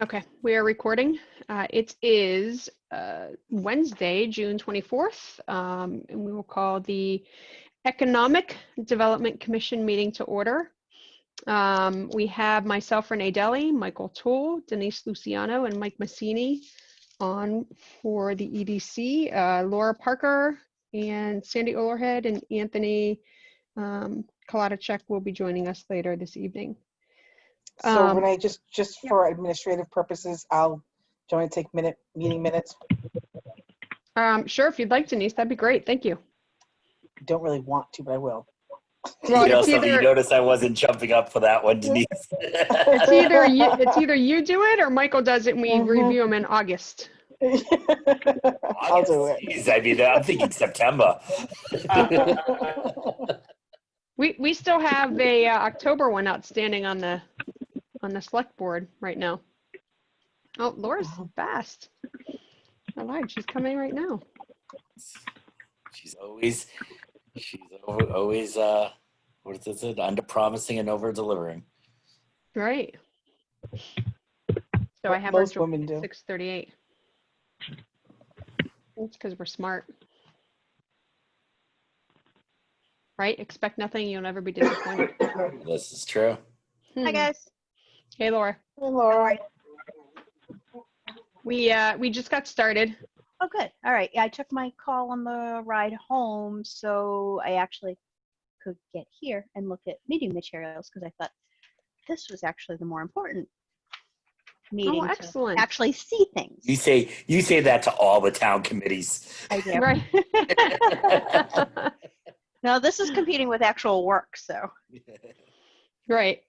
Okay, we are recording. It is Wednesday, June 24th, and we will call the Economic Development Commission meeting to order. We have myself, Renee Deli, Michael Toole, Denise Luciano, and Mike Massini on for the EDC. Laura Parker and Sandy Olerhead and Anthony Kalatichek will be joining us later this evening. So Renee, just for administrative purposes, do you want to take meeting minutes? Sure, if you'd like, Denise, that'd be great. Thank you. I don't really want to, but I will. Well, you notice I wasn't jumping up for that one, Denise. It's either you do it or Michael does it and we review them in August. I'll do it. Jeez, I mean, I'm thinking September. We still have a October one outstanding on the select board right now. Oh, Laura's fast. I lied. She's coming right now. She's always what is it? Under promising and over delivering. Right. So I have Most her women do. 6:38. It's because we're smart. Right? Expect nothing, you'll never be disappointed. This is true. Hi guys. Hey Laura. Hey, Laura. We just got started. Oh, good. All right. Yeah, I took my call on the ride home, so I actually could get here and look at meeting materials because I thought this was actually the more important meeting excellent. to actually see things. You say that to all the town committees. I do. Right. No, this is competing with actual work, so. Right.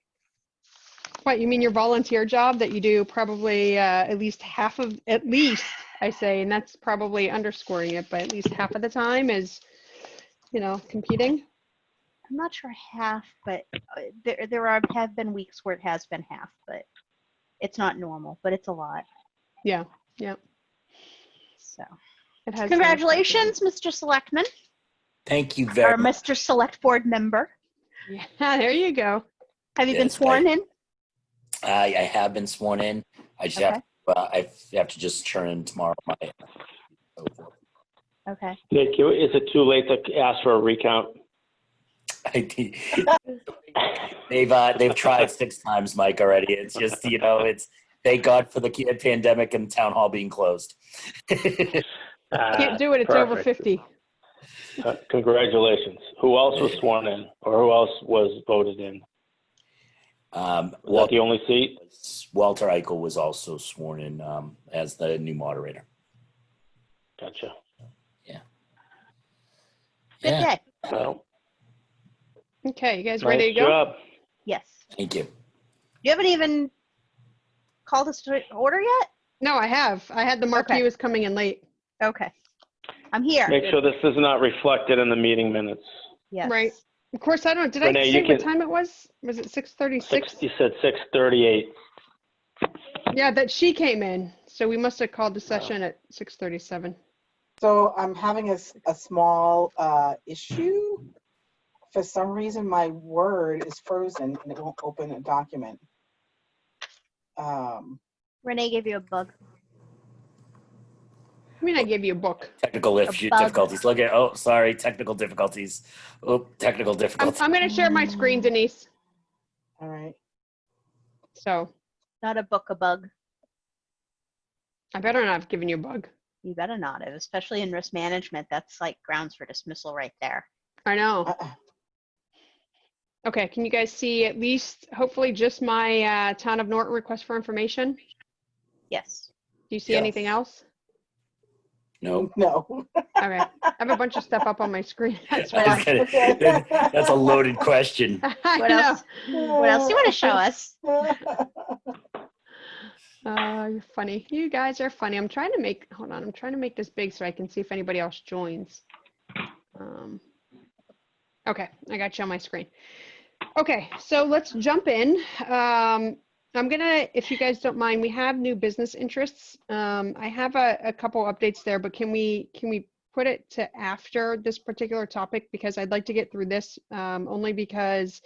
What, you mean your volunteer job that you do probably at least, I say, and that's probably underscoring it, but at least half of the time is, competing? I'm not sure half, but there have been weeks where it has been half, but it's not normal, but it's a lot. Yeah. So, It has congratulations, Mr. Selectman. Thank you very Our much. Mr. Select Board member. Yeah, there you go. Have you been sworn in? I have been sworn in. I just I have to just turn in tomorrow. Okay. Nick, is it too late to ask for a recount? They've tried 6 times, Mike, already. It's just, it's thank God for the pandemic and town hall being closed. Can't do it. It's over 50. Congratulations. Who else was sworn in, or who else was voted in? Was that the only seat? Walter Eichel was also sworn in as the new moderator. Gotcha. Yeah. Good day. Well, Okay, you guys ready to nice go? job. Yes. Thank you. You haven't even called us to order yet? No, I have. I had the mark Okay. you was coming in late. Okay. I'm here. Make sure this is not reflected in the meeting minutes. Yes. Right. Of course, I don't. Did Renee, I you say what can- time it was? Was it 6:36? You said 6:38. Yeah, that she came in. So we must have called the session at 6:37. So I'm having a small issue. For some reason, my Word is frozen and it won't open a document. Renee gave you a bug. I mean, I gave you a book. Technical difficulties. Look at, sorry, technical difficulties. Technical difficulties. I'm going to share my screen, Denise. All right. So Not a book, a bug. I better not have given you a bug. You better not have, especially in risk management. That's like grounds for dismissal right there. I know. Okay, can you guys see at least, hopefully, just my Town of Norton request for information? Yes. Do you see Yeah. anything else? No. No. Okay, I have a bunch of stuff up on my screen. That's why. That's a loaded question. I What know. else? What else do you want to show us? You're funny. You guys are funny. I'm trying to make, hold on, I'm trying to make this big so I can see if anybody else joins. Okay, I got you on my screen. Okay, so let's jump in. I'm gonna, if you guys don't mind, we have new business interests. I have a couple updates there, but can we put it to after this particular topic? Because I'd like to get through this only because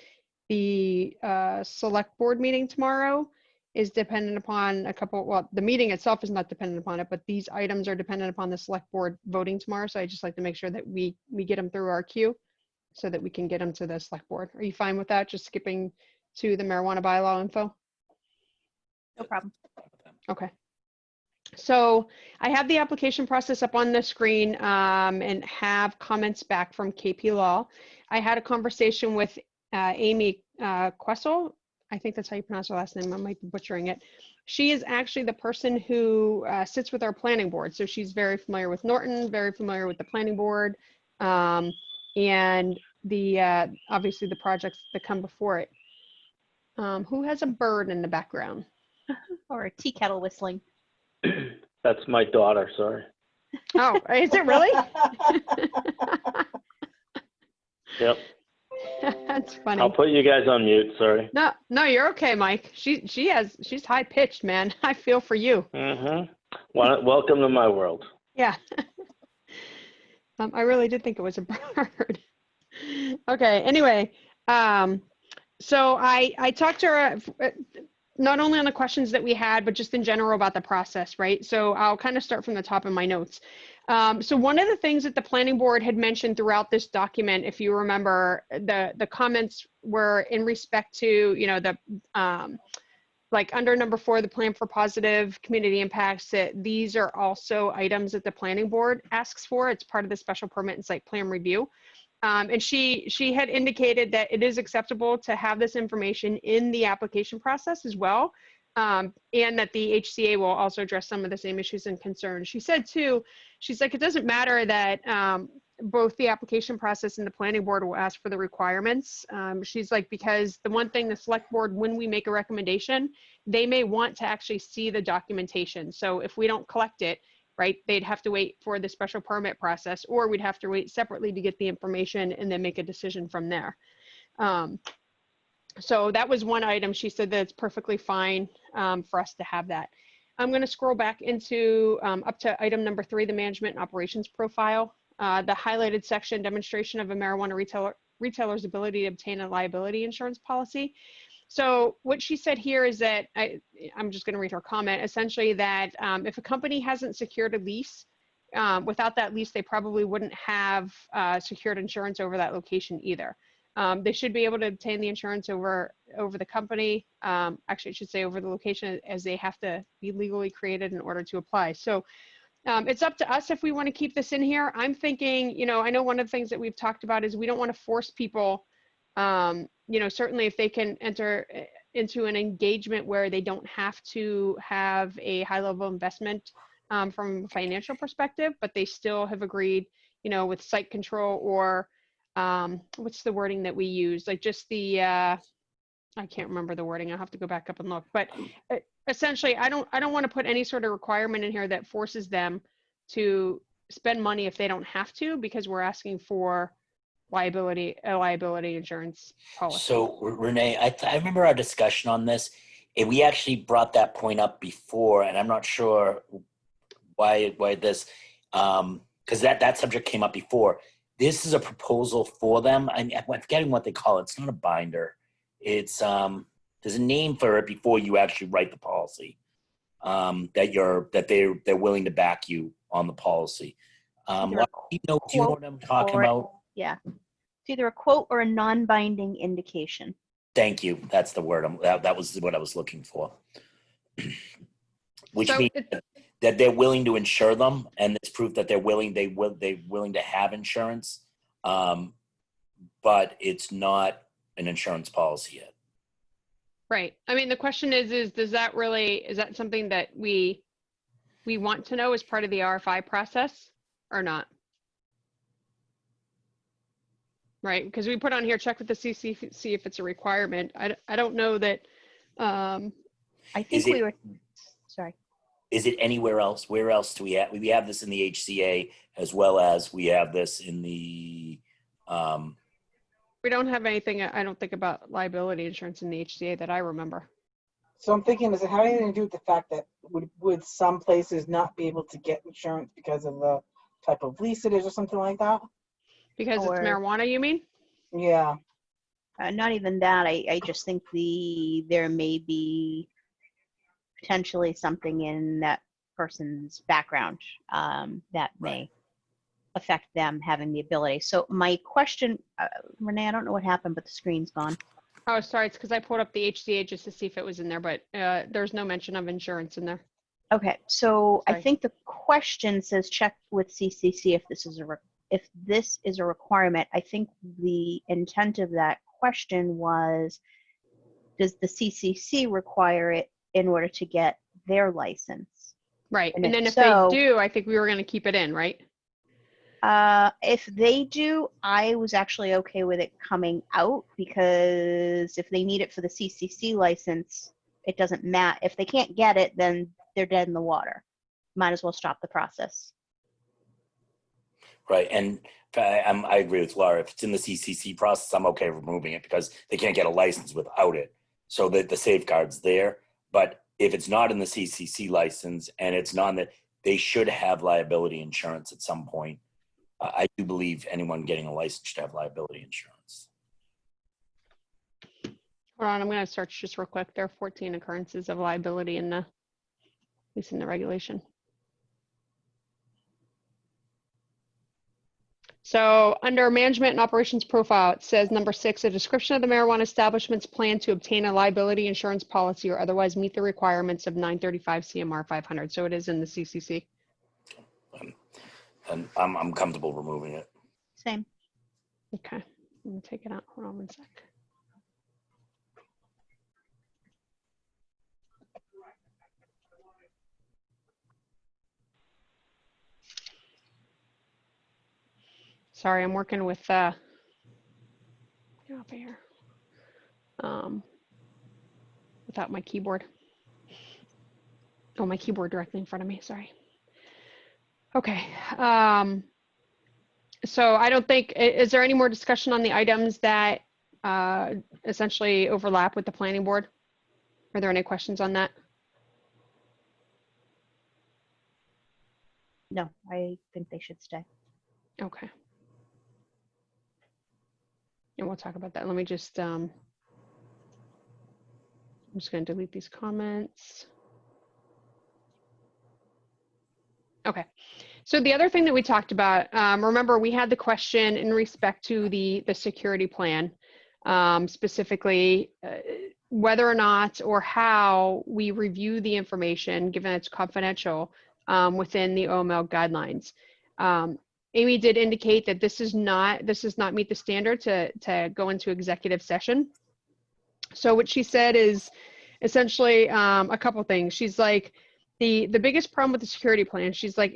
the select board meeting tomorrow is dependent upon a couple, well, the meeting itself is not dependent upon it, but these items are dependent upon the select board voting tomorrow. So I just like to make sure that we get them through our queue so that we can get them to the select board. Are you fine with that? Just skipping to the marijuana bylaw info? No problem. Okay. So I have the application process up on the screen and have comments back from KP Law. I had a conversation with Amy Questle. I think that's how you pronounce her last name. I might be butchering it. She is actually the person who sits with our planning board. So she's very familiar with Norton, very familiar with the planning board, and the obviously the projects that come before it. Who has a bird in the background? Or a tea kettle whistling. That's my daughter, sorry. Oh, is it really? Yep. That's funny. I'll put you guys on mute, sorry. No, you're okay, Mike. She's high pitched, man. I feel for you. Mm-hmm. Welcome to my world. Yeah. I really did think it was a bird. Okay. Anyway, so I talked to her not only on the questions that we had, but just in general about the process, right? So I'll kind of start from the top of my notes. So one of the things that the planning board had mentioned throughout this document, if you remember, the comments were in respect to, you know, the like under number 4, the plan for positive community impacts, that these are also items that the planning board asks for. It's part of the special permit and site plan review. And she had indicated that it is acceptable to have this information in the application process as well, and that the HCA will also address some of the same issues and concerns. She said too, she's like, it doesn't matter that both the application process and the planning board will ask for the requirements. She's like, because the one thing the select board, when we make a recommendation, they may want to actually see the documentation. So if we don't collect it, right, they'd have to wait for the special permit process, or we'd have to wait separately to get the information and then make a decision from there. So that was one item. She said that it's perfectly fine for us to have that. I'm going to scroll back into up to item number 3, the management and operations profile. The highlighted section, demonstration of a marijuana retailer's ability to obtain a liability insurance policy. So what she said here is that, I'm just going to read her comment, essentially that if a company hasn't secured a lease, without that lease, they probably wouldn't have secured insurance over that location either. They should be able to obtain the insurance over the company. Actually, I should say over the location, as they have to be legally created in order to apply. So it's up to us if we want to keep this in here. I'm thinking, you know, I know one of the things that we've talked about is we don't want to force people, you know, certainly if they can enter into an engagement where they don't have to have a high level investment from a financial perspective, but they still have agreed, you know, with site control or what's the wording that we use? Like just the, I can't remember the wording. I'll have to go back up and look, but essentially I don't want to put any sort of requirement in here that forces them to spend money if they don't have to, because we're asking for a liability insurance policy. So Renee, I remember our discussion on this, and we actually brought that point up before, and I'm not sure why this, because that subject came up before. This is a proposal for them. I'm forgetting what they call it. It's not a binder. It's there's a name for it before you actually write the policy. That they're willing to back you on the policy. Do you know what I'm talking about? Yeah, it's either a quote or a non-binding indication. Thank you. That's the word. That was what I was looking for. Which means that they're willing to insure them, and it's proof that they're willing to have insurance, but it's not an insurance policy yet. Right. I mean, the question is is that something that we want to know as part of the RFI process or not? Right, because we put on here, check with the CC, see if it's a requirement. I don't know that. I think we were, sorry. Is it anywhere else? Where else do we have? We have this in the HCA as well as we have this in the. We don't have anything, I don't think, about liability insurance in the HCA that I remember. So I'm thinking, does it have anything to do with the fact that would some places not be able to get insurance because of the type of lease it is or something like that? Because it's marijuana, you mean? Yeah. Not even that. I just think there may be potentially something in that person's background that may affect them having the ability. So my question, Renee, I don't know what happened, but the screen's gone. Oh, sorry. It's because I pulled up the HCA just to see if it was in there, but there's no mention of insurance in there. Okay, so I Sorry. think the question says check with CCC if this is a requirement. I think the intent of that question was, does the CCC require it in order to get their license? Right. And And then if if so- they do, I think we were going to keep it in, right? If they do, I was actually okay with it coming out, because if they need it for the CCC license, it doesn't matter. If they can't get it, then they're dead in the water. Might as well stop the process. Right. And I agree with Laura. If it's in the CCC process, I'm okay removing it because they can't get a license without it. So the safeguard's there. But if it's not in the CCC license and it's not that, they should have liability insurance at some point. I do believe anyone getting a license should have liability insurance. Hold on, I'm going to search just real quick. There are 14 occurrences of liability in the, at least in the regulation. So under management and operations profile, it says number 6, a description of the marijuana establishment's plan to obtain a liability insurance policy or otherwise meet the requirements of 935 CMR 500. So it is in the CCC. And I'm comfortable removing it. Same. Okay, I'm going to take it out. Hold on one sec. Sorry, I'm working with get over here. Without my keyboard. Oh, my keyboard directly in front of me. Sorry. Okay. So I don't think, is there any more discussion on the items that essentially overlap with the planning board? Are there any questions on that? No, I think they should stay. Okay. And we'll talk about that. Let me just, I'm just going to delete these comments. Okay. So the other thing that we talked about, remember we had the question in respect to the security plan, specifically whether or not or how we review the information, given it's confidential, within the OML guidelines. Amy did indicate that this does not meet the standard to go into executive session. So what she said is essentially a couple things. She's like, the biggest problem with the security plan, she's like,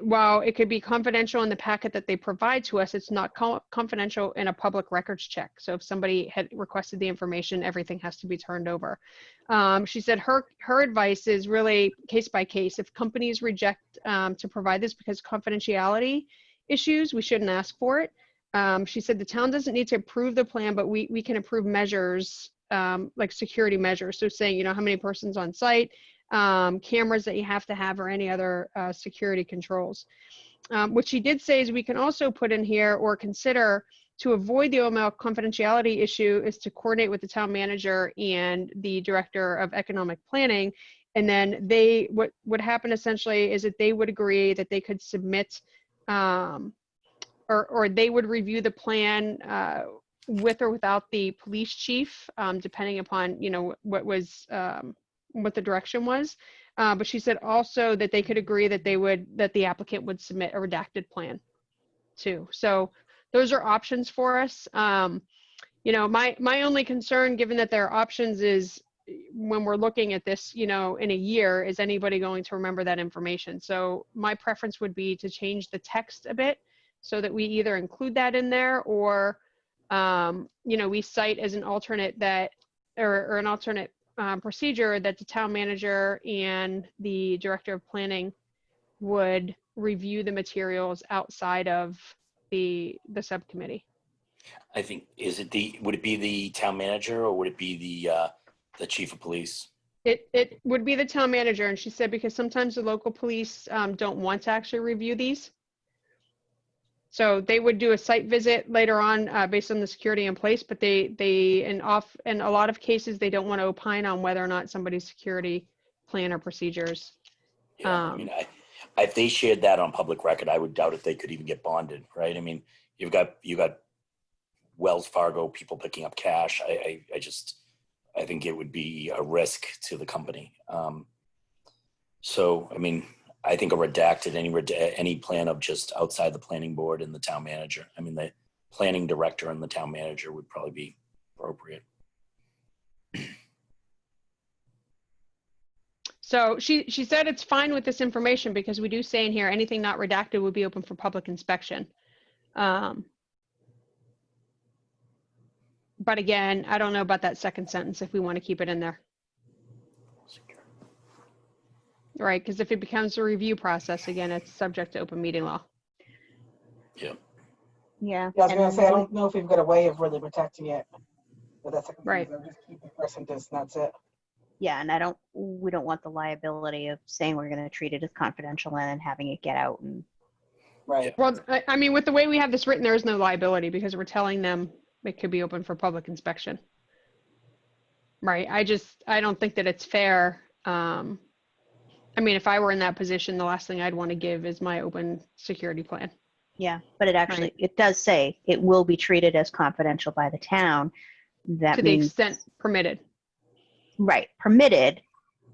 while it could be confidential in the packet that they provide to us, it's not confidential in a public records check. So if somebody had requested the information, everything has to be turned over. She said her advice is really case by case. If companies reject to provide this because confidentiality issues, we shouldn't ask for it. She said the town doesn't need to approve the plan, but we can approve measures like security measures. So saying, you know, how many persons on site, cameras that you have to have, or any other security controls. What she did say is we can also put in here or consider to avoid the OML confidentiality issue is to coordinate with the town manager and the director of economic planning. And then what would happen essentially is that they would agree that they could submit or they would review the plan with or without the police chief, depending upon, you know, what the direction was. But she said also that they could agree that the applicant would submit a redacted plan too. So those are options for us. You know, my only concern, given that there are options, is when we're looking at this, you know, in a year, is anybody going to remember that information? So my preference would be to change the text a bit so that we either include that in there or, you know, we cite as an alternate that, or an alternate procedure that the town manager and the director of planning would review the materials outside of the subcommittee. I think, would it be the town manager or would it be the chief of police? It would be the town manager, and she said because sometimes the local police don't want to actually review these. So they would do a site visit later on based on the security in place, but in a lot of cases, they don't want to opine on whether or not somebody's security plan or procedures. Yeah, I mean, if they shared that on public record, I would doubt if they could even get bonded, right? I mean, you got Wells Fargo people picking up cash. I think it would be a risk to the company. So, I mean, I think a redacted, any plan of just outside the planning board and the town manager. I mean, the planning director and the town manager would probably be appropriate. So she said it's fine with this information because we do say in here, anything not redacted would be open for public inspection. But again, I don't know about that second sentence if we want to keep it in there. Right, because if it becomes a review process, again, it's subject to open meeting law. Yeah. Yeah. Yeah, I was gonna say, I don't know if we've got a way of really protecting it. But that's Right. just keep the percentage, and that's it. Yeah, and we don't want the liability of saying we're going to treat it as confidential and then having it get out. And Right. Well, I mean, with the way we have this written, there is no liability because we're telling them it could be open for public inspection. Right. I don't think that it's fair. I mean, if I were in that position, the last thing I'd want to give is my open security plan. yeah, but it does say it will be treated as confidential by the town. That To the means, extent permitted. right, permitted.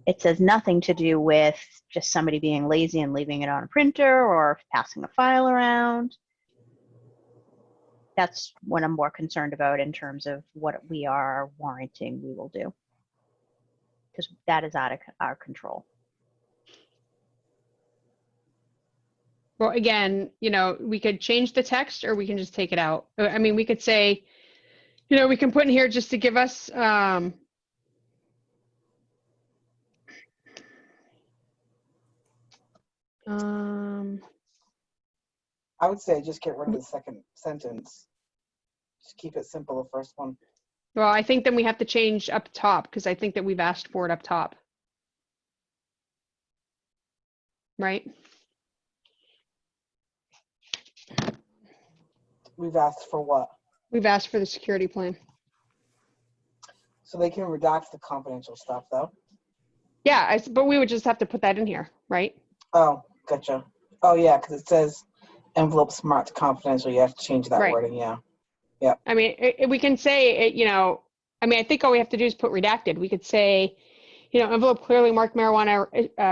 It says nothing to do with just somebody being lazy and leaving it on a printer or passing a file around. That's what I'm more concerned about in terms of what we are warranting we will do. Because that is out of our control. Well, again, we could change the text or we can just take it out. I mean, we could say, we can put in here just to give us, I would say just get rid of the second sentence. Just keep it simple, the first one. well, I think then we have to change up top because I think that we've asked for it up top. Right? We've asked for what? We've asked for the security plan. So they can redact the confidential stuff, though? Yeah, but we would just have to put that in here, right? Oh, gotcha. Oh, yeah, because it says envelopes marked confidential. You have to change that Right. wording, yeah. Yeah. I mean, we can say, I think all we have to do is put redacted. We could say, envelope clearly marked marijuana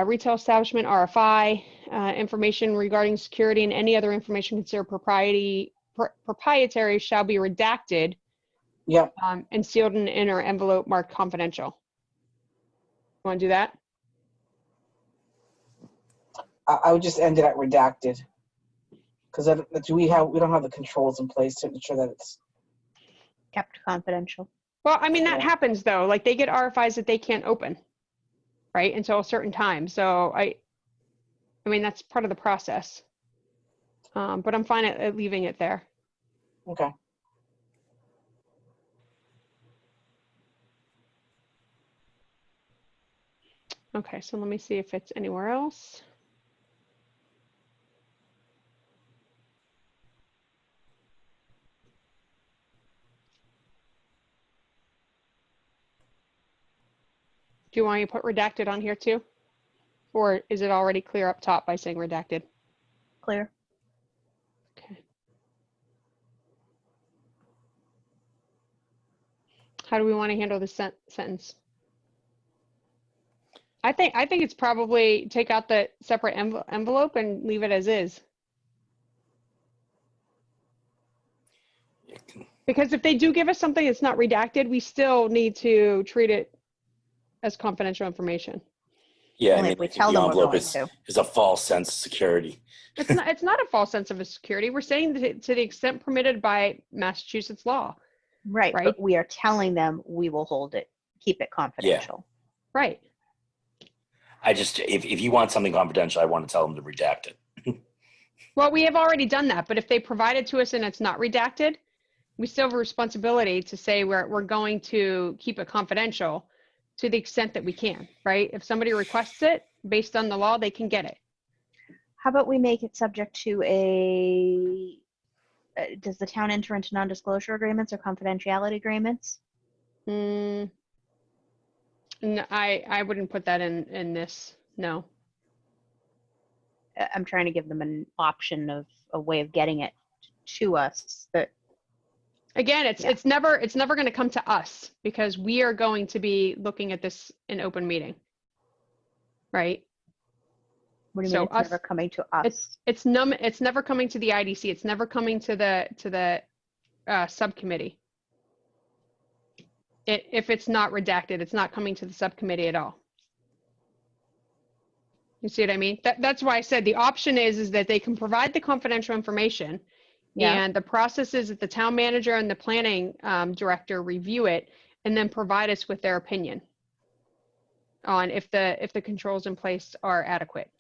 retail establishment, RFI, information regarding security and any other information considered proprietary shall be redacted. Yep. And sealed in an inner envelope marked confidential. Want to do that? I would just end it at redacted. Because we don't have the controls in place to ensure that it's Kept confidential. Well, I mean, that Yeah. happens though. Like they get RFIs that they can't open, right? Until a certain time. So I mean, that's part of the process. But I'm fine at leaving it there. okay. Okay, so let me see if it's anywhere else. Do you want me to put redacted on here too? Or is it already clear up top by saying redacted? Clear. Okay. How do we want to handle this sentence? I think it's probably take out the separate envelope and leave it as is. Because if they do give us something that's not redacted, we still need to treat it as confidential information. Yeah, Only I if mean, we I think tell the them we're envelope going is to. a false sense of security. It's not a false sense of security. We're saying that to the extent permitted by Massachusetts law. Right, Right. but we are telling them we will hold it, keep it confidential. Right. I just, if you want something confidential, I want to tell them to redact it. Well, we have already done that, but if they provide it to us and it's not redacted, we still have a responsibility to say we're going to keep it confidential to the extent that we can, right? If somebody requests it based on the law, they can get it. How about we make it subject to a does the town enter into non-disclosure agreements or confidentiality agreements? No, I wouldn't put that in this. No. I'm trying to give them an option of a way of getting it to us. That Again, Yeah. it's never going to come to us because we are going to be looking at this in open meeting, right? what do you So mean? It's never coming to us. It's never coming to the IDC. It's never coming to the subcommittee. If it's not redacted, it's not coming to the subcommittee at all. You see what I mean? That's why I said the option is that they can provide the confidential information, Yeah. and the process is that the town manager and the planning director review it and then provide us with their opinion on if the controls in place are adequate.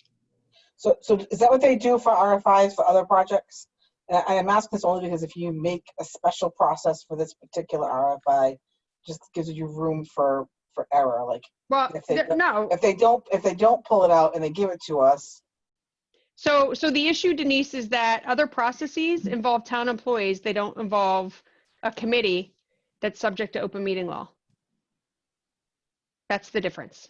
So is that what they do for RFIs for other projects? And I'm asking this only because if you make a special process for this particular RFI, just gives you room for error. Like Well, no. if they don't pull it out and they give it to us. So the issue, Denise, is that other processes involve town employees. They don't involve a committee that's subject to open meeting law. That's the difference.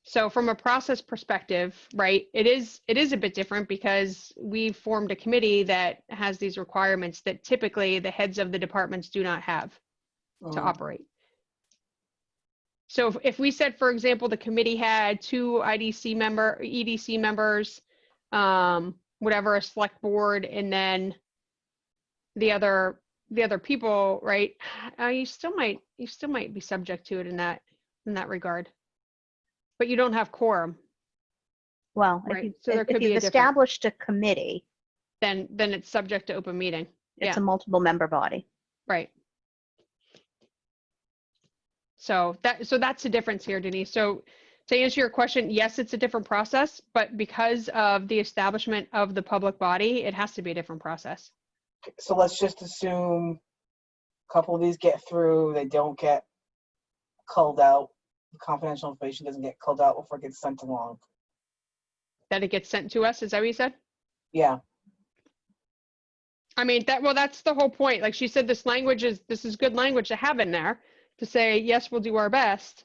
So from a process perspective, right, it is a bit different because we've formed a committee that has these requirements that typically the heads of the departments do not have to operate. So if we said, for example, the committee had 2 EDC members, whatever, a select board, and then the other people, right? You still might be subject to it in that regard, but you don't have quorum. Well, Right. So there could if be you've a difference. established a committee, Then it's subject to open meeting. it's Yeah. a multiple member body. Right. So that's the difference here, Denise. So to answer your question, yes, it's a different process, but because of the establishment of the public body, it has to be a different process. So let's just assume a couple of these get through, they don't get culled out. The confidential information doesn't get culled out before it gets sent along. That it gets sent to us, is that what you said? Yeah. I mean, that's the whole point. Like she said, this is good language to have in there to say, yes, we'll do our best.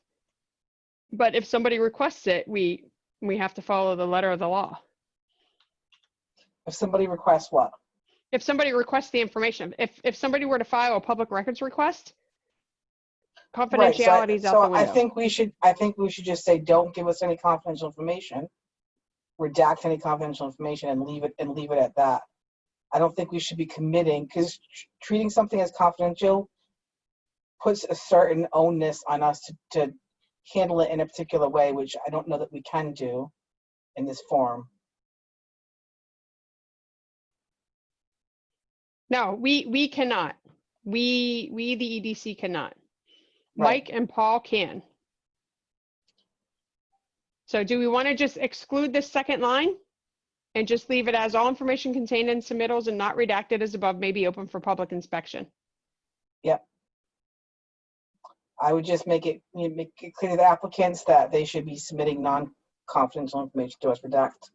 But if somebody requests it, we have to follow the letter of the law. If somebody requests what? If somebody requests the information, if somebody were to file a public records request, confidentiality is out the window. I think we should just say, don't give us any confidential information, redact any confidential information, and leave it at that. I don't think we should be committing, because treating something as confidential puts a certain onus on us to handle it in a particular way, which I don't know that we can do in this form. No, we cannot. We the EDC cannot. Right. Mike and Paul can. So do we want to just exclude this second line and just leave it as all information contained in submittals and not redacted as above may be open for public inspection? Yep. I would just make it clear to the applicants that they should be submitting non-confidential information to us, redact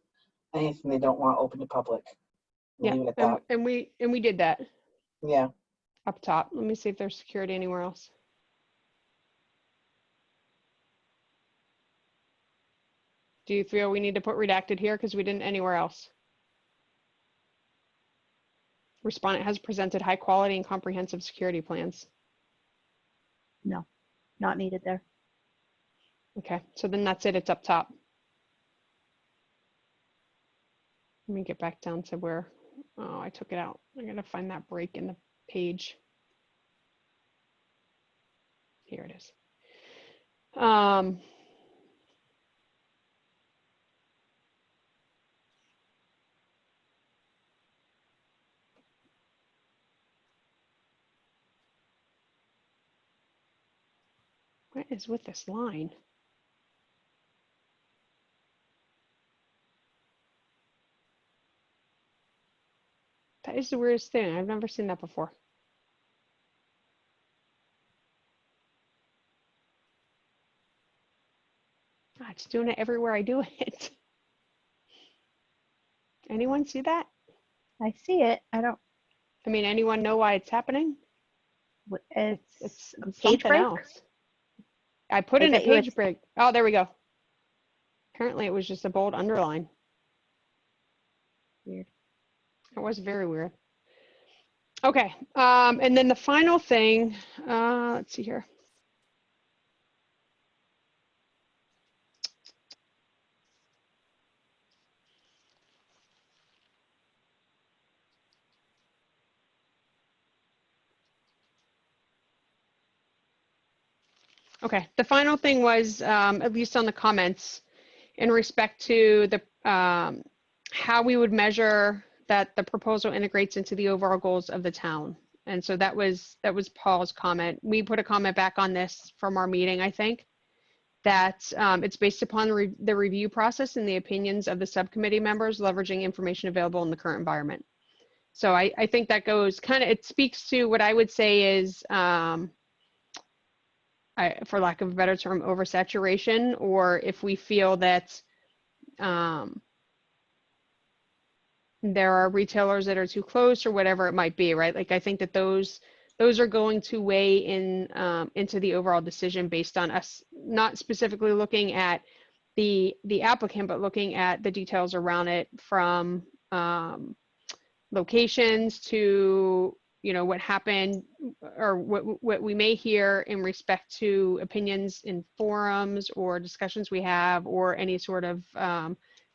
anything they don't want open to public. Yeah, Leave it at that. and we did that Yeah. up top. Let me see if there's security anywhere else. Do you feel we need to put redacted here because we didn't anywhere else? Respondent has presented high quality and comprehensive security plans. No, not needed there. Okay, so then that's it. It's up top. Let me get back down to where, oh, I took it out. I gotta find that break in the page. Here it is. What is with this line? That is the weirdest thing. I've never seen that before. It's doing it everywhere I do it. Anyone see that? I see it. I don't. I mean, anyone know why it's happening? It's a It's page something break. else. I put I in a bet you page it's- break. Oh, there we go. Apparently it was just a bold underline. Weird. It was very weird. Okay, and then the final thing, let's see here. Okay, the final thing was, at least on the comments, in respect to the how we would measure that the proposal integrates into the overall goals of the town. And so that was Paul's comment. We put a comment back on this from our meeting, I think, that it's based upon the review process and the opinions of the subcommittee members, leveraging information available in the current environment. So I think that goes kind of, it speaks to what I would say is, for lack of a better term, oversaturation, or if we feel that there are retailers that are too close or whatever it might be, right? Like I think that those are going to weigh in into the overall decision based on us not specifically looking at the applicant, but looking at the details around it, from locations to, you know, what happened or what we may hear in respect to opinions in forums or discussions we have, or any sort of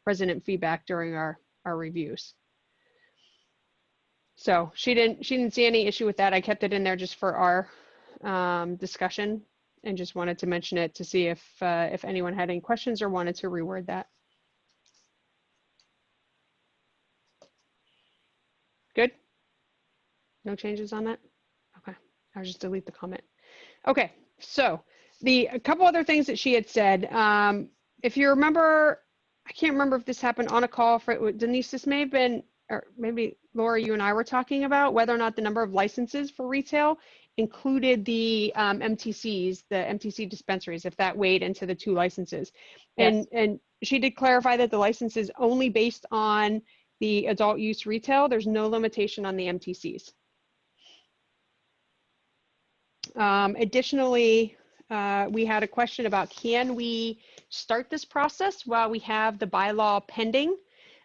resident feedback during our reviews. So she didn't see any issue with that. I kept it in there just for our discussion, and just wanted to mention it to see if anyone had any questions or wanted to reword that. Good? No changes on that? Okay, I'll just delete the comment. Okay, so a couple other things that she had said. If you remember, I can't remember if this happened on a call for Denise, this may have been, or maybe Laura, you and I were talking about whether or not the number of licenses for retail included the MTCs, the MTC dispensaries, if that weighed into the 2 licenses. Yes. And she did clarify that the license is only based on the adult use retail. There's no limitation on the MTCs. Additionally, we had a question about, can we start this process while we have the bylaw pending?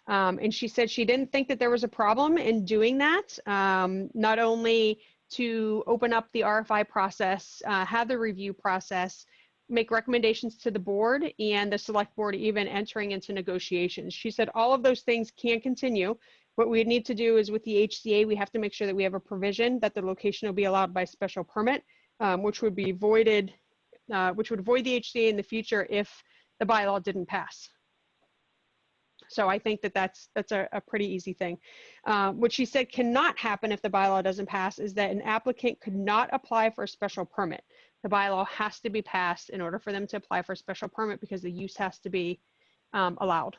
And she said she didn't think that there was a problem in doing that, not only to open up the RFI process, have the review process, make recommendations to the board and the select board, even entering into negotiations. She said all of those things can continue. What we need to do is, with the HCA, we have to make sure that we have a provision that the location will be allowed by special permit, which would be voided, which would void the HCA in the future if the bylaw didn't pass. So I think that that's a pretty easy thing. What she said cannot happen if the bylaw doesn't pass is that an applicant could not apply for a special permit. The bylaw has to be passed in order for them to apply for a special permit, because the use has to be allowed.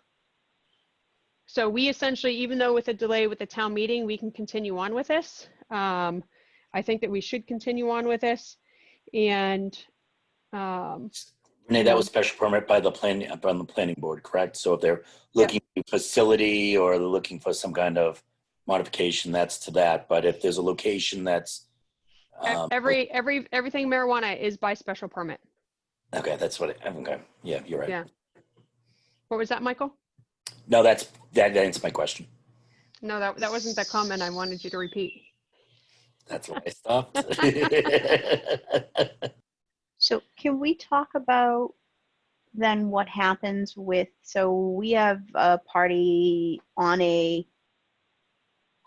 So we essentially, even though with a delay with the town meeting, we can continue on with this. I think that we should continue on with this. And Renee, that was special permit by the planning board, correct? So if they're looking for facility or they're looking for some kind of modification, that's to that. But if there's a location that's everything marijuana is by special permit. okay, that's what okay. Yeah, you're right. Yeah. What was that, Michael? No, that answers my question. No, that wasn't the comment I wanted you to repeat. That's why I stopped. So can we talk about then what happens with, so we have a party on a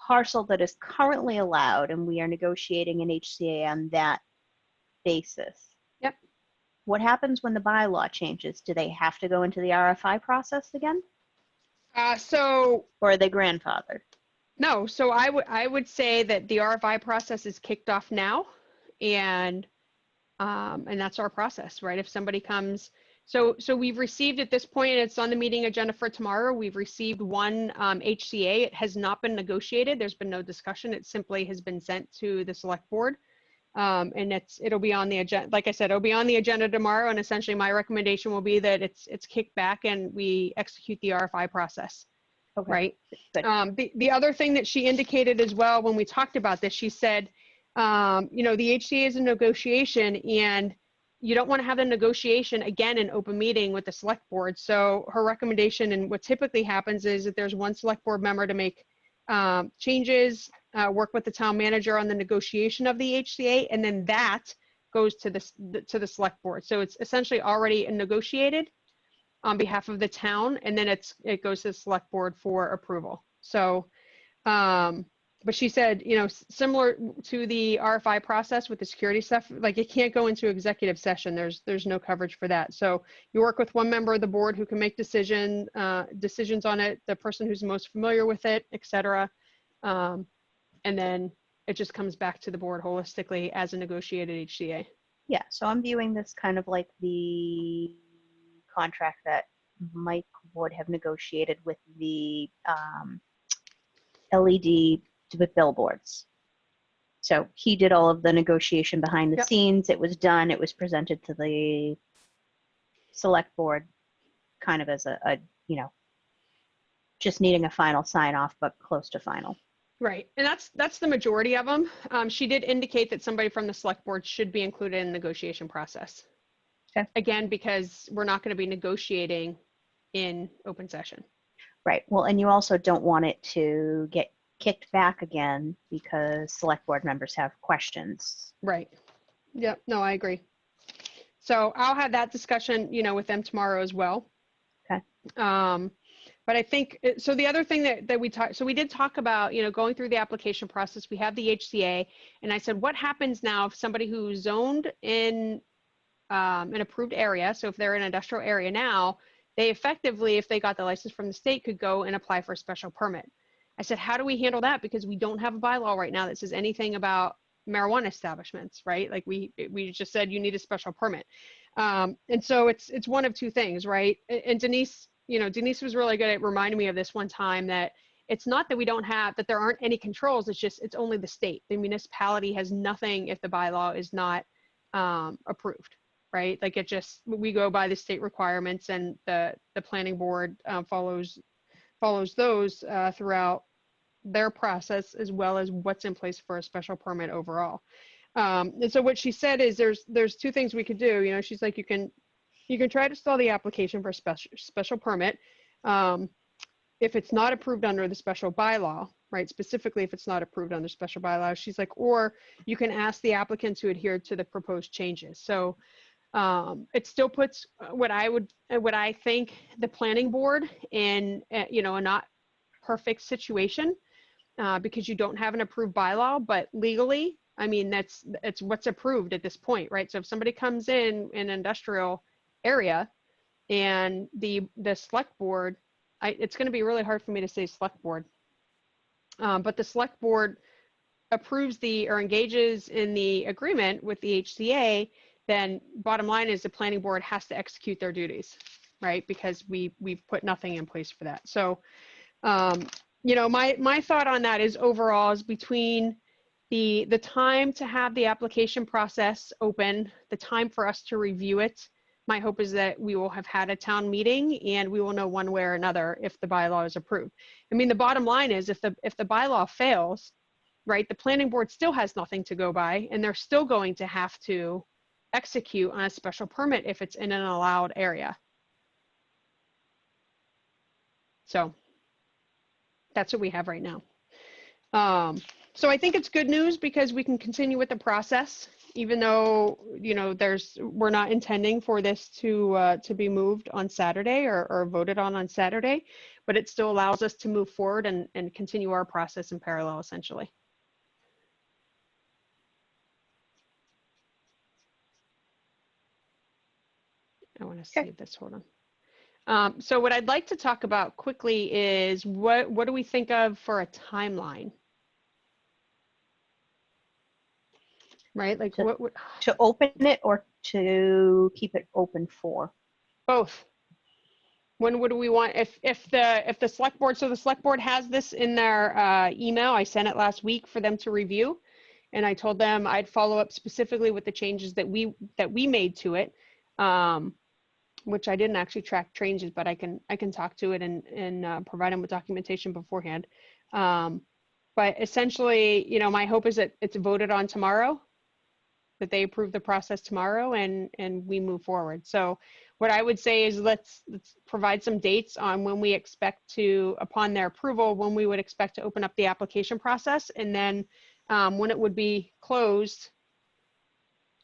parcel that is currently allowed and we are negotiating an HCA on that basis. Yep. What happens when the bylaw changes? Do they have to go into the RFI process again? So, or are they grandfathered? No, so I would say that the RFI process is kicked off now, and that's our process, right? If somebody comes, so we've received at this point, it's on the meeting agenda for tomorrow, we've received one HCA. It has not been negotiated. There's been no discussion. It simply has been sent to the select board. And it'll be on the agenda. Like I said, it'll be on the agenda tomorrow. And essentially my recommendation will be that it's kicked back and we execute the RFI process. Okay. right? Good. The other thing that she indicated as well when we talked about this, she said, you know, the HCA is a negotiation and you don't want to have the negotiation again in open meeting with the select board. So her recommendation, and what typically happens, is that there's one select board member to make changes, work with the town manager on the negotiation of the HCA, and then that goes to the select board. So it's essentially already negotiated on behalf of the town, and then it goes to the select board for approval. So, but she said, you know, similar to the RFI process with the security stuff, like it can't go into executive session. There's no coverage for that. So you work with one member of the board who can make decisions on it, the person who's most familiar with it, et cetera. And then it just comes back to the board holistically as a negotiated HCA. Yeah, so I'm viewing this kind of like the contract that Mike would have negotiated with the LED with billboards. So he did all of the negotiation behind the Yep. scenes. It was done. It was presented to the select board kind of as a you know, just needing a final sign off, but close to final. Right, and that's the majority of them. She did indicate that somebody from the select board should be included in the negotiation process. Okay. Again, because we're not going to be negotiating in open session. Right. Well, and you also don't want it to get kicked back again because select board members have questions. Right. Yep. No, I agree. So I'll have that discussion, you know, with them tomorrow as well. Okay. But I think, so the other thing that we talked, so we did talk about, you know, going through the application process, we have the HCA, and I said, what happens now if somebody who's zoned in an approved area, so if they're in an industrial area now, they effectively, if they got the license from the state, could go and apply for a special permit. I said, how do we handle that? Because we don't have a bylaw right now that says anything about marijuana establishments, right? Like we just said you need a special permit. And so it's one of two things, right? And Denise, you know, Denise was really good at reminding me of this one time, that it's not that we don't have, that there aren't any controls, it's just, it's only the state. The municipality has nothing if the bylaw is not approved, right? Like it just, we go by the state requirements, and the planning board follows those throughout their process, as well as what's in place for a special permit overall. And so what she said is there's two things we could do. You know, she's like, you can try to stall the application for a special permit if it's not approved under the special bylaw, right? Specifically, if it's not approved under special bylaw, she's like, or you can ask the applicant to adhere to the proposed changes. So it still puts what I think the planning board in, you know, a not perfect situation because you don't have an approved bylaw, but legally, I mean, it's what's approved at this point, right? So if somebody comes in an industrial area and the select board, it's going to be really hard for me to say select board, but the select board approves or engages in the agreement with the HCA, then bottom line is the planning board has to execute their duties, right? Because we've put nothing in place for that. So, you know, my thought on that is overall is between the time to have the application process open, the time for us to review it, my hope is that we will have had a town meeting and we will know one way or another if the bylaw is approved. I mean, the bottom line is if the bylaw fails, right, the planning board still has nothing to go by, and they're still going to have to execute on a special permit if it's in an allowed area. So that's what we have right now. So I think it's good news because we can continue with the process, even though, you know, we're not intending for this to be moved on Saturday or voted on Saturday, but it still allows us to move forward and continue our process in parallel, essentially. I want to save this, hold on. So what I'd like to talk about quickly is what do we think of for a timeline? Right, like to open it or to keep it open for? Both. When would we want, if the select board, so the select board has this in their email, I sent it last week for them to review, and I told them I'd follow up specifically with the changes that we made to it. which I didn't actually track changes, but I can talk to it and provide them with documentation beforehand. But essentially, you know, my hope is that it's voted on tomorrow, that they approve the process tomorrow, and we move forward. So what I would say is let's provide some dates on when we expect to, upon their approval, when we would expect to open up the application process, and then when it would be closed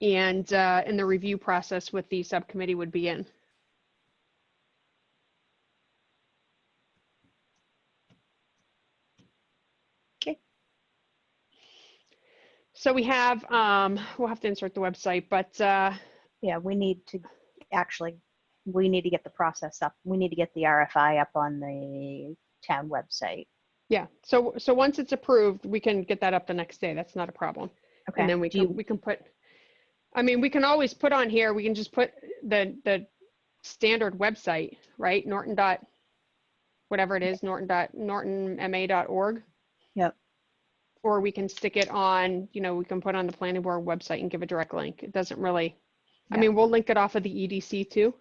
and the review process with the subcommittee would begin. Okay. So we have, we'll have to insert the website, but Yeah, we need to get the process up. We need to get the RFI up on the town website. yeah, so once it's approved, we can get that up the next day. That's not a problem. Okay. And then we can put, I mean, we can always put on here, we can just put the standard website, right? Norton dot, whatever it is, nortonma.org. Yep. Or we can stick it on, you know, we can put on the planning board website and give a direct link. It doesn't really, I mean, we'll link it off of the EDC too,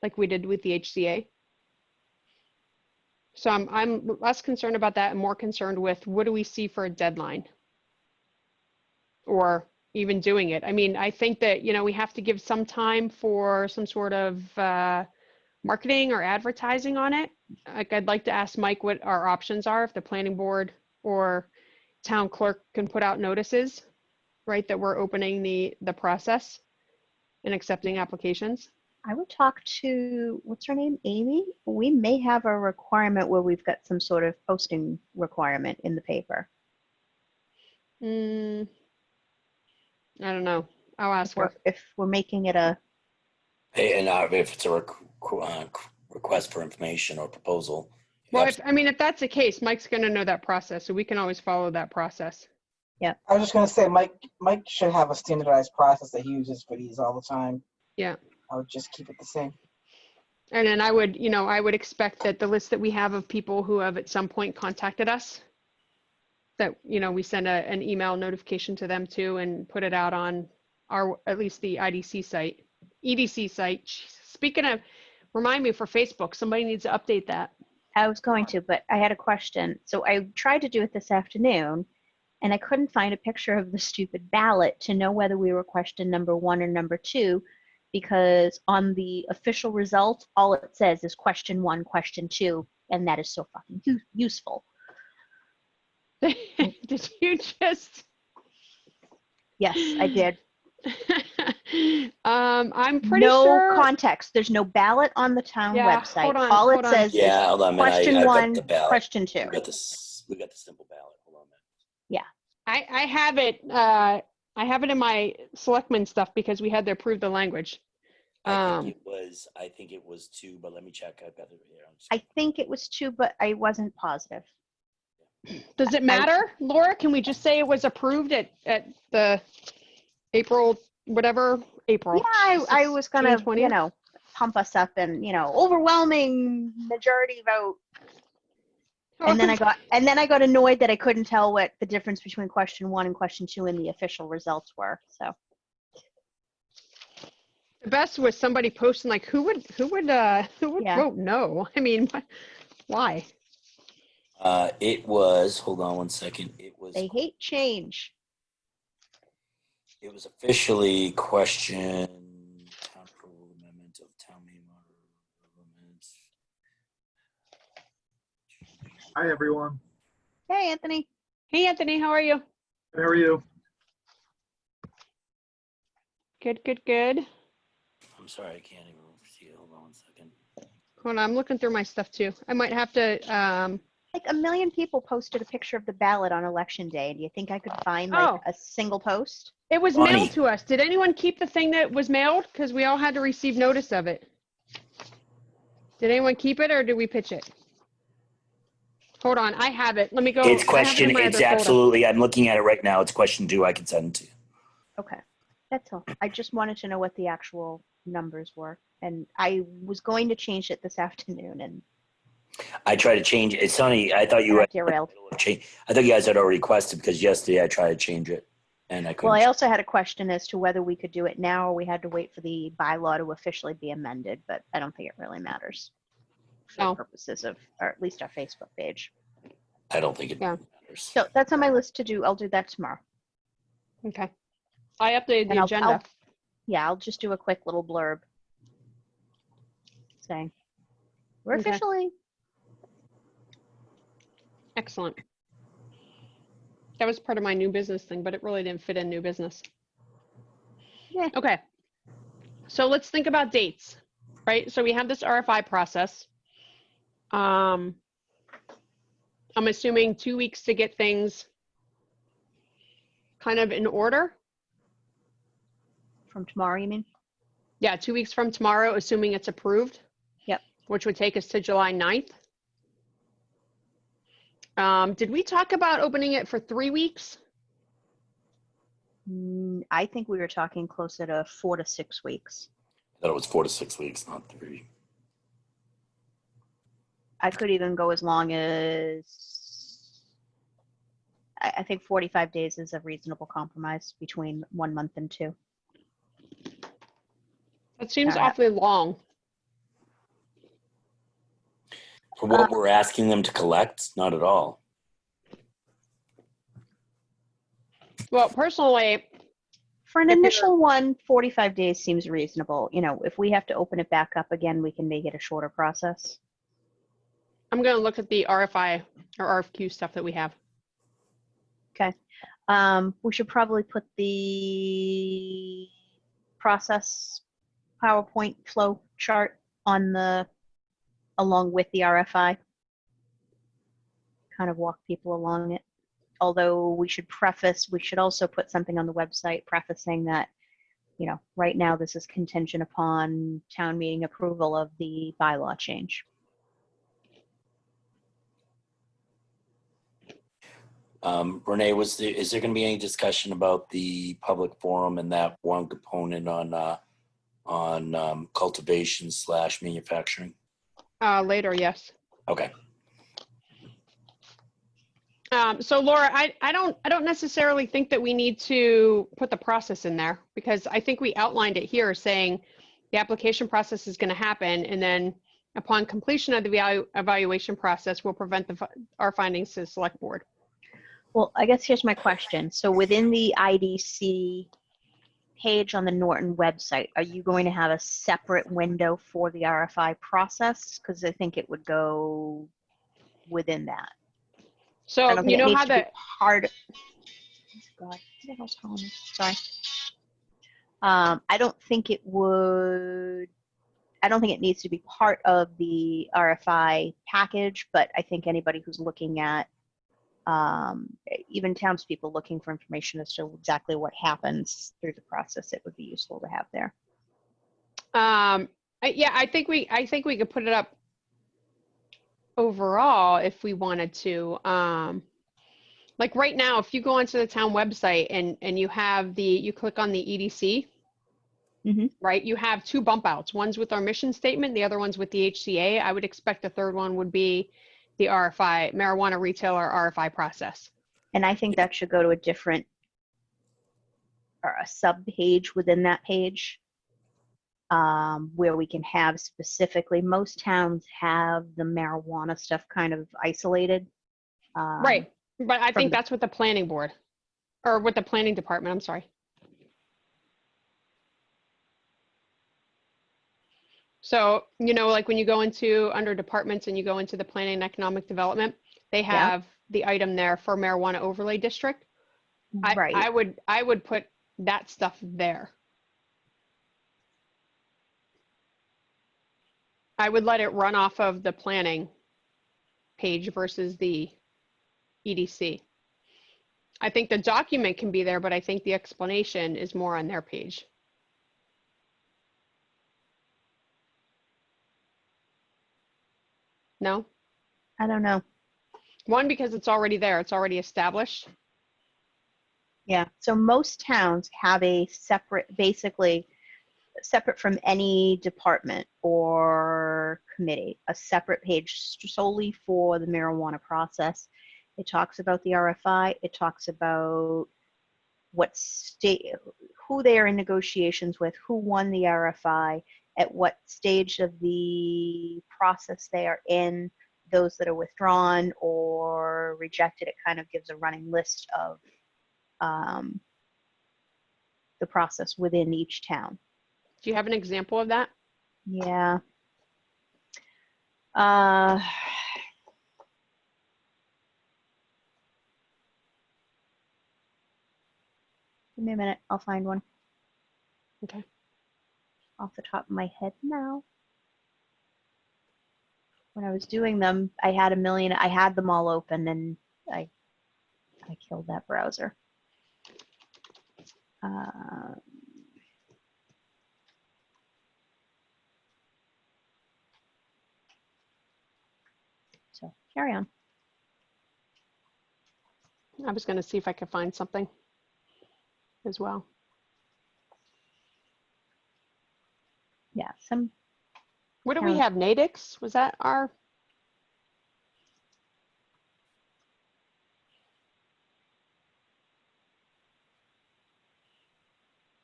like we did with the HCA. So I'm less concerned about that and more concerned with what do we see for a deadline? Or even doing it. I mean, I think that, you know, we have to give some time for some sort of marketing or advertising on it. Like, I'd like to ask Mike what our options are, if the planning board or town clerk can put out notices, right, that we're opening the process and accepting applications. I would talk to, what's her name, Amy? We may have a requirement where we've got some sort of posting requirement in the paper. I don't know. I'll ask her. If we're making it a, And if it's a request for information or proposal. Well, if that's the case, Mike's going to know that process, so we can always follow that process. I was just going to say, Mike should have a standardized process that he uses for these all the time. Yeah. I would just keep it the same. And then I would expect that the list that we have of people who have at some point contacted us, that, you know, we send an email notification to them too and put it out on our, at least the EDC site. Speaking of, remind me for Facebook, somebody needs to update that. I was going to, but I had a question. So I tried to do it this afternoon and I couldn't find a picture of the stupid ballot to know whether we were question number 1 or number 2, because on the official result, all it says is question 1, question 2, and that is so fucking useful. Did you just? Yes, I did. I'm pretty no sure. No context. There's no ballot on the town website. Hold on, all hold it on. says Yeah, is hold on a minute. question I've 1, got the ballot. question 2. We got the simple ballot. Hold on a minute. Yeah. I have it. I have it in my selectmen stuff because we had to approve the language. I think it was 2, but let me check. I've got it here. I think it was 2, but I wasn't positive. Does it matter, Laura? Can we just say it was approved at the April, whatever, April? Yeah, I was gonna, June 20th? you know, pump us up and, you know, overwhelming majority vote. And then I got annoyed that I couldn't tell what the difference between question 1 and question 2 in the official results were. So the best was somebody posting like, who would Yeah. vote no? I mean, why? It was, hold on one second. they hate change. It was officially question town approval amendment of town meeting ordinance. Hi, everyone. Hey, Anthony. Hey, Anthony, how are you? How are you? Good, good, good. I'm sorry, I can't even see it. Hold on one second. Hold on, I'm looking through my stuff too. I might have to, Like 1 million people posted a picture of the ballot on election day. Do you think I could find like a single post? it was Bonnie. mailed to us. Did anyone keep the thing that was mailed? Because we all had to receive notice of it. Did anyone keep it or did we pitch it? Hold on, I have it. Let me go. It's I have it in question, my it's other folder. absolutely, I'm looking at it right now. It's question 2. I can send it to you. Okay, that's all. I just wanted to know what the actual numbers were. And I was going to change it this afternoon and I tried to change it. It's funny. I thought you got had derailed. I thought you guys had already requested because yesterday I tried to change it. And I Well, couldn't. I also had a question as to whether we could do it now or we had to wait for the bylaw to officially be amended, but I don't think it really matters for No. purposes of, or at least our Facebook page. I don't think it Yeah. matters. So that's on my list to do. I'll do that tomorrow. Okay. I updated the And agenda. I'll just do a quick little blurb saying, we're Okay. officially. Excellent. That was part of my new business thing, but it really didn't fit in new business. Yeah. Okay. So let's think about dates, right? So we have this RFI process. I'm assuming 2 weeks to get things kind of in order. From tomorrow, you mean? Yeah, 2 weeks from tomorrow, assuming it's approved. Yep. Which would take us to July 9th. Did we talk about opening it for 3 weeks? I think we were talking closer to 4 to 6 weeks. I thought it was 4 to 6 weeks, not 3. I could even go as long as, I think 45 days is a reasonable compromise between 1 month and 2. That seems awfully long. For what we're asking them to collect, not at all. Well, personally, For an If you're- initial one, 45 days seems reasonable. You know, if we have to open it back up again, we can make it a shorter process. I'm going to look at the RFI or RFQ stuff that we have. Okay. We should probably put the process PowerPoint flow chart on along with the RFI. Kind of walk people along it. Although we should also put something on the website prefacing that, you know, right now this is contingent upon town meeting approval of the bylaw change. Renee, is there going to be any discussion about the public forum and that one component on cultivation / manufacturing? Later, yes. Okay. So Laura, I don't necessarily think that we need to put the process in there because I think we outlined it here saying the application process is going to happen and then upon completion of the evaluation process, we'll present our findings to the select board. Well, I guess here's my question. So within the IDC page on the Norton website, are you going to have a separate window for the RFI process? Because I think it would go within that. So I don't think you it know needs how to be the part of, oh God, who the hell's calling me? Sorry. I don't think it needs to be part of the RFI package, but I think anybody who's looking at, even townspeople looking for information as to exactly what happens through the process, it would be useful to have there. yeah, I think we could put it up overall if we wanted to. Like right now, if you go onto the town website and you click on the EDC, right? You have 2 bump outs. One's with our mission statement, the other one's with the HCA. I would expect the third one would be the RFI, marijuana retailer RFI process. And I think that should go to a different, or a sub page within that page, where we can have specifically, most towns have the marijuana stuff kind of isolated. Right, but I think the- that's with the planning board, or with the planning department, I'm sorry. So, you know, like when you go under departments and you go into the planning and economic development, they have the item there for marijuana overlay district. Right. I would put that stuff there. I would let it run off of the planning page versus the EDC. I think the document can be there, but I think the explanation is more on their page. No? I don't know. One, because it's already there. It's already established. Yeah. So most towns have a separate, basically separate from any department or committee, a separate page solely for the marijuana process. It talks about the RFI. It talks about what state, who they are in negotiations with, who won the RFI, at what stage of the process they are in, those that are withdrawn or rejected. It kind of gives a running list of the process within each town. Do you have an example of that? Yeah. Give me a minute, I'll find one. Okay. Off the top of my head now. When I was doing them, I had them all open, and I killed that browser. So carry on. I was going to see if I could find something as well. Yeah, some. What do we have? Nadex? Was that our?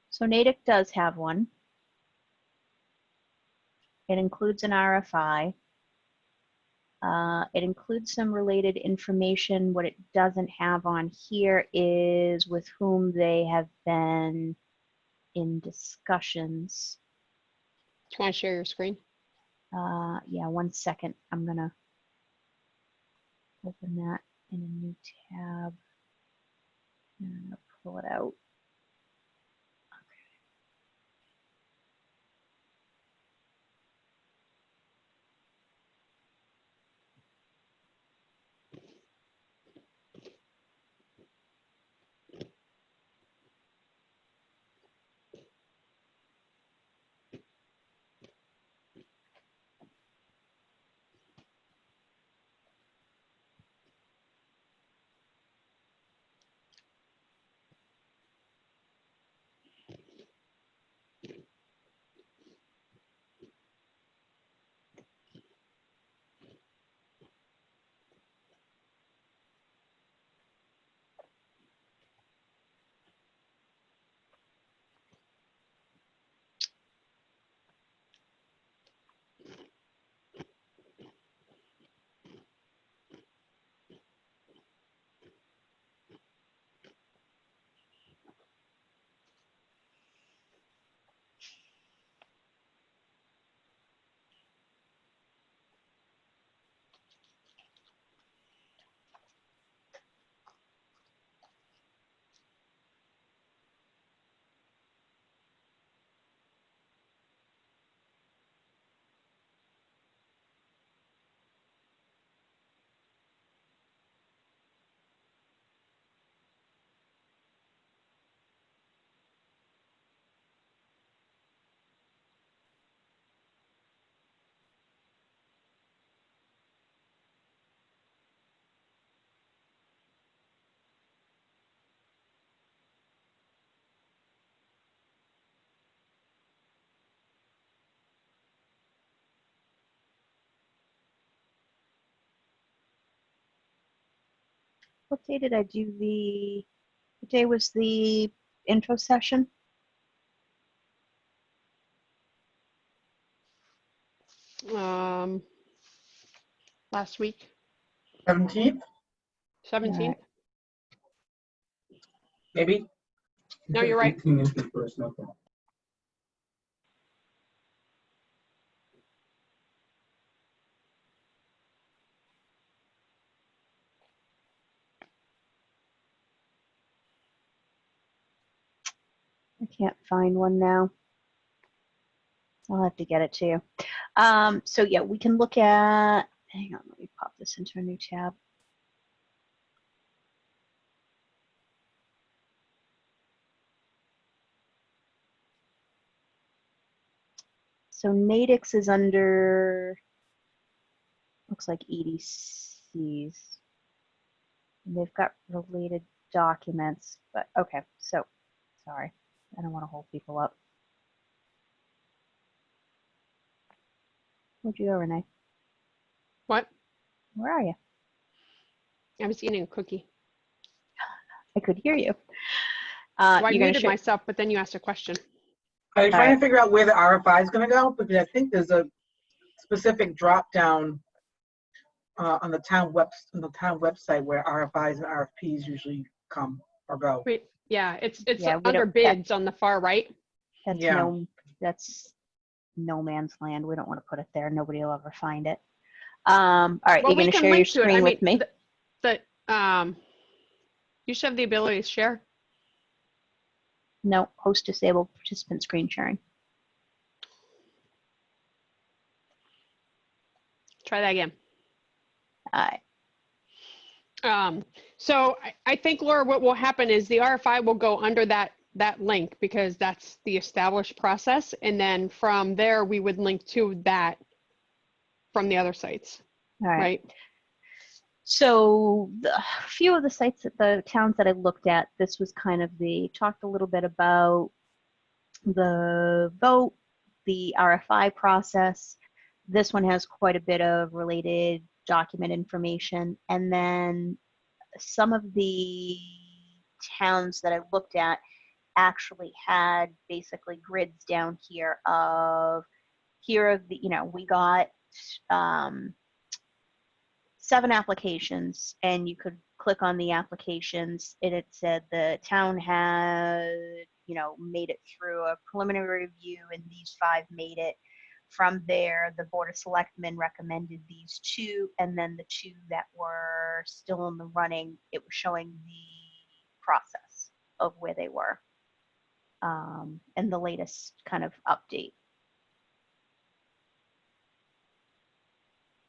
So Nadex does have one. It includes an RFI. It includes some related information. What it doesn't have on here is with whom they have been in discussions. Do you want to share your screen? Yeah, 1 second. I'm gonna open that in a new tab. And I'm gonna pull it out. What day did I do what day was the intro session? Last week, 17th, 17th. maybe? No, you're right. 18 is the first, okay. I can't find one now. I'll have to get it to you. So yeah, we can look at, hang on, let me pop this into a new tab. So Nadex is under, looks like EDCs. And they've got related documents, but okay, so, sorry, I don't want to hold people up. Where'd you go, Renee? What? Where are you? I was eating a cookie. I could hear you. Well, I you're gonna muted share. myself, but then you asked a question. Are you trying right. to figure out where the RFI is going to go? Because I think there's a specific drop down on the town website where RFIs and RFPs usually come or go. Wait, yeah, it's Yeah, we under don't- bids on the far right. That's Yeah. that's no man's land. We don't want to put it there. Nobody will ever find it. All right, Well, you're we gonna can share your link to it. screen I with mean, me? you should have the ability to share. No, host disabled participant screen sharing. Try that again. All right. So I think, Laura, what will happen is the RFI will go under that link because that's the established process. And then from there, we would link to that from the other sites, All right. right? So a few of the sites at the towns that I looked at, this was kind of talked a little bit about the vote, the RFI process. This one has quite a bit of related document information. And then some of the towns that I looked at actually had basically grids down here of we got 7 applications, and you could click on the applications and it said the town had, made it through a preliminary review and these 5 made it. From there, the Board of Selectmen recommended these 2, and then the 2 that were still in the running, it was showing the process of where they were, and the latest kind of update.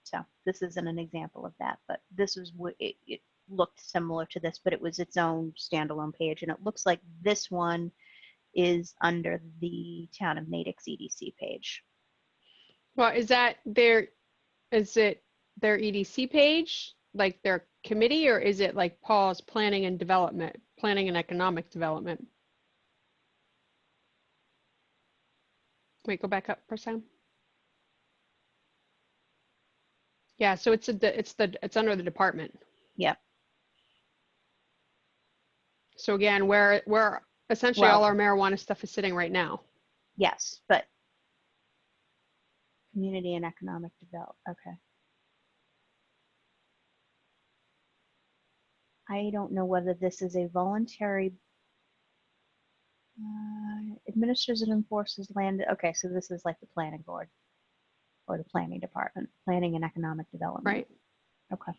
So this isn't an example of that, but this is what it looked similar to this, but it was its own standalone page, and it looks like this one is under the Town of Nadex EDC page. Well, is it their EDC page, like their committee, or is it like Paul's planning and economic development? Wait, go back up for a second. Yeah, so it's under the department. Yep. So again, where essentially all our marijuana stuff is sitting right now. Yes, but community and economic development. Okay. I don't know whether this is a voluntary administers and enforces land. Okay, so this is like the planning board or the planning department, planning and economic development. Right. Okay.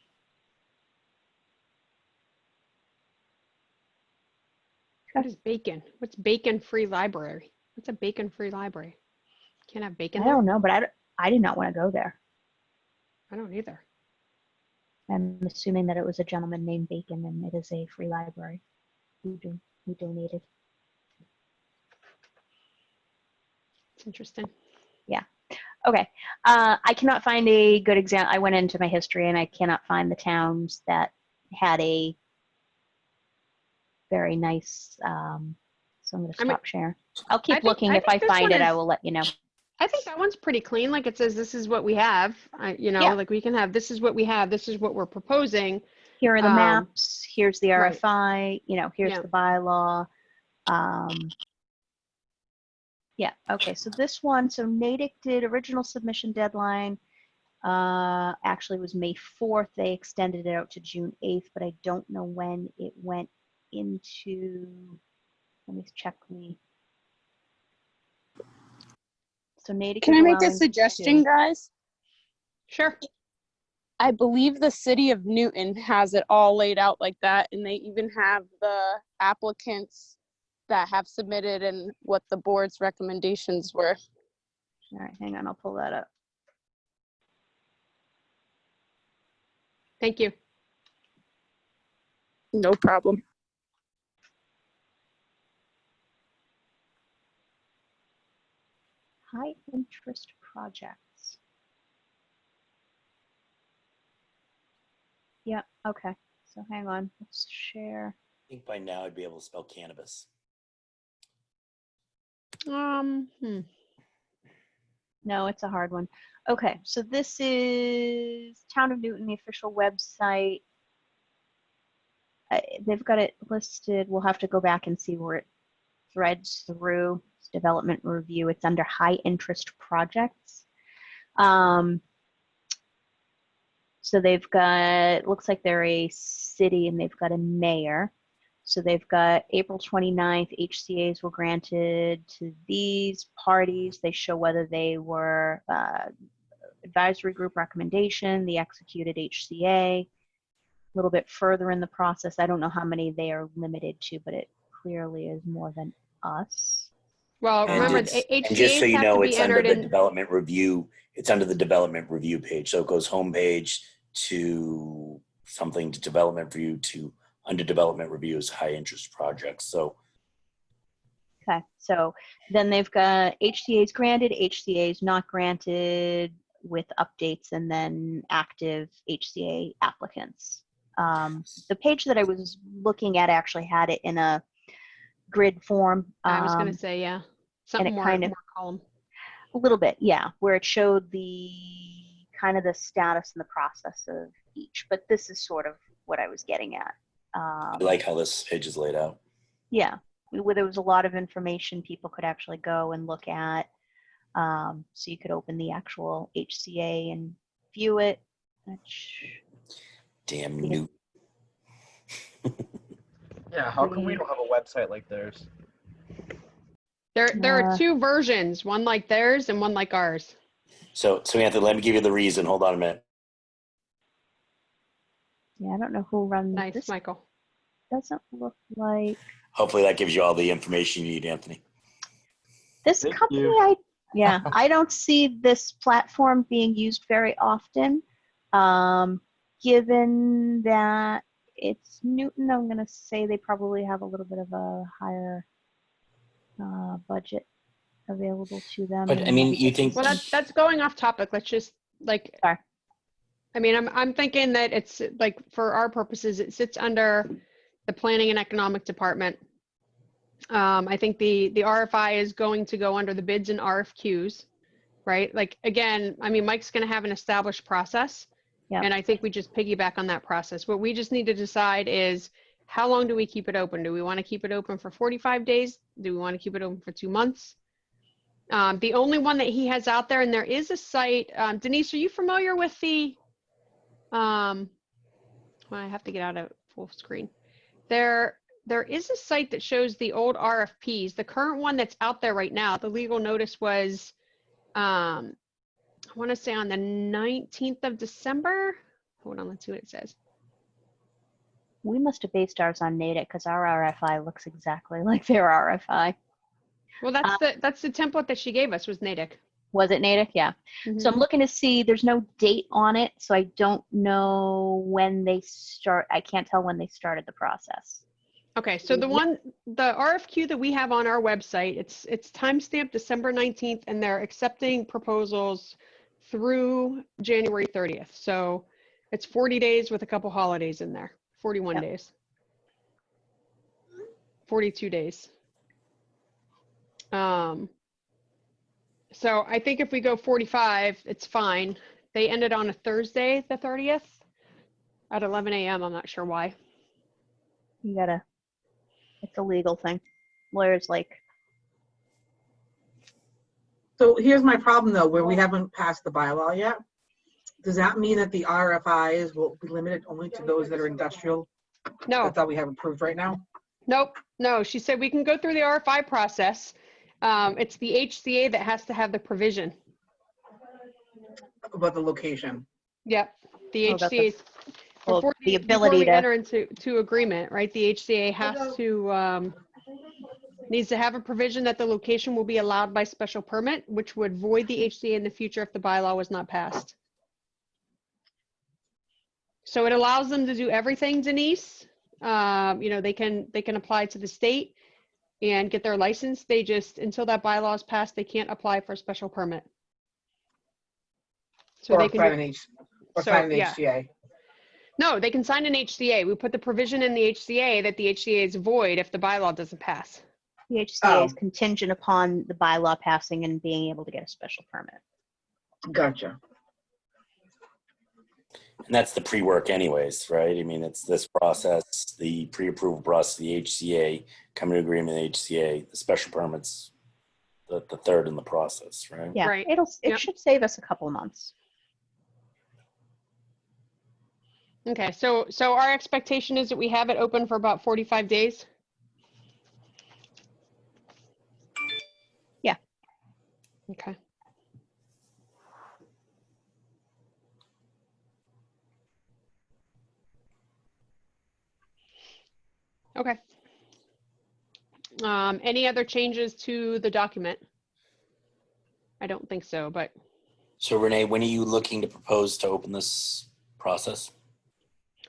What is bacon? What's bacon-free library? What's a bacon-free library? Can't have bacon I there? don't know, but I did not want to go there. I don't either. I'm assuming that it was a gentleman named Bacon, and it is a free library who donated. It's interesting. Yeah. Okay. I cannot find a good example. I went into my history, and I cannot find the towns that had a very nice. So I'm going to stop sharing. I'll keep looking. If I find it, I will let you know. I think that one's pretty clean. Like it says, this is what we have. Like we can have, this is what we have. This is what we're proposing. Here are the maps. Here's the RFI. Right. Here's the bylaw. Yeah. Okay. So this one. So Natick did original submission deadline. Actually, was May 4th. They extended it out to June 8th, but I don't know when it went into. Let me check me. So Natick. Can I make a suggestion, guys? Sure. I believe the city of Newton has it all laid out like that, and they even have the applicants that have submitted and what the board's recommendations were. All right, hang on, I'll pull that up. Thank you. No problem. High interest projects. Yeah, okay. So hang on, let's share. I think by now I'd be able to spell cannabis. No, it's a hard one. Okay, so this is Town of Newton, the official website. they've got it listed. We'll have to go back and see where it threads through. It's development review. It's under high interest projects. So they've got, looks like they're a city and they've got a mayor. So they've got April 29th, HCAs were granted to these parties. They show whether they were advisory group recommendation, the executed HCA. A little bit further in the process, I don't know how many they are limited to, but it clearly is more than us. Well, And remember, it's- the and just so HCAs you have know, to be it's under entered the in. development review. It's under the development review page. So it goes homepage to something to development review to under development reviews, high interest projects. So Okay, so then they've got HCAs granted, HCAs not granted with updates, and then active HCA applicants. The page that I was looking at actually had it in a grid form. I was going to say, yeah, something it more, kind of- more column. A little bit, yeah, where it showed the kind of the status and the process of each, but this is sort of what I was getting at. I like how this page is laid out. Yeah, where there was a lot of information people could actually go and look at. So you could open the actual HCA and view it. Damn Yeah. new. Yeah, how come we don't have a website like theirs? There are two versions, one like theirs and one like ours. So Anthony, let me give you the reason. Hold on a minute. Yeah, I don't know who runs Nice, this. Michael. Doesn't look like Hopefully that gives you all the information you need, Anthony. this Thank company. you. I don't see this platform being used very often. Given that it's Newton, I'm going to say they probably have a little bit of a higher budget available to them. But I mean, you think Well, that's going off topic. Let's just like. Sorry. I mean, I'm thinking that it's like for our purposes, it sits under the Planning and Economic Department. I think the RFI is going to go under the bids and RFQs, right? Like again, I mean, Mike's going to have an established process, and I think we just piggyback on that process. What we just need to decide is how long do we keep it open? Do we want to keep it open for 45 days? Do we want to keep it open for 2 months? The only one that he has out there, and there is a site. Denise, are you familiar with the? Well, I have to get out of full screen. There is a site that shows the old RFPs. The current one that's out there right now, the legal notice was, I want to say on the 19th of December. Hold on, let's see what it says. We must have based ours on Nadex because our RFI looks exactly like their RFI. Well, that's the template that she gave us was Nadex. Was it Nadex? Yeah. So I'm looking to see, there's no date on it, so I don't know when they start. I can't tell when they started the process. Okay, so the RFQ that we have on our website, it's timestamped December 19th, and they're accepting proposals through January 30th. So it's 40 days with a couple holidays in there, 41 days, 42 days. So I think if we go 45, it's fine. They ended on a Thursday, the 30th at 11 a.m. I'm not sure why. It's a legal thing. Lawyers like. So here's my problem though, where we haven't passed the bylaw yet. Does that mean that the RFIs will be limited only to those that are industrial? No. That's all we have approved right now? Nope. No, she said we can go through the RFI process. It's the HCA that has to have the provision. About the location? Yep. The about HCA, before the before ability we to. enter into agreement, right? The HCA has to, needs to have a provision that the location will be allowed by special permit, which would void the HCA in the future if the bylaw was not passed. So it allows them to do everything, Denise. They can apply to the state and get their license. They just, until that bylaw is passed, they can't apply for a special permit. So they can sign an HCA. No, they can sign an HCA. We put the provision in the HCA that the HCA is void if the bylaw doesn't pass. The HCA is contingent upon the bylaw passing and being able to get a special permit. Gotcha. And that's the pre-work anyways, right? I mean, it's this process, the pre-approval process, the HCA, coming to agreement with the HCA, the special permits, the third in the process, right? Yeah, Right. it Yep. should save us a couple of months. Okay, so our expectation is that we have it open for about 45 days? Yeah. Okay. Okay. Any other changes to the document? I don't think so, but So Renee, when are you looking to propose to open this process?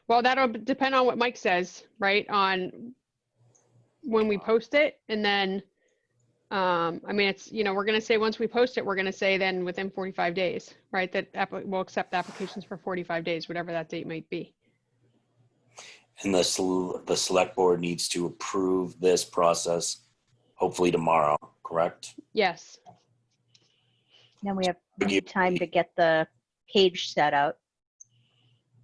well, that'll depend on what Mike says, right? On when we post it, and then, I mean, it's, you know, we're going to say once we post it, we're going to say then within 45 days, right? That we'll accept applications for 45 days, whatever that date might be. And the select board needs to approve this process hopefully tomorrow, correct? Yes. Then we need time to get the page set out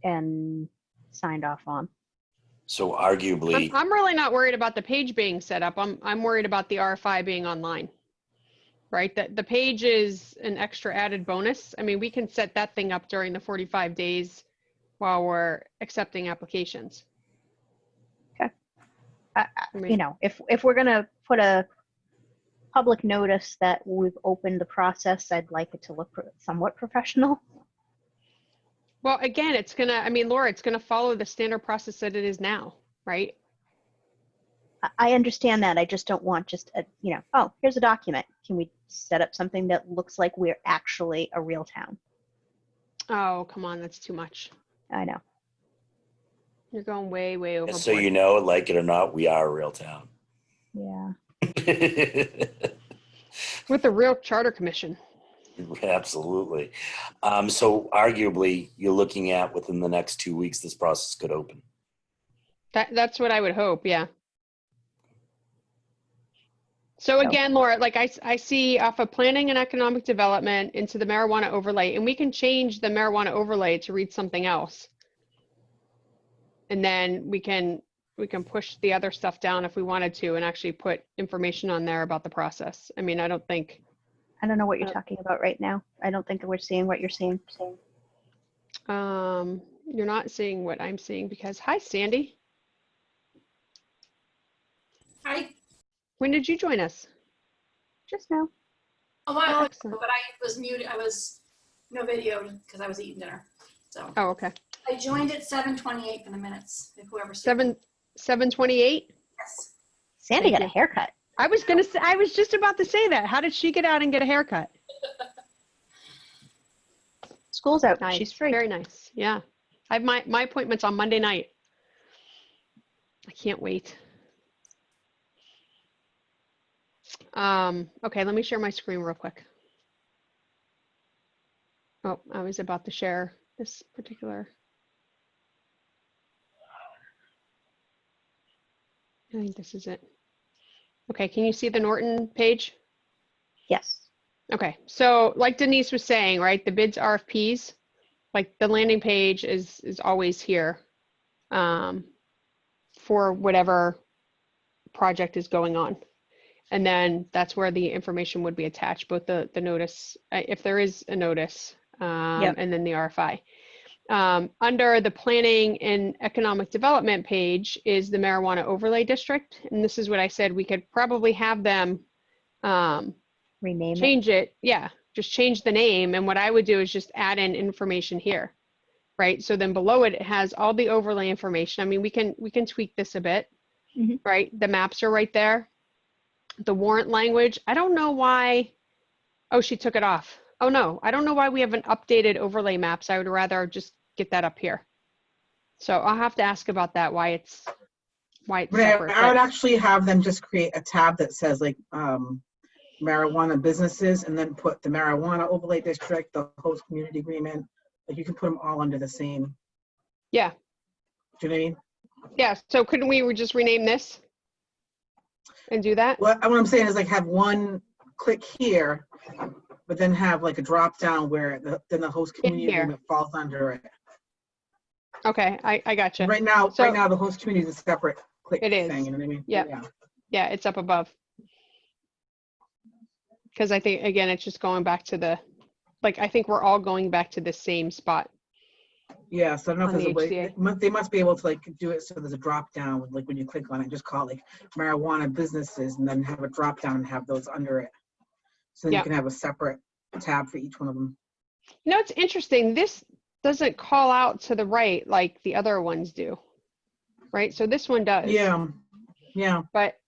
and signed off on. So arguably, I'm really not worried about the page being set up. I'm worried about the RFI being online, right? That the page is an extra added bonus. I mean, we can set that thing up during the 45 days while we're accepting applications. Okay. I mean, You know, if we're gonna put a public notice that we've opened the process, I'd like it to look somewhat professional. well, again, it's gonna, I mean, Laura, it's gonna follow the standard process that it is now, right? I understand that. I just don't want just a, you know, oh, here's a document. Can we set up something that looks like we're actually a real town? Oh, come on, that's too much. I know. You're going way, way overboard. just so you know, like it or not, we are a real town. Yeah. With the real charter commission. Absolutely. So arguably, you're looking at within the next 2 weeks, this process could open. That's what I would hope, yeah. So again, Laura, like I see off of planning and economic development into the marijuana overlay, and we can change the marijuana overlay to read something else. And then we can push the other stuff down if we wanted to and actually put information on there about the process. I mean, I don't know what you're talking about right now. I don't think we're seeing what you're seeing. You're not seeing what I'm seeing because, hi, Sandy. Hi. When did you join us? Just now. Oh, wow. Excellent. But I was muted. I was no video because I was eating dinner. So Oh, okay. I joined at 7:28 for the minutes. If whoever 7:28. Yes. Sandy Thank got a haircut. I was just about to say that. How did she get out and get a haircut? School's out. Nice. She's free. Very nice. Yeah. I have my appointment's on Monday night. I can't wait. Okay, let me share my screen real quick. Oh, I was about to share this particular. I think this is it. Okay, can you see the Norton page? Yes. Okay, so like Denise was saying, right, the bids RFPs, like the landing page is always here for whatever project is going on. And then that's where the information would be attached, both the notice, if there is a notice, and then the RFI. Under the planning and economic development page is the marijuana overlay district. And this is what I said, we could probably have them Rename it. change it. Yeah, just change the name. And what I would do is just add in information here, right? So then below it, it has all the overlay information. I mean, we can tweak this a bit, right? The maps are right there. The warrant language, I don't know why. Oh, she took it off. Oh no, I don't know why we haven't updated overlay maps. I would rather just get that up here. So I'll have to ask about that, why it's separate. I would actually have them just create a tab that says like marijuana businesses and then put the marijuana overlay district, the host community agreement. Like you can put them all under the same. Yeah. Do you know what I mean? Yeah, so couldn't we just rename this and do that? What I'm saying is like have one click here, but then have like a drop down where then the host community agreement falls under it. Okay, I gotcha. Right now, So- the host community is a separate click It is. thing, you know what I mean? Yeah. Yeah, it's up above. Because I think, again, it's just going back to the, like, I think we're all going back to the same spot. Yeah, so I don't know if On there's a the way, HCA. they must be able to like do it so there's a drop down, like when you click on it, just call it like marijuana businesses and then have a drop down and have those under it. So then Yeah. you can have a separate tab for each one of them. You know, it's interesting. This doesn't call out to the right like the other ones do, right? So this one does. Yeah, yeah. But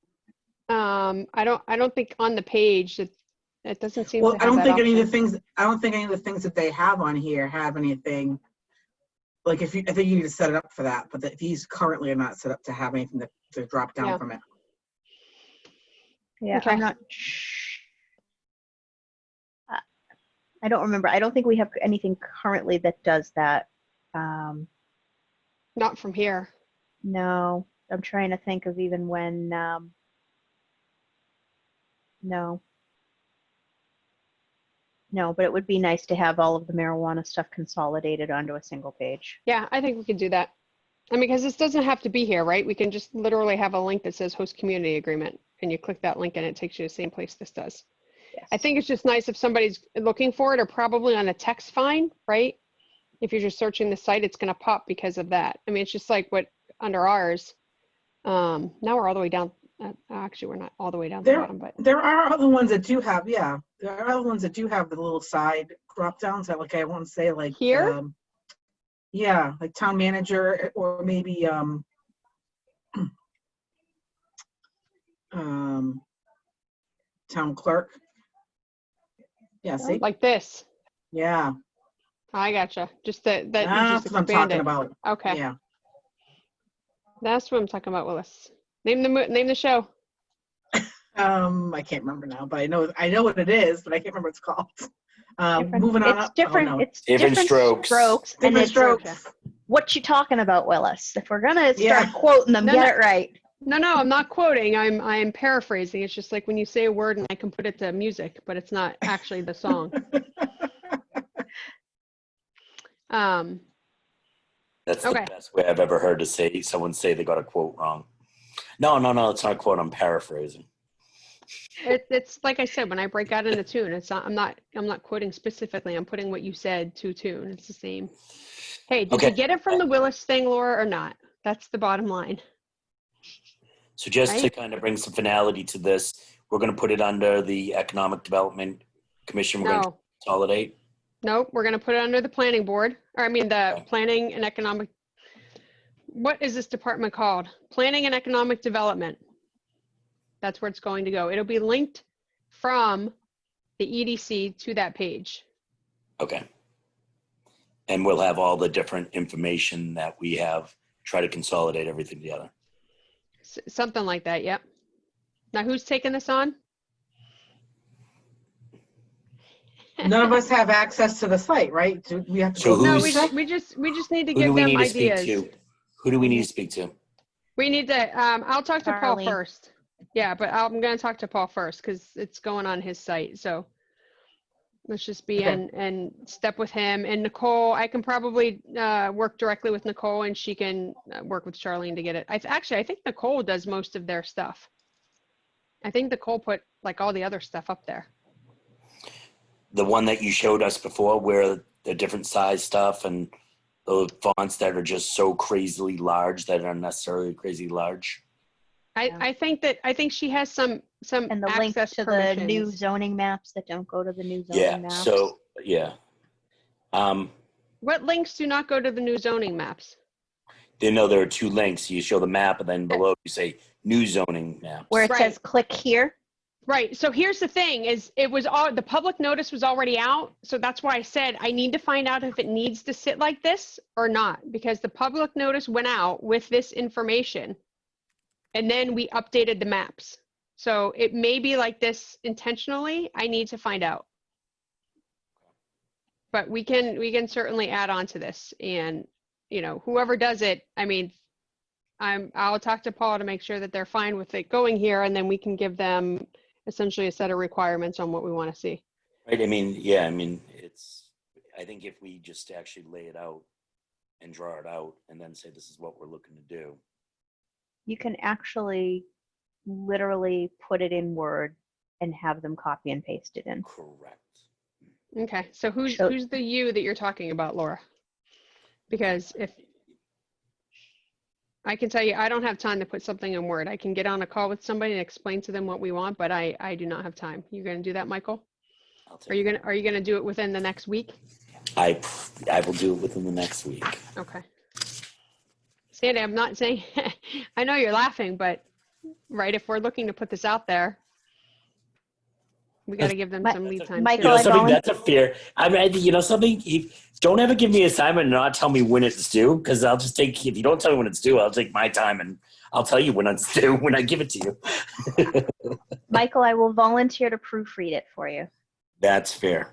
I don't think on the page it doesn't seem Well, to I have don't that think any of the option. things, that they have on here have anything. Like I think you need to set it up for that, but these currently are not set up to have anything to drop down Yeah. from it. Yeah, Okay. I'm not. I don't remember. I don't think we have anything currently that does that. Not from here. No, I'm trying to think of even when. No. No, but it would be nice to have all of the marijuana stuff consolidated onto a single page. Yeah, I think we could do that. I mean, because this doesn't have to be here, right? We can just literally have a link that says host community agreement, and you click that link and it takes you to the same place this does. Yes. I think it's just nice if somebody's looking for it, or probably on a text find, right? If you're just searching the site, it's going to pop because of that. I mean, it's just like what under ours. Now we're all the way down. Actually, we're not all the way down to the bottom, but There are other ones that do have, yeah. There are other ones that do have the little side drop downs that, like, I want to say, like, here, yeah, like town manager or maybe town clerk. Yeah, see? like this. Yeah. I gotcha. Just that you That's just what I'm expand talking it. about. Okay, Yeah. that's what I'm talking about, Willis. Name the show. I can't remember now, but I know what it is, but I can't remember what it's called. Moving on It's up. different. Oh, no. It's Different different strokes. strokes. And Different it's strokes. what you talking about, Willis? If we're gonna start Yeah. quoting them, No, get no. it right. No, I'm not quoting. I'm paraphrasing. It's just like when you say a word and I can put it to music, but it's not actually the song. That's the Okay. best way I've ever heard someone say they got a quote wrong. No, it's not a quote. I'm paraphrasing. It's like I said, when I break out into tune, it's not. I'm not quoting specifically. I'm putting what you said to tune. It's the same. Hey, did you get it from the Willis thing, Laura, or not? That's the bottom line. So just to Right? kind of bring some finality to this, we're going to put it under the Economic Development Commission. We're going to No, consolidate. nope. We're gonna put it under the planning board, or I mean the Okay. planning and economic. What is this department called? Planning and Economic Development. That's where it's going to go. It'll be linked from the EDC to that page. Okay. And we'll have all the different information that we have, try to consolidate everything together. Something like that, yep. Now who's taking this on? None of us have access to the site, right? Do we have to So go No, who's- we just need to Who do give we them need to speak ideas. to? Who do we need to speak to? We need to, I'll talk to Paul Charlie. first. Yeah, but I'm gonna talk to Paul first because it's going on his site, so. Let's just be Okay. and step with him. And Nicole, I can probably work directly with Nicole and she can work with Charlene to get it. I think Nicole does most of their stuff. I think Nicole put like all the other stuff up there. The one that you showed us before where the different size stuff and the fonts that are just so crazily large that are necessarily crazy large. I think she has some And the link access to the new permissions. zoning maps that don't go to the new zoning Yeah. maps. So yeah. What links do not go to the new zoning maps? They know there are two links. You show the map and then below you say new zoning maps. Where it Right. says click here. Right. So here's the thing is the public notice was already out. So that's why I said I need to find out if it needs to sit like this or not, because the public notice went out with this information and then we updated the maps. So it may be like this intentionally. I need to find out. But we can certainly add on to this, and whoever does it, I mean, I'll talk to Paul to make sure that they're fine with it going here, and then we can give them essentially a set of requirements on what we want to see. Right. I mean, yeah, I think if we just actually lay it out, and draw it out and then say, this is what we're looking to do. You can actually literally put it in Word and have them copy and paste it in. Correct. Okay, so who's So- the you that you're talking about, Laura? Because if I can tell you, I don't have time to put something in Word. I can get on a call with somebody and explain to them what we want, but I do not have time. You're going to do that, Michael? Are you going to do it within the next week? I will do it within the next week. Okay. Sandy, I'm not saying, I know you're laughing, but right, if we're looking to put this out there, we got to give them some lead time. Michael, You know I something, volunteer- that's a fear. I mean, you know something, don't ever give me an assignment and not tell me when it's due, because I'll just take, if you don't tell me when it's due, I'll take my time and I'll tell you when it's due when I give it to you. Michael, I will volunteer to proofread it for you. That's fair.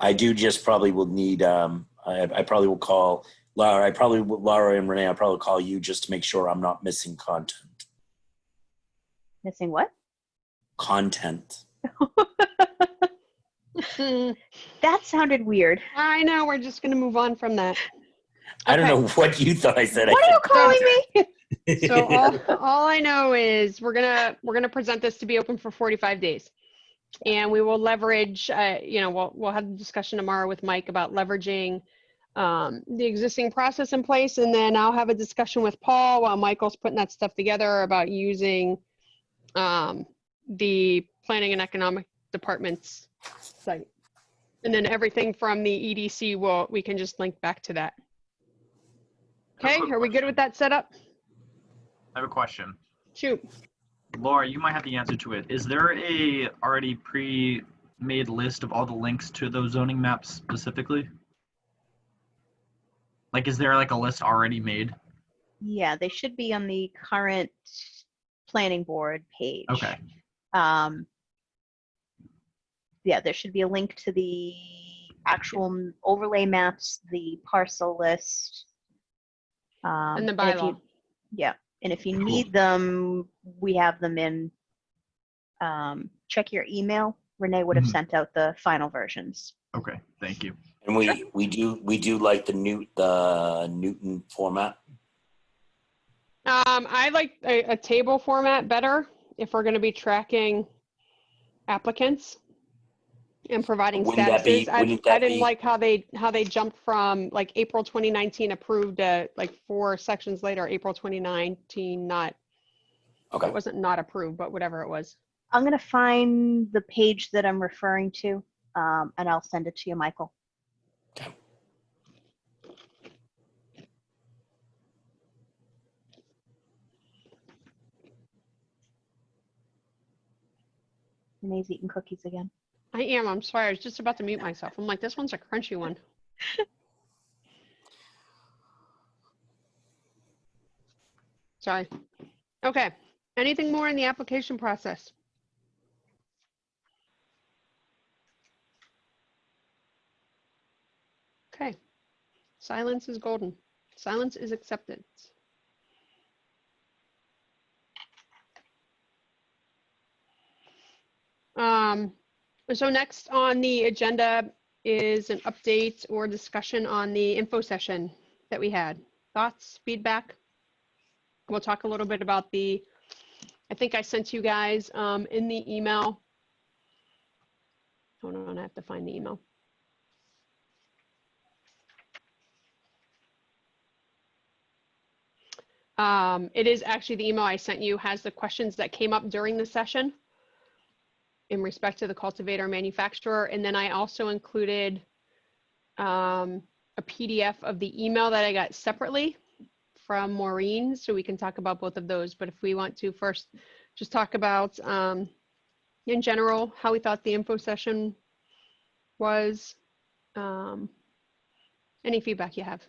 I do just probably will need, I probably will call Laura, Laura and Renee, I'll probably call you just to make sure I'm not missing content. Missing what? Content. That sounded weird. I know, we're just going to move on from that. I don't Okay. know what you thought I said. What are you calling me? So all I know is we're gonna present this to be open for 45 days, and we will leverage. We'll have a discussion tomorrow with Mike about leveraging the existing process in place, and then I'll have a discussion with Paul while Michael's putting that stuff together about using the Planning and Economic Department's site, and then everything from the EDC we can just link back to that. Okay, quick are we good with that setup? I have a question. Shoot. Laura, you might have the answer to it. Is there a already pre-made list of all the links to those zoning maps specifically? Like, is there like a list already made? Yeah, they should be on the current planning board page. Okay. Yeah, there should be a link to the actual overlay maps, the parcel list. And the if bylaw. and if you Cool. need them, we have them in. Check your email. Renee would have Mhm. sent out the final versions. Okay. Thank you. And we do like the Newton format. I like a table format better if we're going to be tracking applicants and providing Wouldn't that be- statuses. wouldn't I that didn't be- like how they jumped from like April 2019 approved like 4 sections later, April 2019 not. Okay. It wasn't not approved, but whatever it was. I'm gonna find the page that I'm referring to, and I'll send it to you, Michael. Okay. Renee's eating cookies again. I am. I'm sorry. I was just about to mute myself. I'm like, this one's a crunchy one. Sorry. Okay. Anything more in the application process? Okay. Silence is golden. Silence is acceptance. So next on the agenda is an update or discussion on the info session that we had. Thoughts, feedback? We'll talk a little bit about I think I sent you guys in the email. Hold on, I have to find the email. It is actually the email I sent you has the questions that came up during the session in respect to the cultivator manufacturer. And then I also included a PDF of the email that I got separately from Maureen, so we can talk about both of those. But if we want to first just talk about, in general, how we thought the info session was, any feedback you have.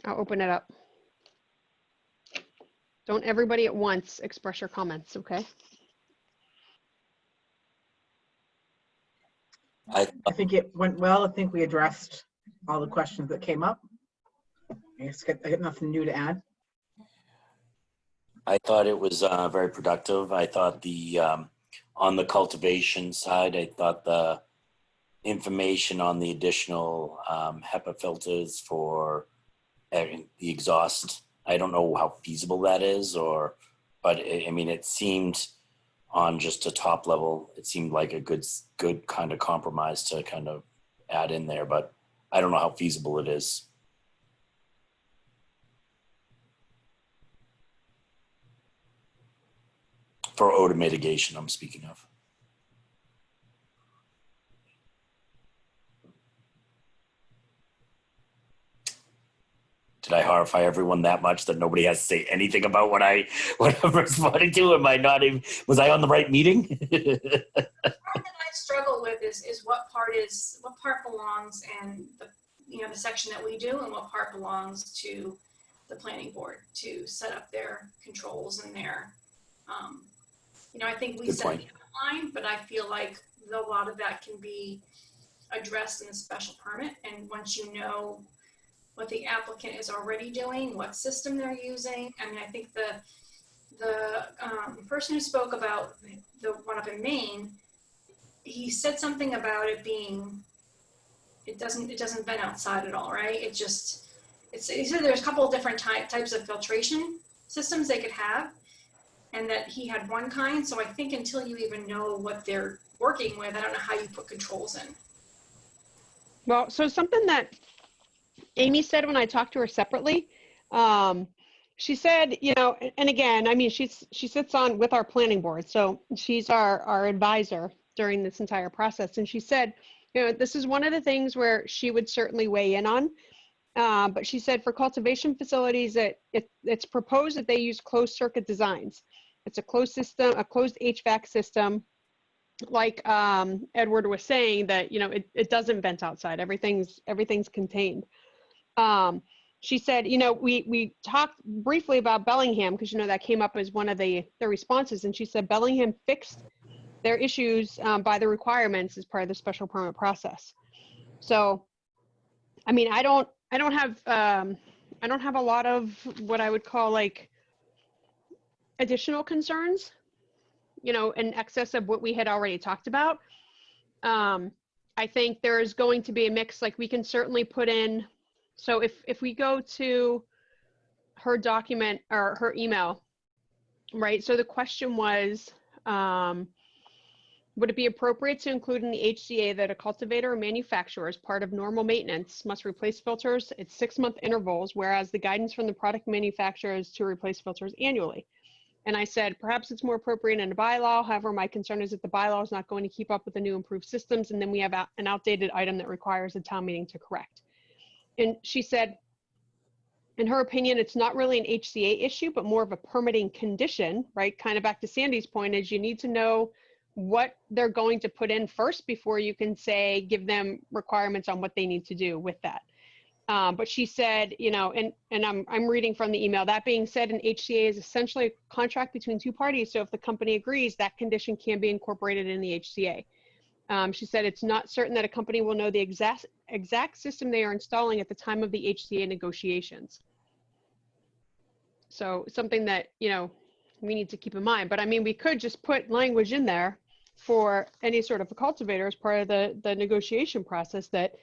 I'll open it up. Don't everybody at once express your comments, okay? I think it went well. I think we addressed all the questions that came up. I guess I got nothing new to add. I thought it was very productive. I thought on the cultivation side, I thought information on the additional HEPA filters for the exhaust. I don't know how feasible that is, but I mean, it seemed on just a top level, it seemed like a good kind of compromise to kind of add in there, but I don't know how feasible it is. For odor mitigation, I'm speaking of. Did I horrify everyone that much that nobody has to say anything about what I'm responding to? Am I not even, was I on the right meeting? The part that I struggle with is what part belongs and the section that we do, and what part belongs to the planning board to set up their controls and their I think we Good set point. the outline, but I feel like a lot of that can be addressed in the special permit, and once you know what the applicant is already doing, what system they're using. I mean, I think the person who spoke about the one up in Maine, he said something about it being, it doesn't vent outside at all, right? He said there's a couple of different types of filtration systems they could have, and that he had one kind. So I think until you even know what they're working with, I don't know how you put controls in. Well, so something that Amy said when I talked to her separately, she said, and again, I mean, she sits on with our planning board, so she's our advisor during this entire process. And she said, this is one of the things where she would certainly weigh in on. But she said for cultivation facilities, it's proposed that they use closed circuit designs. It's a closed system, a closed HVAC system. Like Edward was saying, that it doesn't vent outside. Everything's contained. She said, we talked briefly about Bellingham because that came up as one of the responses, and she said Bellingham fixed their issues by the requirements as part of the special permit process. So, I mean, I don't have a lot of what I would call like additional concerns, in excess of what we had already talked about. I think there is going to be a mix, like we can certainly put in, so if we go to her document or her email, right? So the question was, would it be appropriate to include in the HCA that a cultivator or manufacturer, as part of normal maintenance, must replace filters at 6-month intervals, whereas the guidance from the product manufacturer is to replace filters annually? And I said, perhaps it's more appropriate in a bylaw. However, my concern is that the bylaw is not going to keep up with the new improved systems, and then we have an outdated item that requires a town meeting to correct. And she said, in her opinion, it's not really an HCA issue, but more of a permitting condition, right? Kind of back to Sandy's point, is you need to know what they're going to put in first before you can say, give them requirements on what they need to do with that. But she said, and I'm reading from the email, that being said, an HCA is essentially a contract between two parties. So if the company agrees, that condition can be incorporated in the HCA. She said it's not certain that a company will know the exact system they are installing at the time of the HCA negotiations. So something that, we need to keep in mind. But I mean, we could just put language in there for any sort of a cultivator as part of the negotiation process that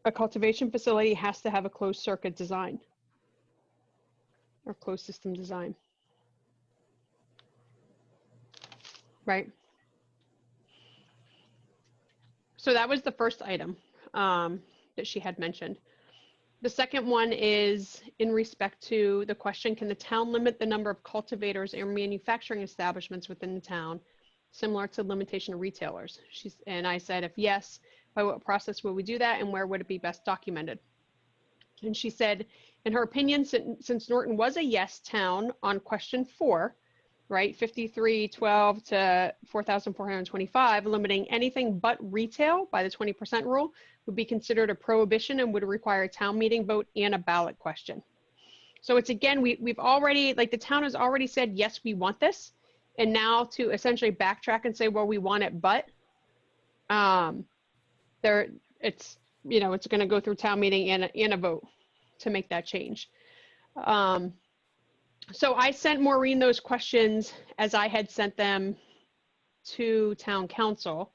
a cultivation facility has to have a closed circuit design or closed system design. Right. So that was the first item that she had mentioned. The second one is in respect to the question, can the town limit the number of cultivators or manufacturing establishments within the town, similar to limitation of retailers? And I said, if yes, by what process would we do that, and where would it be best documented? And she said, in her opinion, since Norton was a yes town on question 4, right, 5312 to 4,425, limiting anything but retail by the 20% rule would be considered a prohibition and would require a town meeting vote and a ballot question. So it's, again, we've already, like, the town has already said, yes, we want this. And now to essentially backtrack and say, well, we want it, but it's going to go through town meeting and a vote to make that change. So I sent Maureen those questions as I had sent them to town council.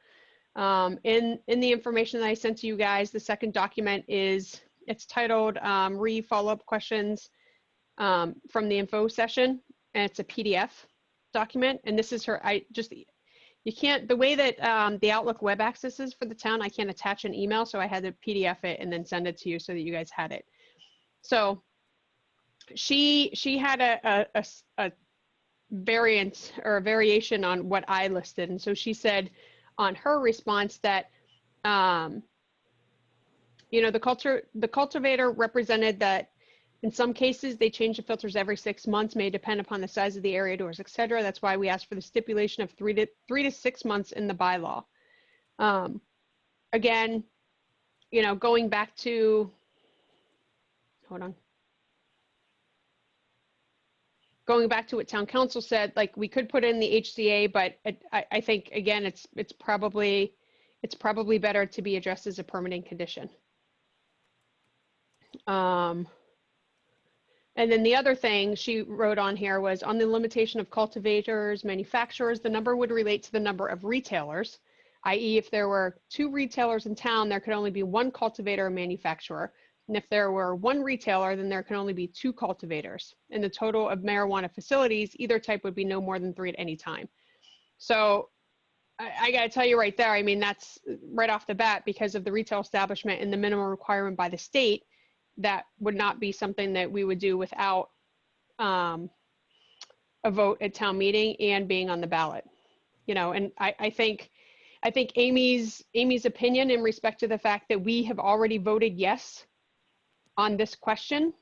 In the information that I sent to you guys, the second document it's titled re-follow-up questions from the info session, and it's a PDF document. And this is you can't, the way that the Outlook web access is for the town, I can't attach an email, so I had to PDF it and then send it to you so that you guys had it. So she had a variant or a variation on what I listed. And so she said on her response that, you know, the cultivator represented that in some cases they change the filters every 6 months, may depend upon the size of the area doors, et cetera. That's why we asked for the stipulation of 3 to 6 months in the bylaw. Again, you know, going back to, hold on. Going back to what town council said, like we could put in the HCA, but I think again, it's probably better to be addressed as a permanent condition. And then the other thing she wrote on here was on the limitation of cultivators, manufacturers, the number would relate to the number of retailers, i.e. if there were 2 retailers in town, there could only be 1 cultivator or manufacturer. And if there were 1 retailer, then there can only be 2 cultivators. And the total of marijuana facilities, either type would be no more than 3 at any time. So I got to tell you right there, I mean, that's right off the bat because of the retail establishment and the minimum requirement by the state, that would not be something that we would do without a vote at town meeting and being on the ballot. You know, and I think Amy's opinion in respect to the fact that we have already voted yes on this question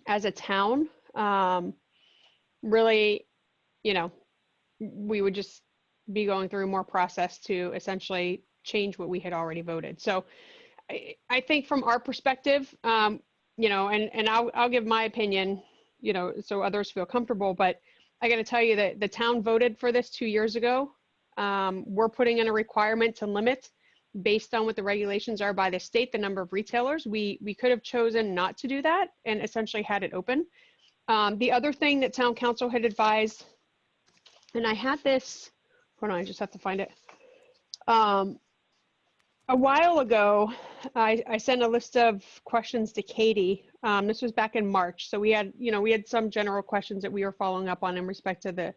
as a town, really, you know, we would just be going through more process to essentially change what we had already voted. So I think from our perspective, you know, and I'll give my opinion, you know, so others feel comfortable, but I got to tell you that the town voted for this 2 years ago. We're putting in a requirement to limit, based on what the regulations are by the state, the number of retailers. We could have chosen not to do that and essentially had it open. The other thing that town council had advised, and I had this, hold on, I just have to find it. A while ago, I sent a list of questions to Katie. This was back in March. So we had some general questions that we were following up on in respect to the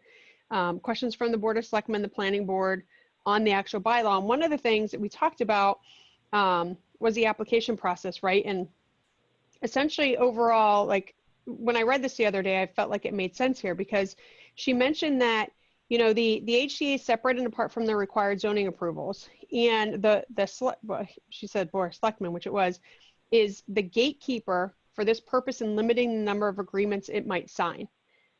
questions from the Board of Selectmen, the Planning Board on the actual bylaw. And one of the things that we talked about was the application process, right? And essentially overall, like when I read this the other day, I felt like it made sense here because she mentioned that, you know, the HCA is separate and apart from the required zoning approvals. And she said Board of Selectmen, which it was, is the gatekeeper for this purpose in limiting the number of agreements it might sign,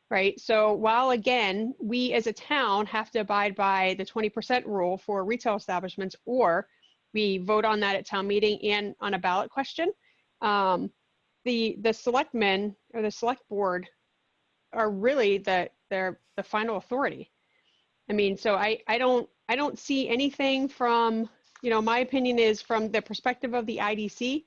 right? So while again, we as a town have to abide by the 20% rule for retail establishments, or we vote on that at town meeting and on a ballot question, the selectmen or the select board are really they're the final authority. I mean, so I don't see anything from, you know, my opinion is from the perspective of the IDC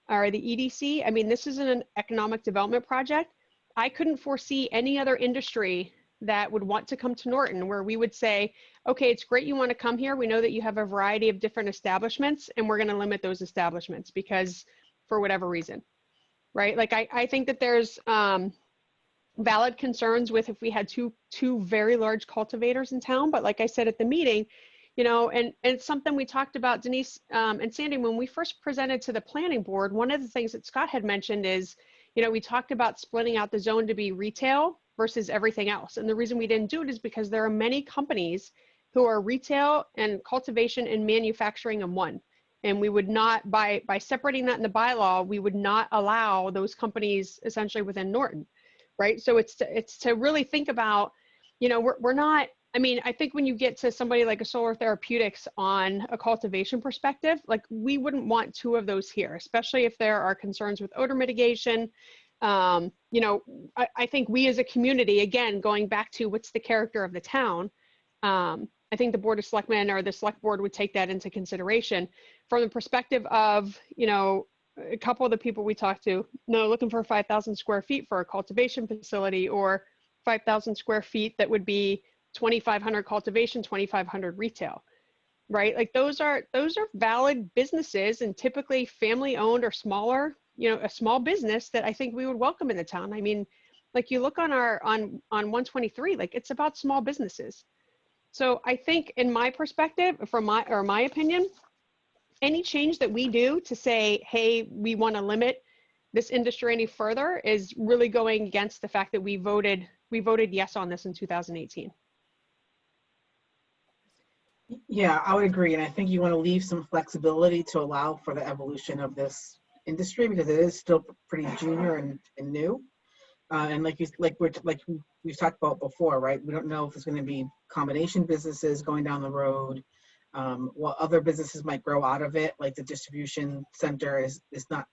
or the EDC. I mean, this is an economic development project. I couldn't foresee any other industry that would want to come to Norton where we would say, okay, it's great you want to come here. We know that you have a variety of different establishments and we're going to limit those establishments because for whatever reason, right? Like I think that there's valid concerns with if we had two very large cultivators in town. But like I said at the meeting, you know, and it's something we talked about, Denise and Sandy, when we first presented to the planning board, one of the things that Scott had mentioned is, you know, we talked about splitting out the zone to be retail versus everything else. And the reason we didn't do it is because there are many companies who are retail and cultivation and manufacturing in one. And we would not, by separating that in the bylaw, we would not allow those companies essentially within Norton. Right. So it's to really think about, you know, we're not, I mean, I think when you get to somebody like a Solar Therapeutics on a cultivation perspective, like we wouldn't want 2 of those here, especially if there are concerns with odor mitigation. You know, I think we as a community, again, going back to what's the character of the town, I think the Board of Selectmen or the Select Board would take that into consideration from the perspective of, you know, a couple of the people we talked to, no, looking for 5,000 square feet for a cultivation facility, or 5,000 square feet that would be 2,500 cultivation, 2,500 retail. right? Like those are valid businesses, and typically family owned or smaller, a small business that I think we would welcome in the town. I mean, like you look on on 123, like it's about small businesses. So I think in my perspective, from my opinion, any change that we do to say, hey, we want to limit this industry any further is really going against the fact that we voted yes on this in 2018. Yeah, I would agree. And I think you want to leave some flexibility to allow for the evolution of this industry, because it is still pretty junior and new. And like we've talked about before, right? We don't know if there's going to be combination businesses going down the road. What other businesses might grow out of it, like the distribution center is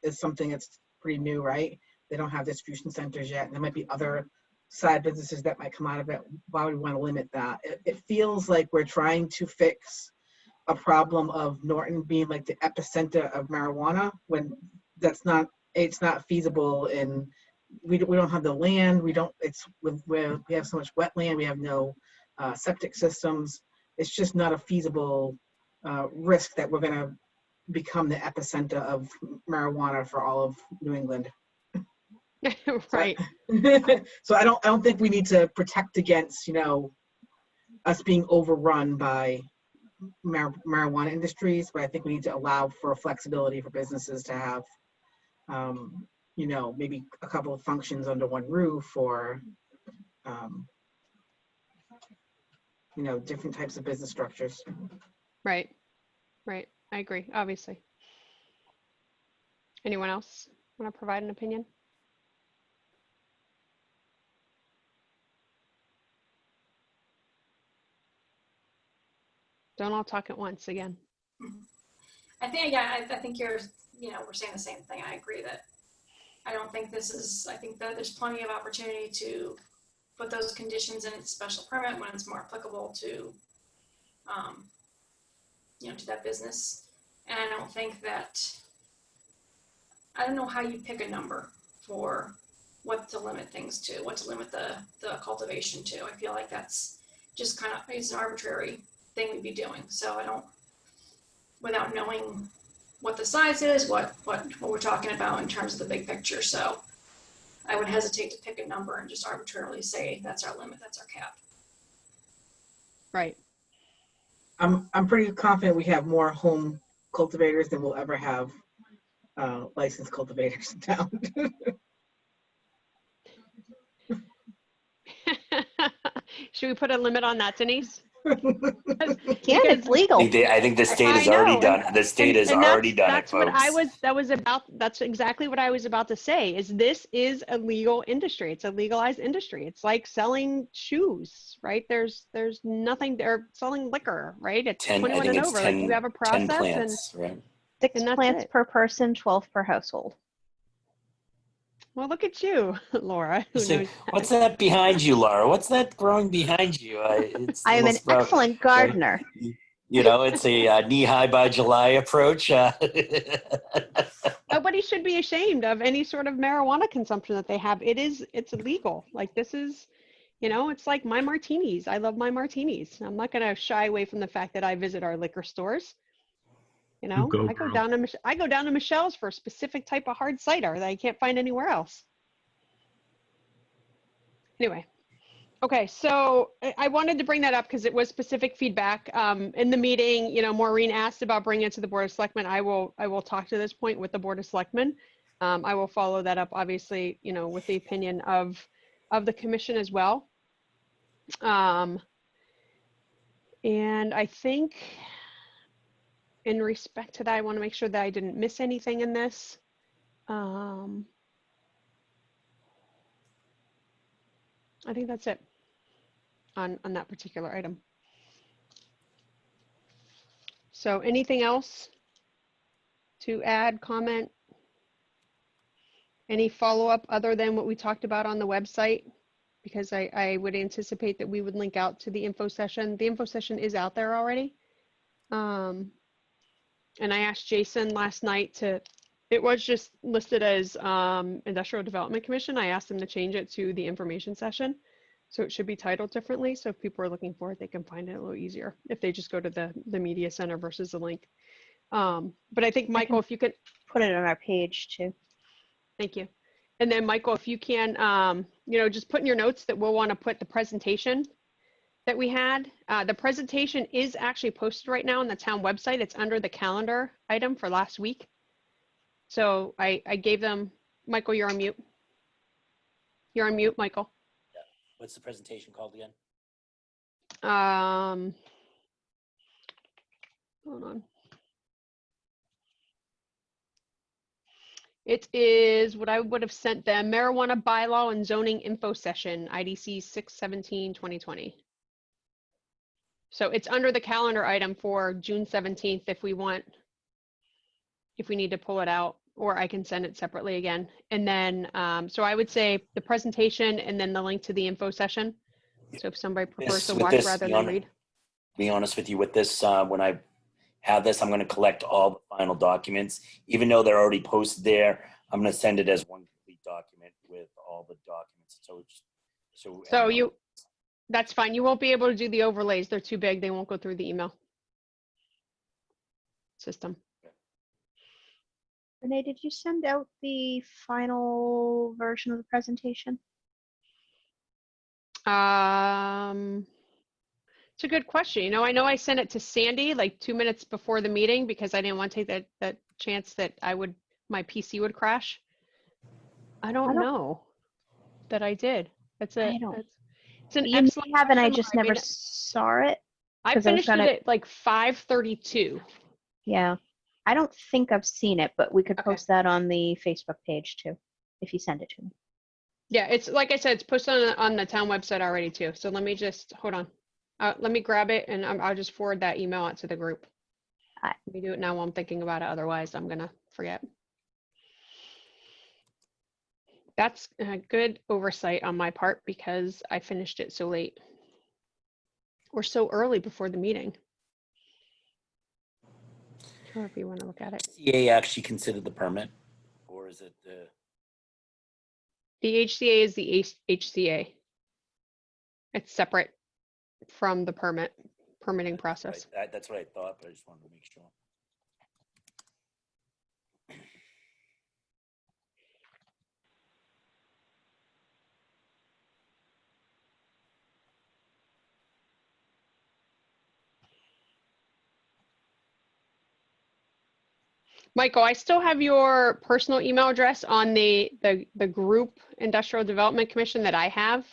something that's pretty new, right? They don't have distribution centers yet, and there might be other side businesses that might come out of it. Why would we want to limit that? It feels like we're trying to fix a problem of Norton being like the epicenter of marijuana, when it's not feasible. And we don't have the land. We have so much wetland. We have no septic systems. It's just not a feasible risk that we're going to become the epicenter of marijuana for all of New England. Right. So I don't think we need to protect against, us being overrun by marijuana industries, but I think we need to allow for flexibility for businesses to have, maybe a couple of functions under one roof, or, different types of business structures. Right. I agree, obviously. Anyone else want to provide an opinion? Don't all talk at once again. I think you're, we're saying the same thing. I agree that I don't think I think that there's plenty of opportunity to put those conditions in its special permit when it's more applicable to, to that business. And I don't think that, I don't know how you pick a number for what to limit things to, what to limit the cultivation to. I feel like that's just it's an arbitrary thing we'd be doing. So without knowing what the size is, what we're talking about in terms of the big picture. So I would hesitate to pick a number and just arbitrarily say that's our limit, that's our cap. Right. I'm pretty confident we have more home cultivators than we'll ever have licensed cultivators in town. Should we put a limit on that, Denise? It's legal. I think the state has already done. The state has already done it, folks. That's exactly what I was about to say. This is a legal industry. It's a legalized industry. It's like selling shoes, right? There's nothing. They're selling liquor, right? It's 21 and over. Like you have a process, 10 plants, right? 6 plants per person, 12 per household. Well, look at you, Laura. Who knows? What's that behind you, Laura? What's that growing behind you? I am an excellent gardener. It's a knee-high by July approach. Nobody should be ashamed of any sort of marijuana consumption that they have. It's illegal. Like this is, it's like my martinis. I love my martinis. I'm not going to shy away from the fact that I visit our liquor stores. I go down to Michelle's for a specific type of hard cider that I can't find anywhere else. Anyway, okay, so I wanted to bring that up because it was specific feedback. In the meeting, Maureen asked about bringing it to the Board of Selectmen. I will talk to this point with the Board of Selectmen. I will follow that up, obviously, with the opinion of the commission as well. And I think, in respect to that, I want to make sure that I didn't miss anything in this. I think that's it on that particular item. So anything else to add, comment? Any follow-up other than what we talked about on the website? Because I would anticipate that we would link out to the info session. The info session is out there already. And I asked Jason last night it was just listed as Industrial Development Commission. I asked him to change it to the information session. So it should be titled differently. So if people are looking for it, they can find it a little easier if they just go to the media center versus the link. But I think, Michael, if you could put it on our page too. Thank you. And then Michael, if you can, you know, just put in your notes that we'll want to put the presentation that we had. The presentation is actually posted right now on the town website. It's under the calendar item for last week. So I gave them, Michael, you're on mute. You're on mute, Michael. What's the presentation called again? Hold on. It is what I would have sent them, marijuana bylaw and zoning info session, IDC 6/17/2020. So it's under the calendar item for June 17th if we need to pull it out, or I can send it separately again. And then, so I would say the presentation and then the link to the info session. So if somebody prefers to watch rather than read. To be honest with you, with this, when I have this, I'm going to collect all the final documents. Even though they're already posted there, I'm going to send it as one complete document with all the documents. So that's fine. You won't be able to do the overlays. They're too big. They won't go through the email system. Renee, did you send out the final version of the presentation? It's a good question. You know I sent it to Sandy like 2 minutes before the meeting because I didn't want to take that chance that my PC would crash. I don't know that I did. It's an excellent You have, and I question. just never saw it. I finished it at like 5:32. Yeah. I don't think I've seen it, but we could post that on the Facebook page too, if you send it to me. Yeah, it's like I said, it's posted on the town website already too. So let me just, hold on. Let me grab it and I'll just forward that email out to the group. Let me do it now while I'm thinking about it. Otherwise, I'm going to forget. That's a good oversight on my part because I finished it so late or so early before the meeting. Or if you want to look at it. HCA actually considered the permit, or is it the? The HCA is the HCA. It's separate from the permitting process. Right. That's what I thought, but I just wanted to make sure. Michael, I still have your personal email address on the group Industrial Development Commission that I have.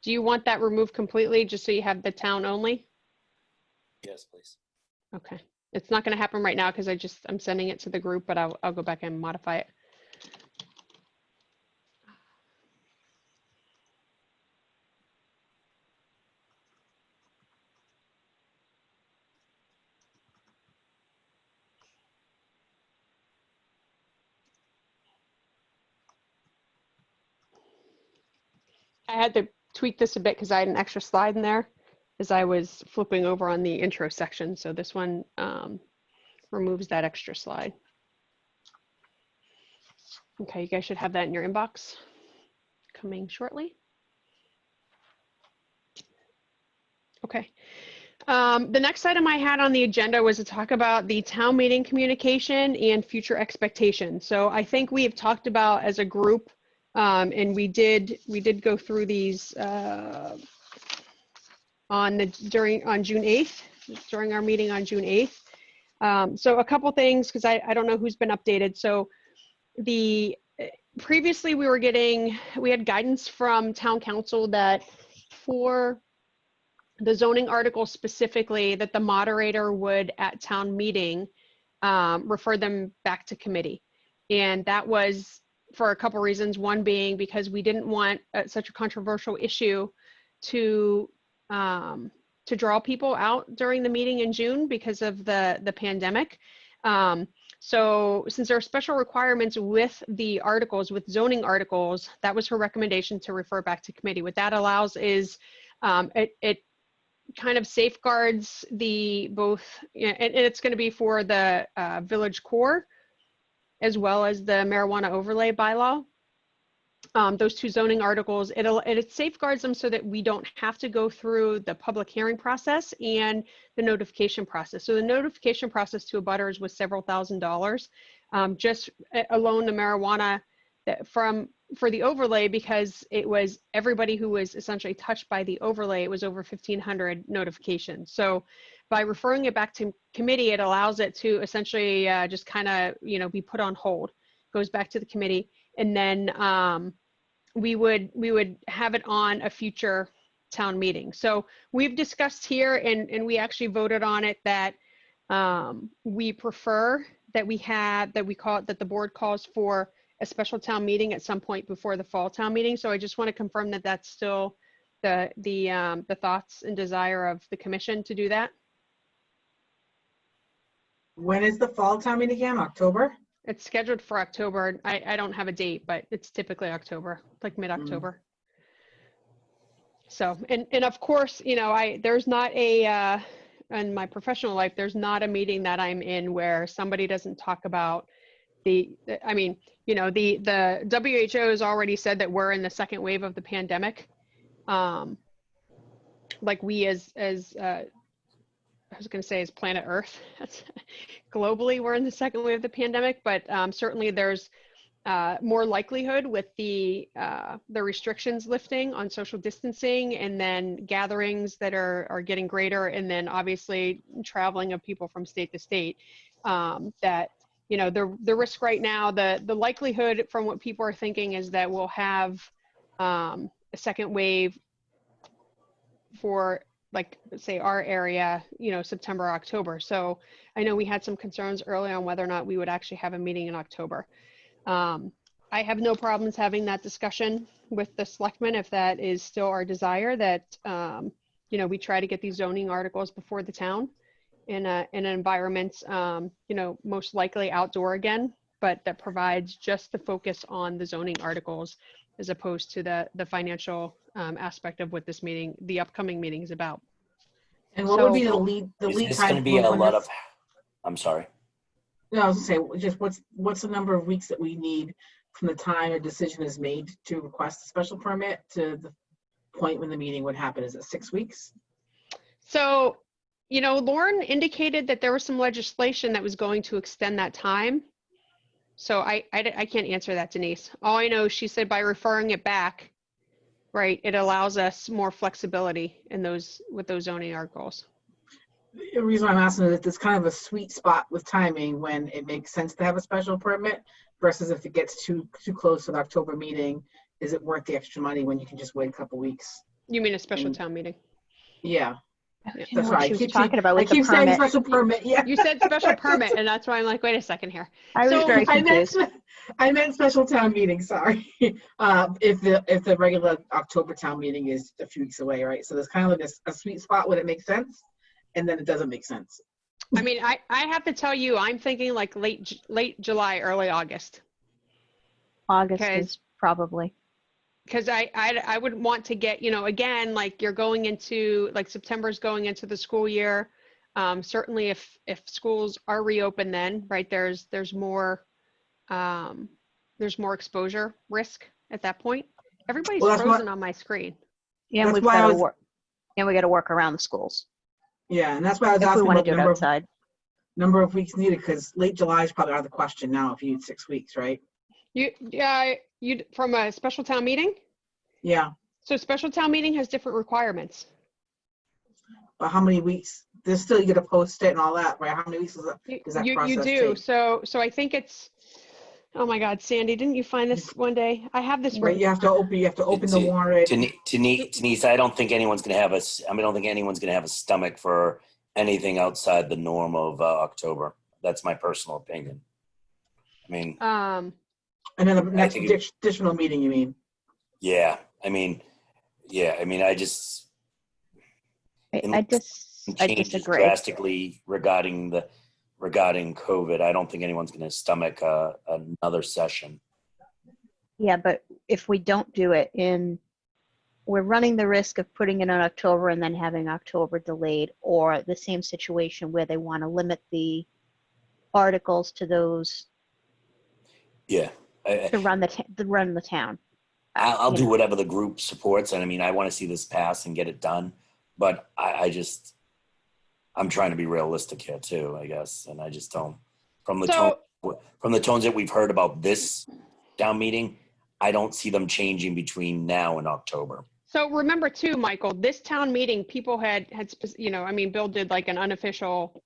Do you want that removed completely just so you have the town only? Yes, please. Okay. It's not going to happen right now because I'm sending it to the group, but I'll go back and modify it. I had to tweak this a bit because I had an extra slide in there as I was flipping over on the intro section. So this one removes that extra slide. Okay, you guys should have that in your inbox coming shortly. Okay. The next item I had on the agenda was to talk about the town meeting communication and future expectations. So I think we have talked about as a group, and we did go through these on June 8th, during our meeting on June 8th. So a couple things, because I don't know who's been updated. So previously we had guidance from town council that for the zoning article specifically, that the moderator would at town meeting refer them back to committee. And that was for a couple reasons. One being because we didn't want such a controversial issue to draw people out during the meeting in June because of the pandemic. So since there are special requirements with the articles, with zoning articles, that was her recommendation to refer back to committee. What that allows is it kind of safeguards and it's going to be for the village core as well as the marijuana overlay bylaw. those two zoning articles, it safeguards them so that we don't have to go through the public hearing process and the notification process. So the notification process to abutters was several $1,000s, just alone the marijuana for the overlay, because it was everybody who was essentially touched by the overlay. It was over 1,500 notifications. So by referring it back to committee, it allows it to essentially just kind of, be put on hold, goes back to the committee. And then we would have it on a future town meeting. So we've discussed here, and we actually voted on it, that we prefer that that the board calls for a special town meeting at some point before the fall town meeting. So I just want to confirm that that's still the thoughts and desire of the commission to do that. When is the fall town meeting again? October? It's scheduled for October. I don't have a date, but it's typically October, like mid-October. So, and of course, there's not in my professional life, there's not a meeting that I'm in where somebody doesn't talk about the WHO has already said that we're in the second wave of the pandemic. Like we as I was going to say as planet Earth, globally, we're in the second wave of the pandemic, but certainly there's more likelihood with the restrictions lifting on social distancing, and then gatherings that are getting greater, and then obviously traveling of people from state to state, that the risk right now, the likelihood from what people are thinking is that we'll have a second wave for, like, say our area, September, October. So I know we had some concerns early on whether or not we would actually have a meeting in October. I have no problems having that discussion with the selectmen if that is still our desire, that we try to get these zoning articles before the town in an environment, most likely outdoor again, but that provides just the focus on the zoning articles as opposed to the financial aspect of what this meeting, the upcoming meeting, is about. And what would be the lead Is time? this going to be a lot of, I'm sorry. No, I was gonna say, just what's the number of weeks that we need from the time a decision is made to request a special permit to the point when the meeting would happen? Is it 6 weeks? So, Lauren indicated that there was some legislation that was going to extend that time. So I can't answer that, Denise. All I know, she said by referring it back, right, it allows us more flexibility in with those zoning articles. The reason I'm asking is that there's kind of a sweet spot with timing when it makes sense to have a special permit versus if it gets too close to the October meeting. Is it worth the extra money when you can just wait a couple weeks? You mean a special town meeting? Yeah. That's right. She was talking about with I keep the saying permit. special permit. Yeah. You said special permit, and that's why I'm like, wait a second here. I was very confused. I meant special town meeting. Sorry. If the regular October town meeting is a few weeks away, right? So there's kind of like a sweet spot when it makes sense, and then it doesn't make sense. I mean, I have to tell you, I'm thinking like late July, early August. August is probably. Because I would want to get, again, like you're going into, like September's going into the school year. Certainly if schools are reopened then, right, there's more exposure risk at that point. Everybody's frozen on my screen. Yeah, and we've got to work. And we got to work around the schools. Yeah, and that's why I was asking about the number of weeks needed, because late July is probably out of the question now if you need 6 weeks, right? You from a special town meeting? Yeah. So special town meeting has different requirements. But how many weeks? There's still, you got to post it and all that, right? How many weeks does that process you do. take? So I think it's, oh my God, Sandy, didn't you find this one day? I have this right. You have to open the warrant. Denise, I don't think anyone's going to have a stomach for anything outside the norm of October. That's my personal opinion. I mean, and then the next additional meeting, you mean? Yeah. I disagree drastically regarding COVID. I don't think anyone's going to stomach another session. Yeah, but if we don't do it we're running the risk of putting it in October and then having October delayed, or the same situation where they want to limit the articles to those. Yeah. To run the town. I'll You do know. whatever the group supports. And I mean, I want to see this pass and get it done, but I'm trying to be realistic here too, I guess. And I just don't, from the tones that we've heard about this town meeting, I don't see them changing between now and October. So remember too, Michael, this town meeting, people had, I mean, Bill did like an unofficial,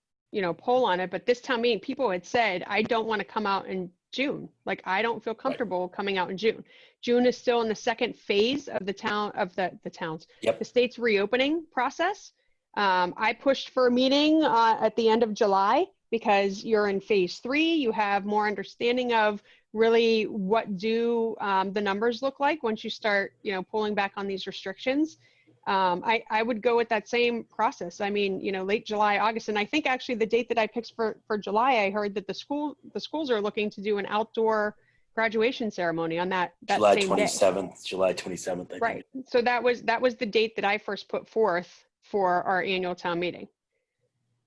poll on it, but this town meeting, people had said, I don't want to come out in June. Like, I don't feel comfortable coming out in June. June is still in the second phase of the towns, the state's reopening process. I pushed for a meeting at the end of July because you're in phase 3. You have more understanding of really what do the numbers look like once you start, pulling back on these restrictions. I would go with that same process. I mean, late July, August, and I think actually the date that I picked for July, I heard that the schools are looking to do an outdoor graduation ceremony on that July same day. 27th, July 27th, I think. Right. So that was the date that I first put forth for our annual town meeting.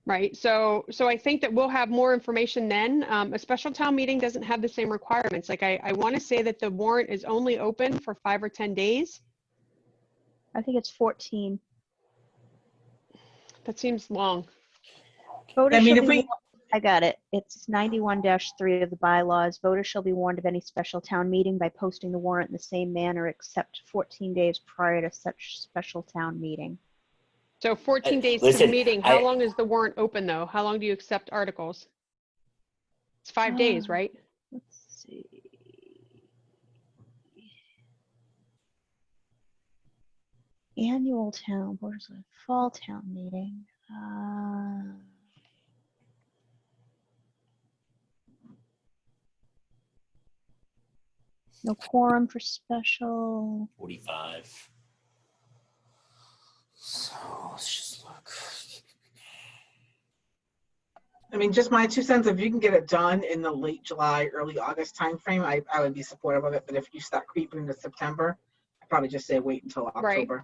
Right. So I think that we'll have more information then. A special town meeting doesn't have the same requirements. Like I want to say that the warrant is only open for 5 or 10 days. I think it's 14. That seems long. Voters I mean, shall if be we, I got it. It's 91-3 of the bylaws. Voters shall be warned of any special town meeting by posting the warrant in the same manner except 14 days prior to such special town meeting. So 14 days to the meeting. How long is the warrant open though? How long do you accept articles? It's 5 days, right? Let's see. Annual town, where's the fall town meeting? No quorum for special. 45. So let's just look. I mean, just my 2 cents, if you can get it done in the late July, early August timeframe, I would be supportive of it. But if you start creeping into September, I'd probably just say wait until October. Right.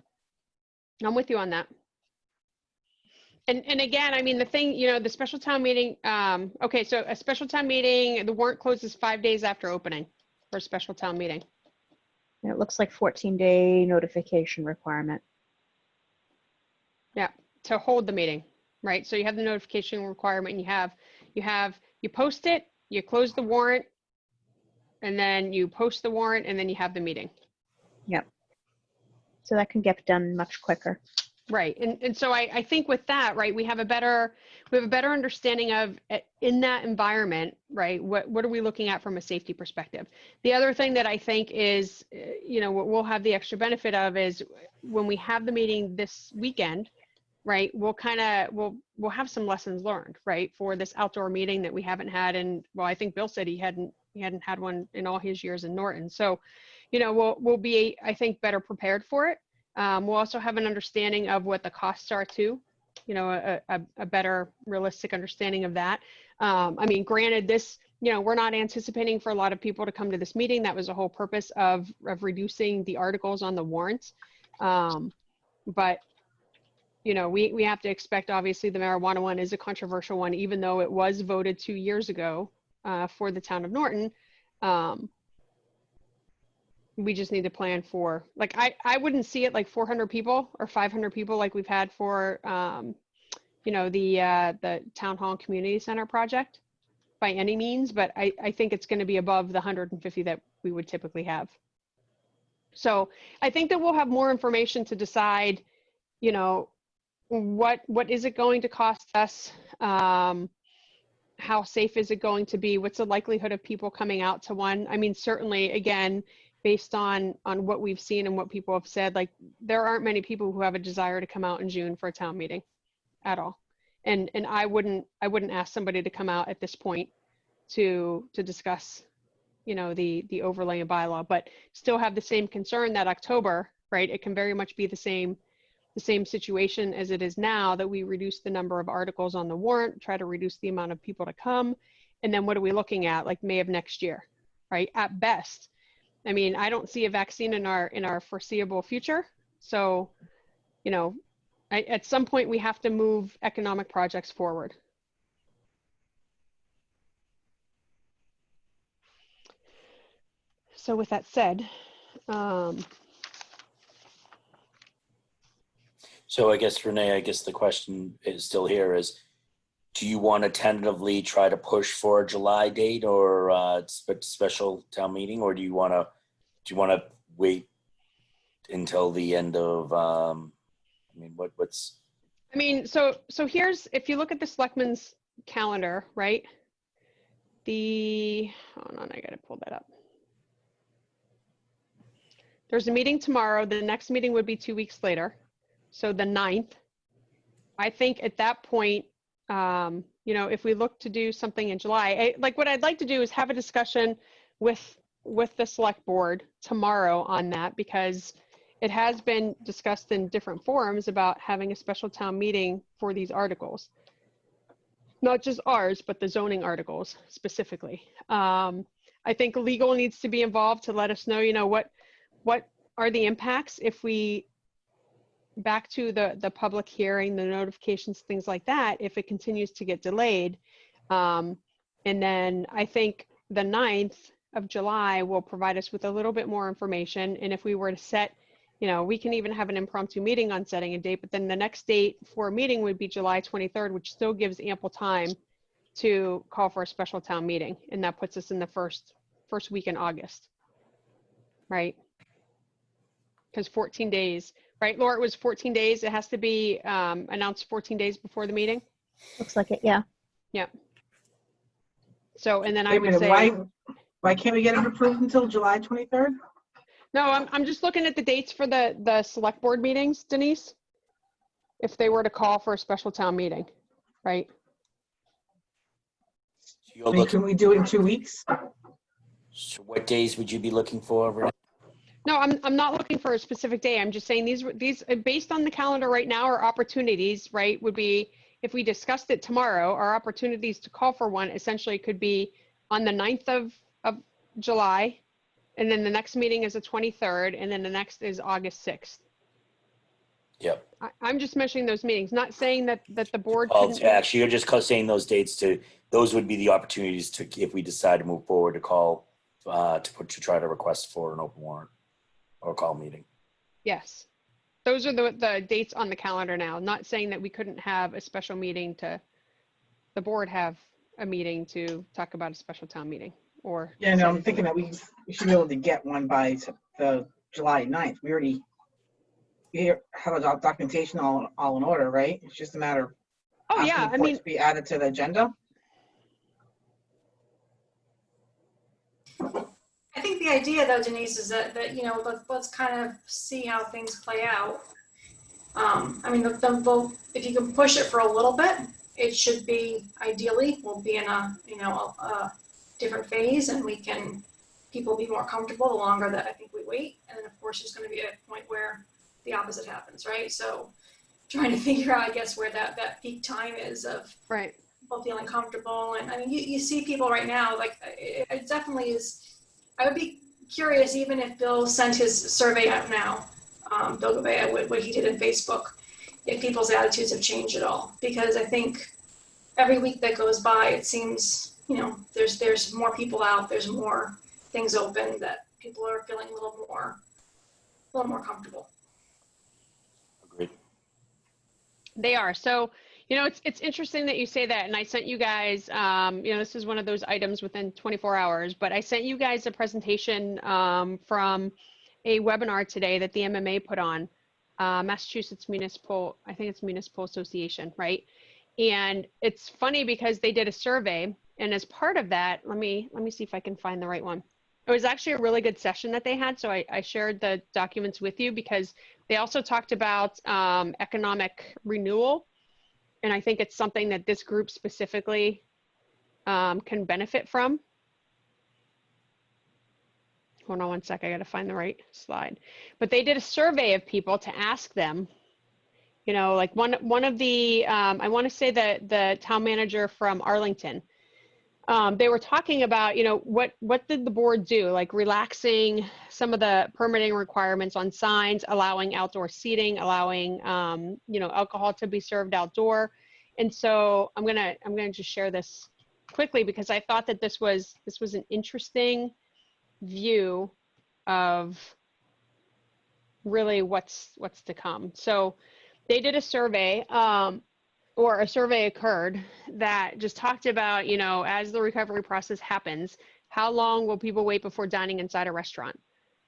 I'm with you on that. And again, I mean, the thing, the special town meeting, okay, so a special town meeting, the warrant closes 5 days after opening for a special town meeting. And it looks like 14-day notification requirement. Yeah, to hold the meeting, right? So you have the notification requirement, and you post it, you close the warrant, and then you post the warrant, and then you have the meeting. Yep. So that can get done much quicker. Right. And so I think with that, right, we have a better understanding of in that environment, right, what are we looking at from a safety perspective? The other thing that I think is, what we'll have the extra benefit of is when we have the meeting this weekend, right, we'll have some lessons learned, right, for this outdoor meeting that we haven't had. And well, I think Bill said he hadn't had one in all his years in Norton. So, we'll be, I think, better prepared for it. We'll also have an understanding of what the costs are too, a better realistic understanding of that. I mean, granted, this, we're not anticipating for a lot of people to come to this meeting. That was the whole purpose of reducing the articles on the warrants. But, we have to expect, obviously, the marijuana one is a controversial one, even though it was voted 2 years ago for the town of Norton. We just need to plan for, like, I wouldn't see it like 400 people or 500 people like we've had for, the town hall and community center project by any means, but I think it's going to be above the 150 that we would typically have. So I think that we'll have more information to decide, what is it going to cost us? How safe is it going to be? What's the likelihood of people coming out to one? I mean, certainly, again, based on what we've seen and what people have said, like there aren't many people who have a desire to come out in June for a town meeting at all. And I wouldn't ask somebody to come out at this point to discuss, the overlay and bylaw, but still have the same concern that October, right? It can very much be the same situation as it is now, that we reduce the number of articles on the warrant, try to reduce the amount of people to come. And then what are we looking at? Like May of next year, right? At best. I mean, I don't see a vaccine in our foreseeable future. So, at some point we have to move economic projects forward. So with that said, So I guess, Renee, I guess the question is still here is, do you want to tentatively try to push for a July date or special town meeting, or do you want to wait until the end of, I mean, what's? I mean, so here's, if you look at the selectmen's calendar, right? Hold on, I gotta pull that up. There's a meeting tomorrow. The next meeting would be 2 weeks later. So the 9th. I think at that point, you know, if we look to do something in July, like what I'd like to do is have a discussion with the select board tomorrow on that, because it has been discussed in different forums about having a special town meeting for these articles. Not just ours, but the zoning articles specifically. I think legal needs to be involved to let us know, you know, what are the impacts if we, back to the public hearing, the notifications, things like that, if it continues to get delayed. And then I think the 9th of July will provide us with a little bit more information. And if we were to set, you know, we can even have an impromptu meeting on setting a date, but then the next date for a meeting would be July 23rd, which still gives ample time to call for a special town meeting. And that puts us in the first week in August, right? Because 14 days, right, Laura, it was 14 days. It has to be announced 14 days before the meeting. Looks like it, yeah. Yeah. So, and then I Wait a would minute, say, why can't we get it approved until July 23rd? no, I'm just looking at the dates for the select board meetings, Denise. If they were to call for a special town meeting, right? You're I mean, looking, can we do it in 2 weeks? so what days would you be looking for, Renee? No, I'm not looking for a specific day. I'm just saying these based on the calendar right now are opportunities, right? Would be, if we discussed it tomorrow, our opportunities to call for one essentially could be on the 9th of July, and then the next meeting is the 23rd, and then the next is August 6th. Yep. I'm just mentioning those meetings, not saying that the board Well, couldn't. actually, you're just saying those dates those would be the opportunities to, if we decide to move forward, to call, to try to request for an open warrant or call meeting. Yes. Those are the dates on the calendar now, not saying that we couldn't have a special meeting the board have a meeting to talk about a special town meeting or. Yeah, no, I'm thinking that we should be able to get one by the July 9th. We have a documentation all in order, right? It's just a matter of Oh asking yeah, for I it mean, to be added to the agenda. I think the idea though, Denise, is that you know, let's kind of see how things play out. I mean, if you can push it for a little bit, it should be, ideally, we'll be in a, you know, a different phase, and people be more comfortable the longer that I think we wait. And then of course there's going to be a point where the opposite happens, right? So trying to figure out, I guess, where that peak time is of right. people feeling comfortable. And I mean, you see people right now, like it definitely is. I would be curious, even if Bill sent his survey out now, Bill Gouveia, what he did in Facebook, if people's attitudes have changed at all. Because I think every week that goes by, it seems, you know, there's more people out, there's more things open, that people are feeling a little more comfortable. Agreed. They are. So, you know, it's interesting that you say that. And I sent you guys, you know, this is one of those items within 24 hours, but I sent you guys a presentation from a webinar today that the MMA put on, Massachusetts Municipal, I think it's Municipal Association, right? And it's funny because they did a survey, and as part of that, let me see if I can find the right one. It was actually a really good session that they had. So I shared the documents with you because they also talked about economic renewal. And I think it's something that this group specifically can benefit from. Hold on one sec, I gotta find the right slide. But they did a survey of people to ask them, you know, like one of the, I wanna say that the town manager from Arlington, they were talking about, you know, what did the board do? Like relaxing some of the permitting requirements on signs, allowing outdoor seating, allowing, you know, alcohol to be served outdoor. And so I'm gonna just share this quickly because I thought that this was an interesting view of really what's to come. So they did a survey, or a survey occurred that just talked about, you know, as the recovery process happens, how long will people wait before dining inside a restaurant,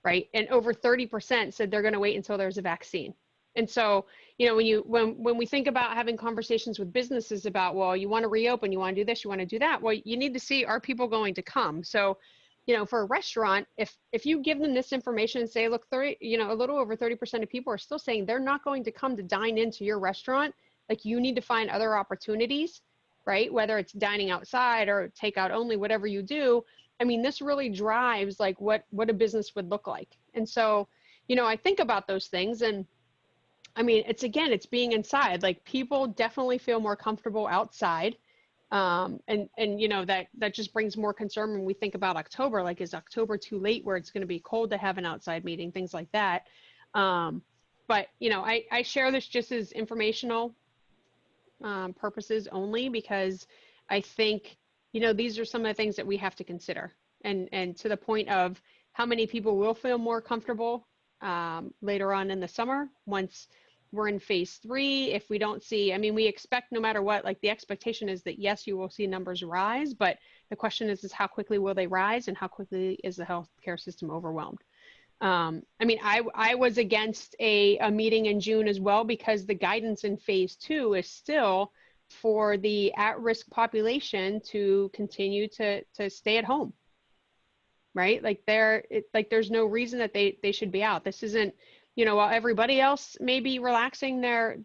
right? And over 30% said they're going to wait until there's a vaccine. And so, you know, when we think about having conversations with businesses about, well, you want to reopen, you want to do this, you want to do that, well, you need to see, are people going to come? So, you know, for a restaurant, if you give them this information and say, look, 30, you know, a little over 30% of people are still saying they're not going to come to dine into your restaurant, like you need to find other opportunities, right? Whether it's dining outside or takeout only, whatever you do. I mean, this really drives like what a business would look like. And so, you know, I think about those things, and I mean, it's being inside. Like people definitely feel more comfortable outside. And you know, that just brings more concern when we think about October, like is October too late where it's going to be cold to have an outside meeting, things like that. But you know, I share this just as informational purposes only, because I think, you know, these are some of the things that we have to consider, and to the point of how many people will feel more comfortable later on in the summer once we're in phase 3. If we don't see, I mean, we expect no matter what, like the expectation is that yes, you will see numbers rise, but the question is how quickly will they rise, and how quickly is the healthcare system overwhelmed? I mean, I was against a meeting in June as well, because the guidance in phase 2 is still for the at-risk population to continue to stay at home, right? Like there's no reason that they should be out. This isn't, you know, while everybody else may be relaxing their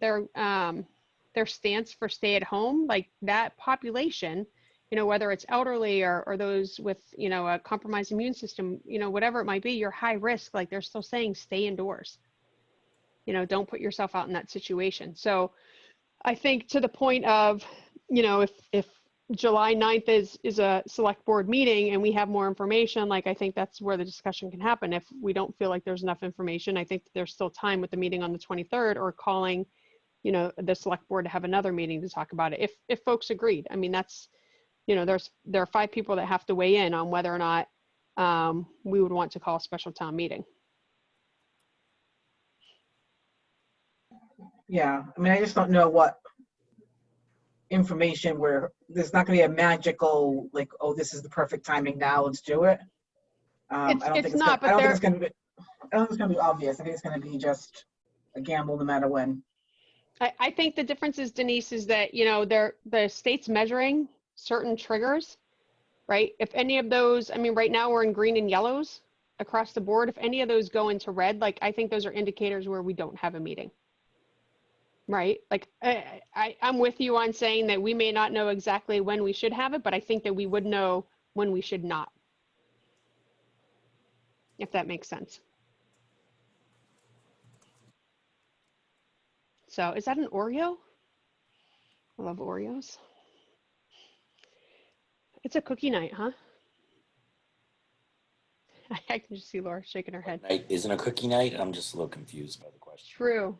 stance for stay at home, like that population, you know, whether it's elderly or those with, you know, a compromised immune system, you know, whatever it might be, you're high risk, like they're still saying stay indoors. You know, don't put yourself out in that situation. So I think to the point of, you know, if July 9th is a select board meeting and we have more information, like I think that's where the discussion can happen. If we don't feel like there's enough information, I think there's still time with the meeting on the 23rd, or calling, you know, the select board to have another meeting to talk about it. If folks agreed, I mean, that's, you know, there are 5 people that have to weigh in on whether or not we would want to call a special town meeting. Yeah, I mean, I just don't know what information where there's not going to be a magical, like, oh, this is the perfect timing now, let's do it. I don't think it's going to be obvious. I think it's going to be just a gamble no matter when. I think the difference is, Denise, is that, you know, the state's measuring certain triggers, right? If any of those, I mean, right now we're in green and yellows across the board. If any of those go into red, like I think those are indicators where we don't have a meeting, right? Like I'm with you on saying that we may not know exactly when we should have it, but I think that we would know when we should not, if that makes sense. So is that an Oreo? I love Oreos. It's a cookie night, huh? I can just see Laura shaking her head. Night isn't a cookie night. I'm just a little confused by the question. True.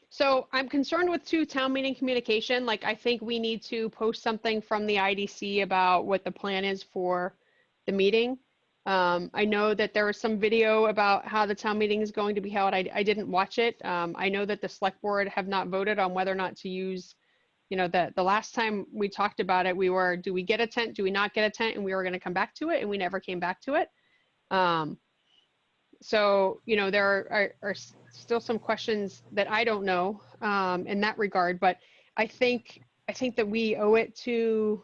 So I'm concerned with town meeting communication. Like I think we need to post something from the IDC about what the plan is for the meeting. I know that there was some video about how the town meeting is going to be held. I didn't watch it. I know that the select board have not voted on whether or not to use, you know, the last time we talked about it, we were, do we get a tent? Do we not get a tent? And we were going to come back to it, and we never came back to it. So, you know, there are still some questions that I don't know in that regard, but I think that we owe it to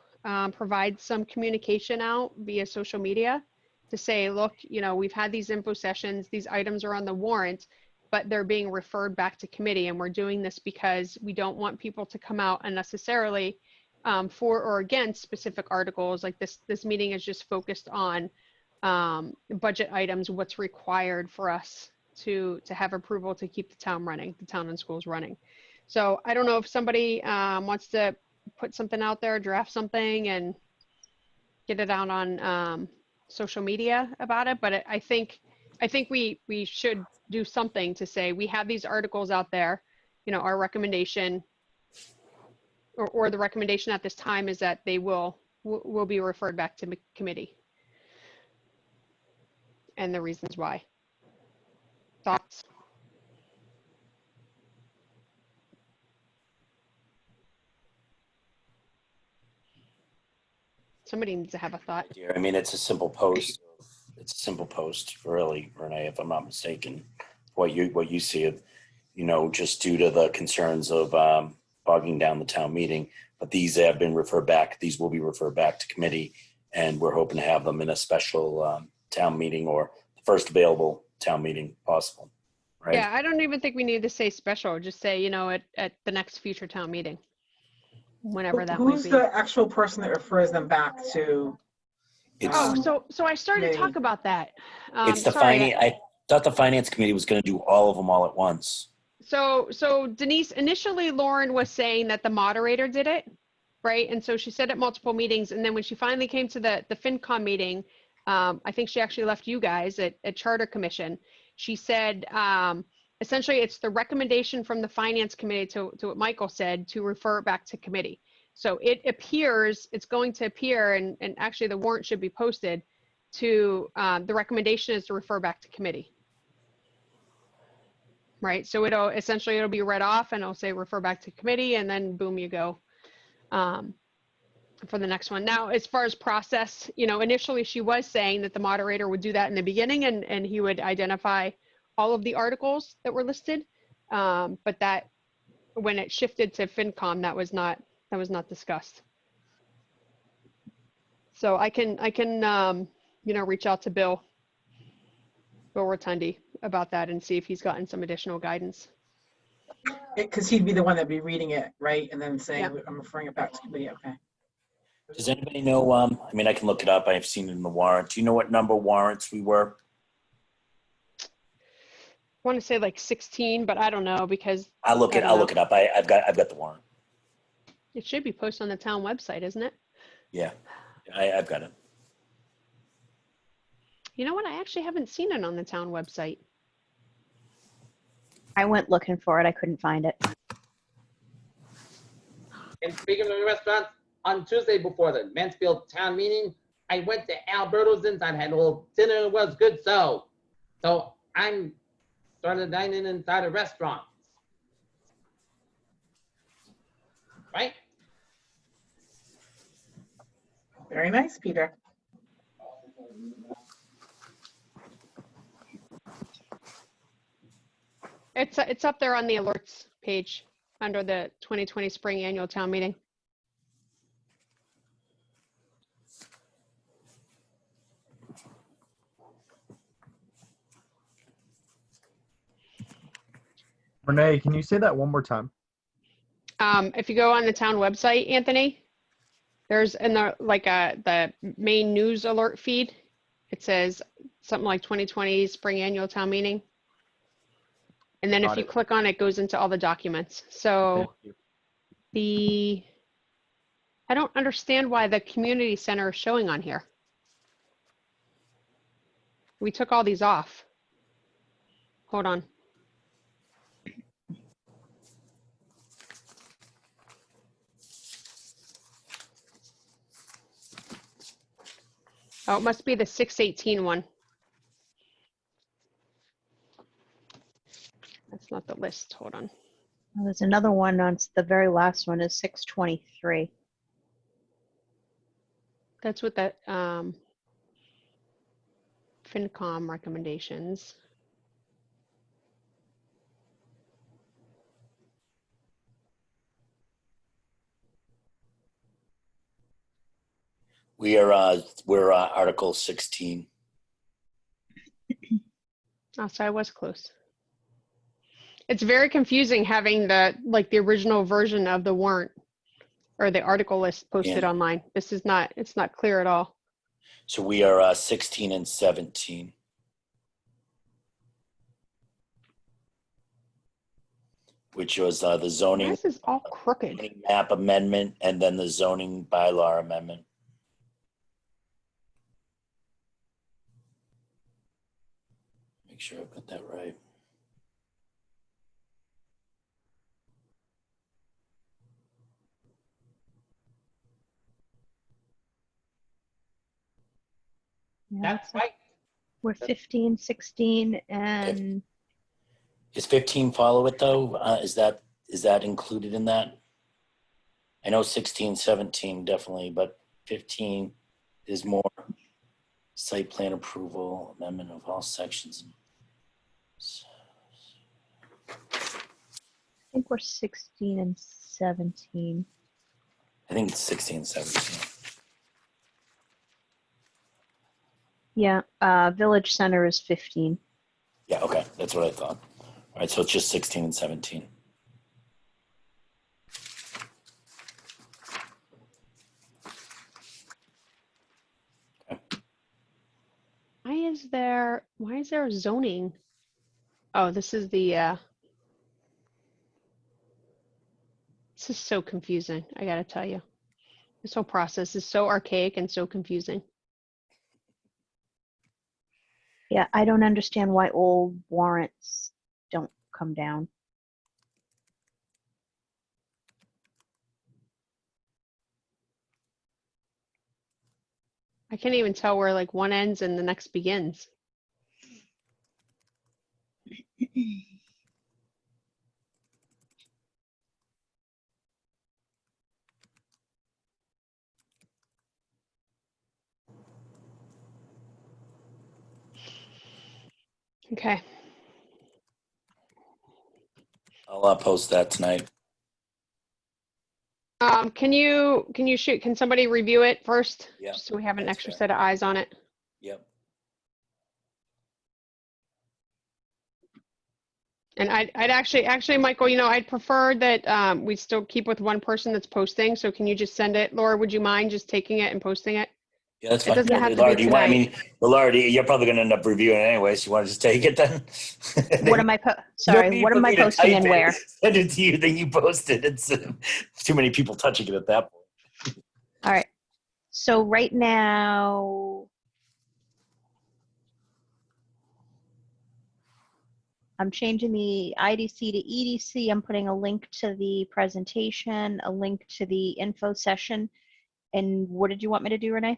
provide some communication out via social media to say, look, you know, we've had these info sessions, these items are on the warrant, but they're being referred back to committee, and we're doing this because we don't want people to come out unnecessarily for or against specific articles. Like this meeting is just focused on budget items, what's required for us to have approval to keep the town running, the town and schools running. So I don't know if somebody wants to put something out there, draft something and get it out on social media about it. But I think we should do something to say, we have these articles out there, you know, our recommendation or the recommendation at this time is that they will be referred back to committee. And the reasons why. Thoughts? Somebody needs to have a thought. I mean, it's a simple post. It's a simple post, really, Renee, if I'm not mistaken. What you see it, just due to the concerns of bogging down the town meeting. But these have been referred back. These will be referred back to committee, and we're hoping to have them in a special town meeting or the first available town meeting possible. Right? Yeah, I don't even think we need to say special. Just say, at the next future town meeting, whenever that might Who's be. the actual person that refers them back to? So I started to committee? talk about that. It's the Sorry. finance. I thought the finance committee was going to do all of them all at once. So Denise, initially Lauren was saying that the moderator did it, right? And so she said at multiple meetings, and then when she finally came to the FinCom meeting, I think she actually left you guys at Charter Commission. She said, essentially it's the recommendation from the finance committee to what Michael said, to refer it back to committee. So it's going to appear, and actually the warrant should be posted to, the recommendation is to refer back to committee. Right, so it'll be read off and it'll say refer back to committee, and then boom, you go for the next one. Now, as far as process, initially she was saying that the moderator would do that in the beginning, and he would identify all of the articles that were listed. But that, when it shifted to FinCom, that was not discussed. So I can reach out to Bill Rotundi about that and see if he's gotten some additional guidance. Because he'd be the one that'd be reading it, right? And then saying, Yeah. I'm referring it back to committee. Okay. Does anybody know? I mean, I can look it up. I've seen it in the warrant. Do you know what number warrants we were? I want to say like 16, but I don't know, because I'll look it up. I've got the warrant. it should be posted on the town website, isn't it? Yeah, I've got it. You know what? I actually haven't seen it on the town website. I went looking for it. I couldn't find it. And speaking of the restaurants, on Tuesday before the Mansfield town meeting, I went to Alberto's Inside, had a little dinner. It was good. So I'm started dining inside a restaurant. Right? Very nice, Peter. It's up there on the alerts page under the 2020 spring annual town meeting. Renee, can you say that one more time? If you go on the town website, Anthony, there's in the main news alert feed, it says something like 2020 spring annual town meeting. And then if you click on it, it goes into all the documents. So I don't understand why the community center is showing on here. We took all these off. Hold on. Oh, it must be the 6/18 one. That's not the list. Hold on. Well, there's another one on the very last one is 6/23. That's what that FinCom recommendations. We're Article 16. Oh, so I was close. It's very confusing having the original version of the warrant or the article list posted online. It's not clear at all. So we are 16 and 17. Which was the zoning. This is all crooked. Zoning map amendment and then the zoning bylaw amendment. Make sure I've got that right. Yeah, That's right. we're 15, 16, and Is 15 follow it though? Is that included in that? I know 16, 17 definitely, but 15 is more site plan approval, amendment of all sections. I think we're 16 and 17. I think it's 16, 17. Yeah, Village Center is 15. Yeah, okay, that's what I thought. All right, so it's just 16 and 17. Why is there zoning? Oh, this is this is so confusing, I gotta tell you. This whole process is so archaic and so confusing. Yeah, I don't understand why old warrants don't come down. I can't even tell where like one ends and the next begins. Okay. I'll post that tonight. Can somebody review it first? Yeah, Just so we have an that's extra fair. set of eyes on it. Yep. And I'd actually, Michael, I'd prefer that we still keep with one person that's posting. So can you just send it? Laura, would you mind just taking it and posting it? Yeah, that's It fine. doesn't have to Laura, be do you want? I tonight. mean, well, Laura, you're probably going to end up reviewing it anyways. You want to just take it then? What am I sorry, what am I posting and where? Send it to you, then you post it. It's too many people touching it at that point. All right. So right now, I'm changing the IDC to EDC. I'm putting a link to the presentation, a link to the info session. And what did you want me to do, Renee?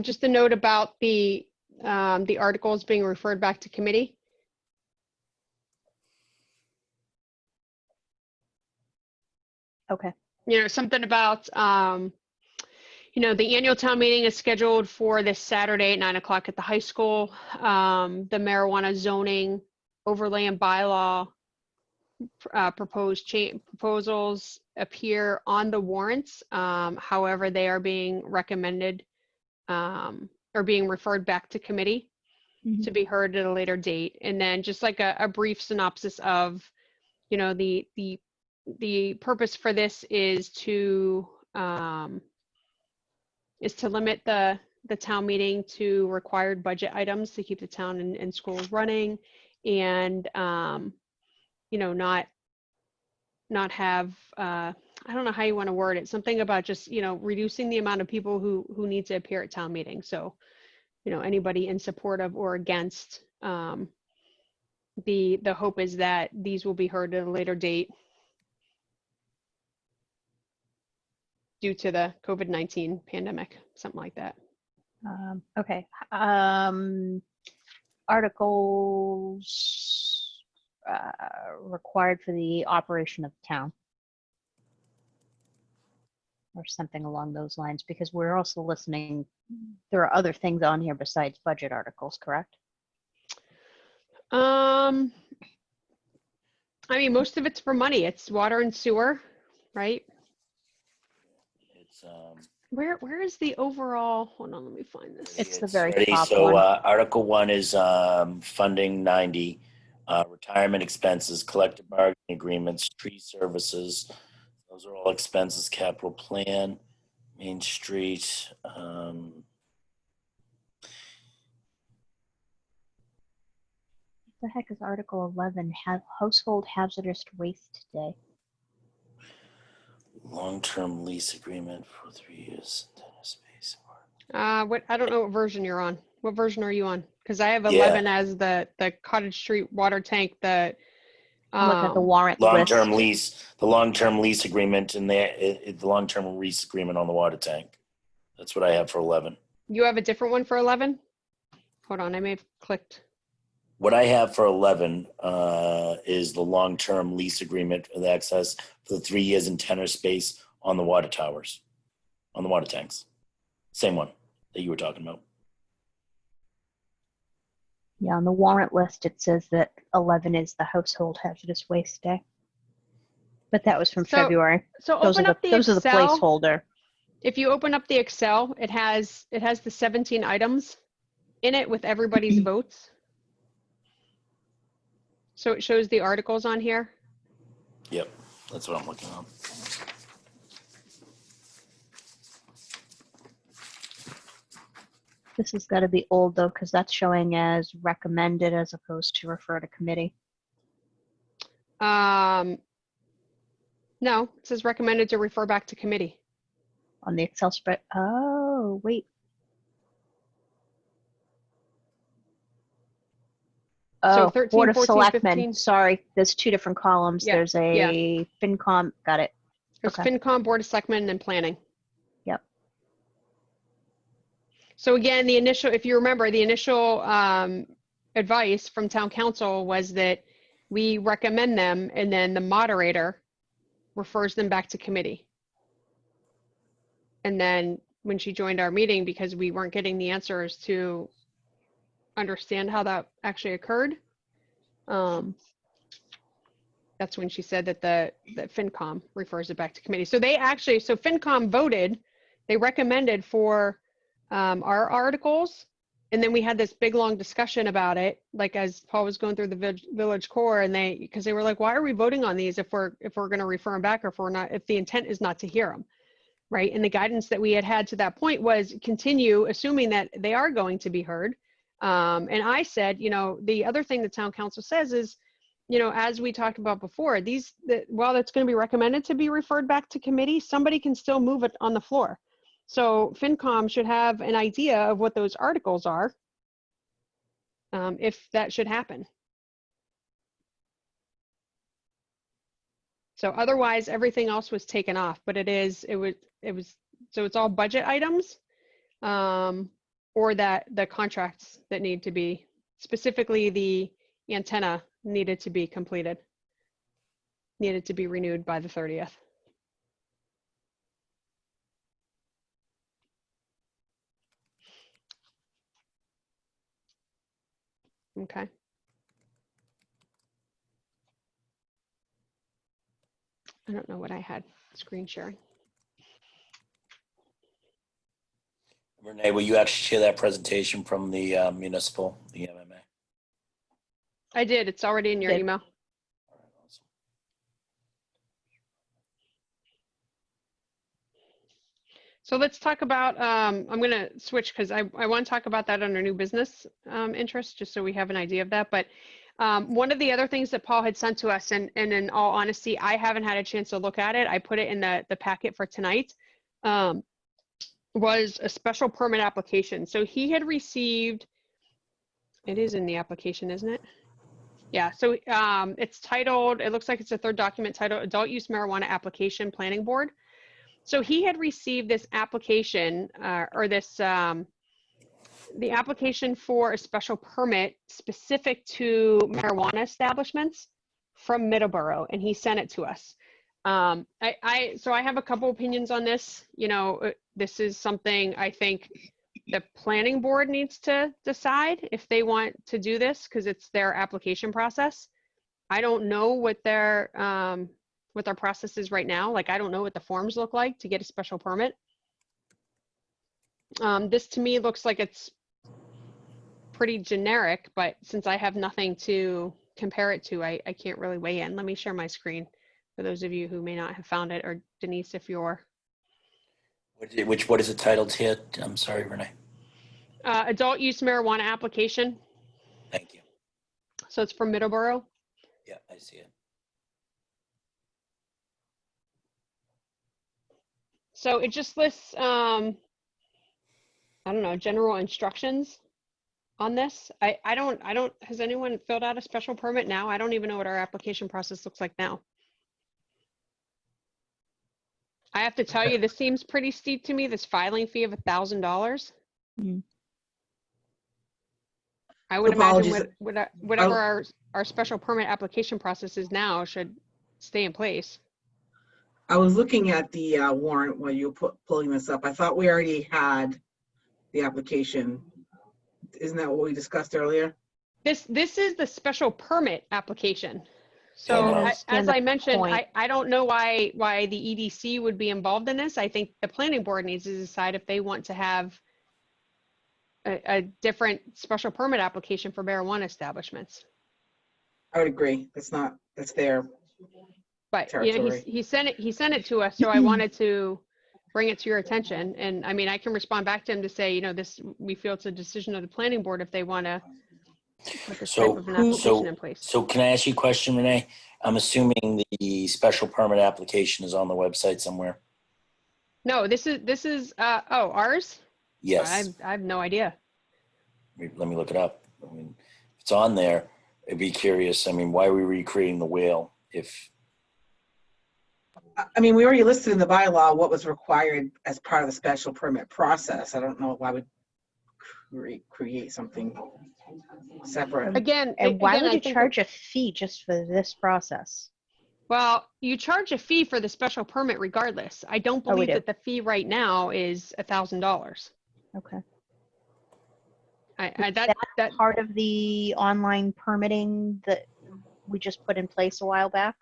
Just a note about the articles being referred back to committee. Okay. Something about, the annual town meeting is scheduled for this Saturday at 9:00 at the high school. The marijuana zoning overlay and bylaw proposals appear on the warrants. However, they are being recommended or being referred back to committee to be heard at a later date. And then just like a brief synopsis of, the purpose for this is to limit the town meeting to required budget items to keep the town and schools running, and not have I don't know how you want to word it, something about just reducing the amount of people who need to appear at town meeting. So anybody in support of or against, the hope is that these will be heard at a later date due to the COVID-19 pandemic, something like that. Okay. Articles required for the operation of the town, or something along those lines, because we're also listening. There are other things on here besides budget articles, correct? I mean, most of it's for money. It's water and sewer, right? It's Where is the overall? Hold on, let me find this. It's the very ready. top So one. Article 1 is funding 90, retirement expenses, collective bargaining agreements, tree services. Those are all expenses. Capital plan, Main Street. What the heck is Article 11? Household hazardous waste day. Long-term lease agreement for 3 years. Space. I don't know what version you're on. What version are you on? Because I have 11 as the Cottage Street water tank. I'm looking at the warrant long-term list. lease. The long-term lease agreement and the long-term lease agreement on the water tank. That's what I have for 11. You have a different one for 11? Hold on, I may have clicked. What I have for 11 is the long-term lease agreement with access for the 3 years in tenor space on the water towers, on the water tanks. Same one that you were talking about. Yeah, on the warrant list, it says that 11 is the household hazardous waste day. But that was from February. So Those open are up the those are the Excel. placeholder. If you open up the Excel, it has the 17 items in it with everybody's votes. So it shows the articles on here. Yep, that's what I'm looking on. This has got to be old though, because that's showing as recommended as opposed to refer to committee. No, it says recommended to refer back to committee. On the Excel spread. Oh, wait. So Oh, 13, Board of 14, Selectmen. 15. Sorry, there's two different columns. Yeah, There's a FinCom. Got it. There's Okay. FinCom, Board of Selectmen, and planning. Yep. So again, if you remember, the initial advice from town council was that we recommend them, and then the moderator refers them back to committee. And then when she joined our meeting, because we weren't getting the answers to understand how that actually occurred, that's when she said that that FinCom refers it back to committee. So FinCom voted, they recommended for our articles, and then we had this big long discussion about it, like as Paul was going through the village core, and because they were like, why are we voting on these if we're going to refer them back, or if the intent is not to hear them, right? And the guidance that we had to that point was continue assuming that they are going to be heard. And I said, the other thing the town council says is, as we talked about before, while that's going to be recommended to be referred back to committee, somebody can still move it on the floor. So FinCom should have an idea of what those articles are, if that should happen. So otherwise, everything else was taken off, but so it's all budget items, or that the contracts that need to be, specifically the antenna needed to be completed, needed to be renewed by the 30th. Okay. I don't know what I had screen sharing. Renee, will you actually share that presentation from the municipal, the MMA? I did. It's already in your email. All right, awesome. So let's talk about, I'm going to switch because I want to talk about that under new business interest, just so we have an idea of that. But one of the other things that Paul had sent to us, and in all honesty, I haven't had a chance to look at it. I put it in the packet for tonight, was a special permit application. So he had received, it is in the application, isn't it? Yeah, so it's titled, it looks like it's a third document titled Adult Use Marijuana Application Planning Board. So he had received this application, the application for a special permit specific to marijuana establishments from Middleborough, and he sent it to us. So I have a couple opinions on this. This is something I think the planning board needs to decide if they want to do this, because it's their application process. I don't know what their process is right now. Like, I don't know what the forms look like to get a special permit. This to me looks like it's pretty generic, but since I have nothing to compare it to, I can't really weigh in. Let me share my screen for those of you who may not have found it, or Denise, if you're. What is it titled here? I'm sorry, Renee. Adult use marijuana application. Thank you. So it's from Middleborough. Yeah, I see it. So it just lists, I don't know, general instructions on this. I don't, has anyone filled out a special permit now? I don't even know what our application process looks like now. I have to tell you, this seems pretty steep to me, this filing fee of $1,000. I would imagine Apologies. whatever our special permit application process is now should stay in place. I was looking at the warrant while you were pulling this up. I thought we already had the application. Isn't that what we discussed earlier? This is the special permit application. Yeah, So no. as I mentioned, point. I don't know why the EDC would be involved in this. I think the planning board needs to decide if they want to have a different special permit application for marijuana establishments. I would agree. That's their But you know, territory. he sent it to us, so I wanted to bring it to your attention. And I mean, I can respond back to him to say, you know, we feel it's a decision of the planning board if they want to put this type of an application in place. So can I ask you a question, Renee? I'm assuming the special permit application is on the website somewhere. No, this is ours? Yes. I have no idea. Let me look it up. I mean, if it's on there, I'd be curious. I mean, why are we recreating the wheel if? I mean, we already listed in the bylaw what was required as part of the special permit process. I don't know why would create something separate. Again, And why would I you think charge a fee just for this process? well, you charge a fee for the special permit regardless. I don't Oh, we believe do. that the fee right now is $1,000. Okay. That Part of the online permitting that we just put in place a while back,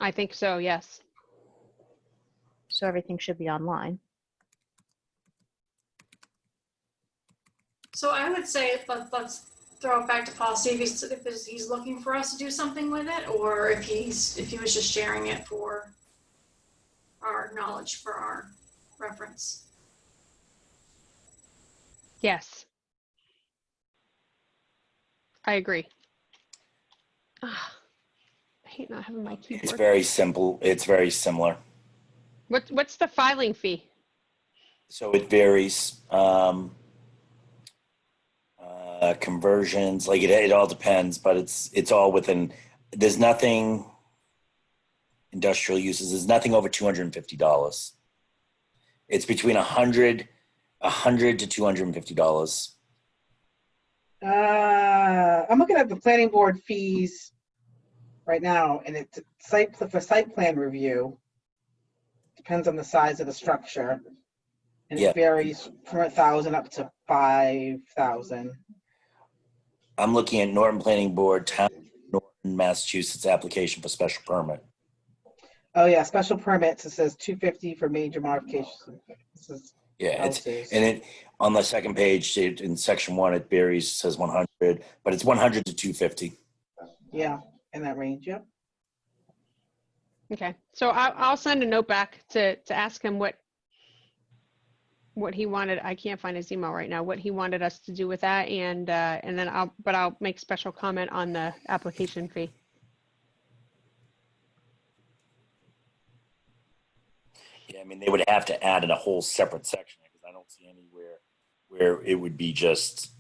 I think so, yes. so everything should be online. So I would say let's throw it back to Paul, see if he's looking for us to do something with it, or if he was just sharing it for our knowledge, for our reference. Yes. I agree. I hate not having my keyboard. It's very simple. It's very similar. What's the filing fee? So it varies. Conversions, like it all depends, but it's all within. There's nothing. Industrial uses. There's nothing over $250. It's between $100 to $250. I'm looking at the planning board fees right now, and it's for site plan review. Depends on the size of the structure, and Yeah. it varies from 1,000 up to 5,000. I'm looking at Norton Planning Board, Town of Norton, Massachusetts application for special permit. Oh yeah, special permits. It says $250 for major modifications. This is Yeah, houses. and it on the second page in section 1 it varies, says 100, but it's 100 to 250. Yeah, in that range. Yep. Okay, so I'll send a note back to ask him what he wanted. I can't find his email right now. What he wanted us to do with that, and then I'll make special comment on the application fee. Yeah, I mean they would have to add in a whole separate section because I don't see anywhere where it would be just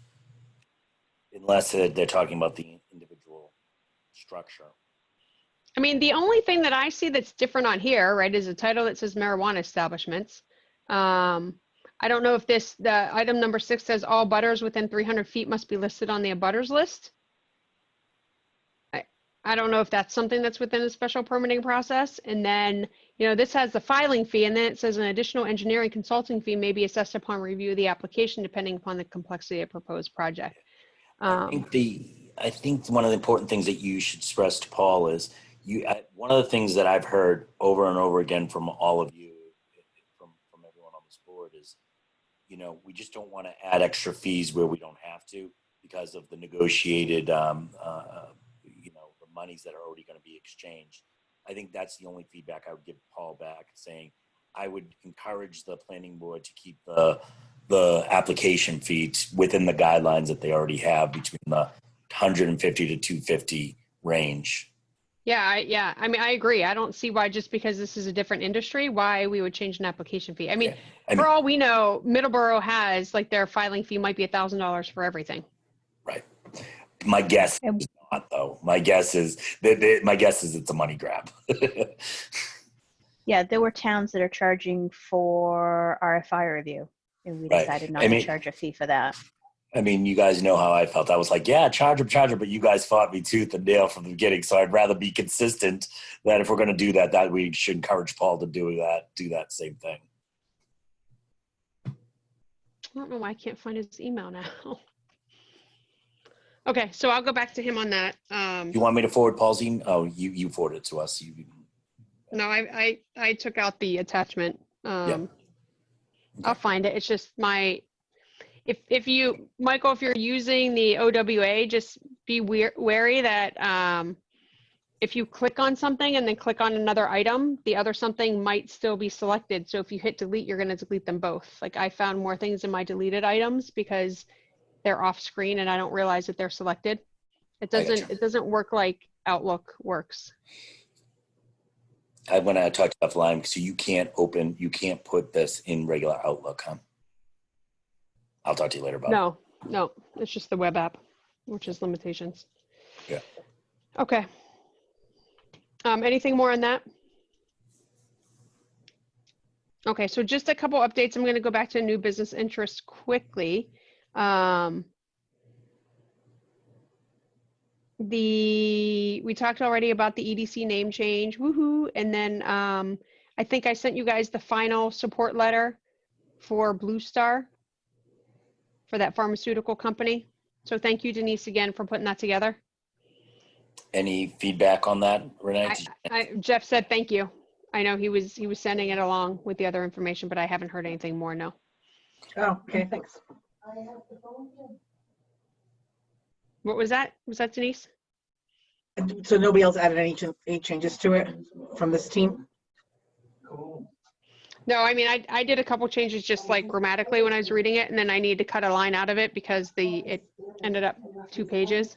unless they're talking about the individual structure. I mean, the only thing that I see that's different on here, right, is a title that says marijuana establishments. I don't know if the item number 6 says all butters within 300 feet must be listed on the abutters list. I don't know if that's something that's within the special permitting process. And then, you know, this has the filing fee, and then it says an additional engineering consulting fee may be assessed upon review of the application depending upon the complexity of proposed project. I think one of the important things that you should stress to Paul is one of the things that I've heard over and over again from all of you, from everyone on this board is, you know, we just don't want to add extra fees where we don't have to because of the negotiated, you know, the monies that are already going to be exchanged. I think that's the only feedback I would give Paul back, saying I would encourage the planning board to keep the application fees within the guidelines that they already have between the 150 to 250 range. Yeah, I mean, I agree. I don't see why just because this is a different industry, why we would change an application fee. I mean, for all we know, Middleborough has like their filing fee might be $1,000 for everything. Right. My guess is not, though. My guess is it's a money grab. Yeah, there were towns that are charging for RFI review, and we decided not to charge a fee for that. I mean, you guys know how I felt. I was like, yeah, charge them, but you guys fought me tooth and nail from the beginning. So I'd rather be consistent that if we're going to do that, that we should encourage Paul to do that same thing. I don't know why I can't find his email now. Okay, so I'll go back to him on that. You want me to forward Paul's email? Oh, you forwarded it to us. No, I took out the attachment. Yeah. I'll find it. It's just if you, Michael, if you're using the OWA, just be wary that if you click on something and then click on another item, the other something might still be selected. So if you hit delete, you're going to delete them both. Like I found more things in my deleted items because they're off screen and I don't realize that they're selected. It doesn't work like Outlook works. When I talked offline, so you can't put this in regular Outlook, huh? I'll talk to you later about it. No, it's just the web app, which is limitations. Yeah. Okay. Anything more on that? Okay, so just a couple updates. I'm going to go back to new business interests quickly. We talked already about the EDC name change, woohoo! And then I think I sent you guys the final support letter for Blue Star for that pharmaceutical company. So thank you, Denise, again for putting that together. Any feedback on that, Renee? Jeff said thank you. I know he was sending it along with the other information, but I haven't heard anything more. No. Oh, okay, thanks. What was that? Was that Denise? So nobody else added any changes to it from this team? No, I mean, I did a couple changes just like grammatically when I was reading it, and then I needed to cut a line out of it because it ended up 2 pages.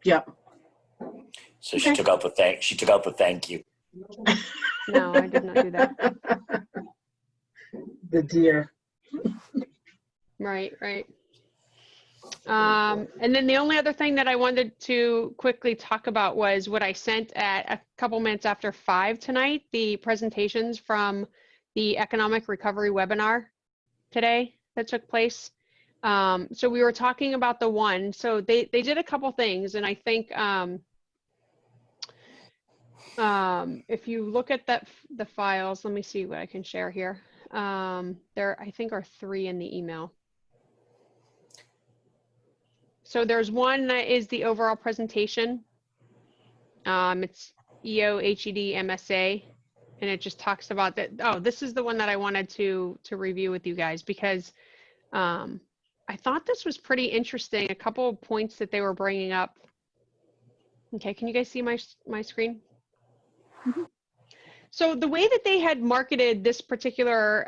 Yep. So she took out the thank you. No, I did not do that. The deer. Right. And then the only other thing that I wanted to quickly talk about was what I sent at a couple minutes after 5 tonight, the presentations from the economic recovery webinar today that took place. So we were talking about the one, so they did a couple things, and I think if you look at the files, let me see what I can share here. There I think are 3 in the email. So there's one that is the overall presentation. It's EOHED MSA, and it just talks about that. Oh, this is the one that I wanted to review with you guys because I thought this was pretty interesting. A couple of points that they were bringing up. Okay, can you guys see my screen? Mm-hmm. So the way that they had marketed this particular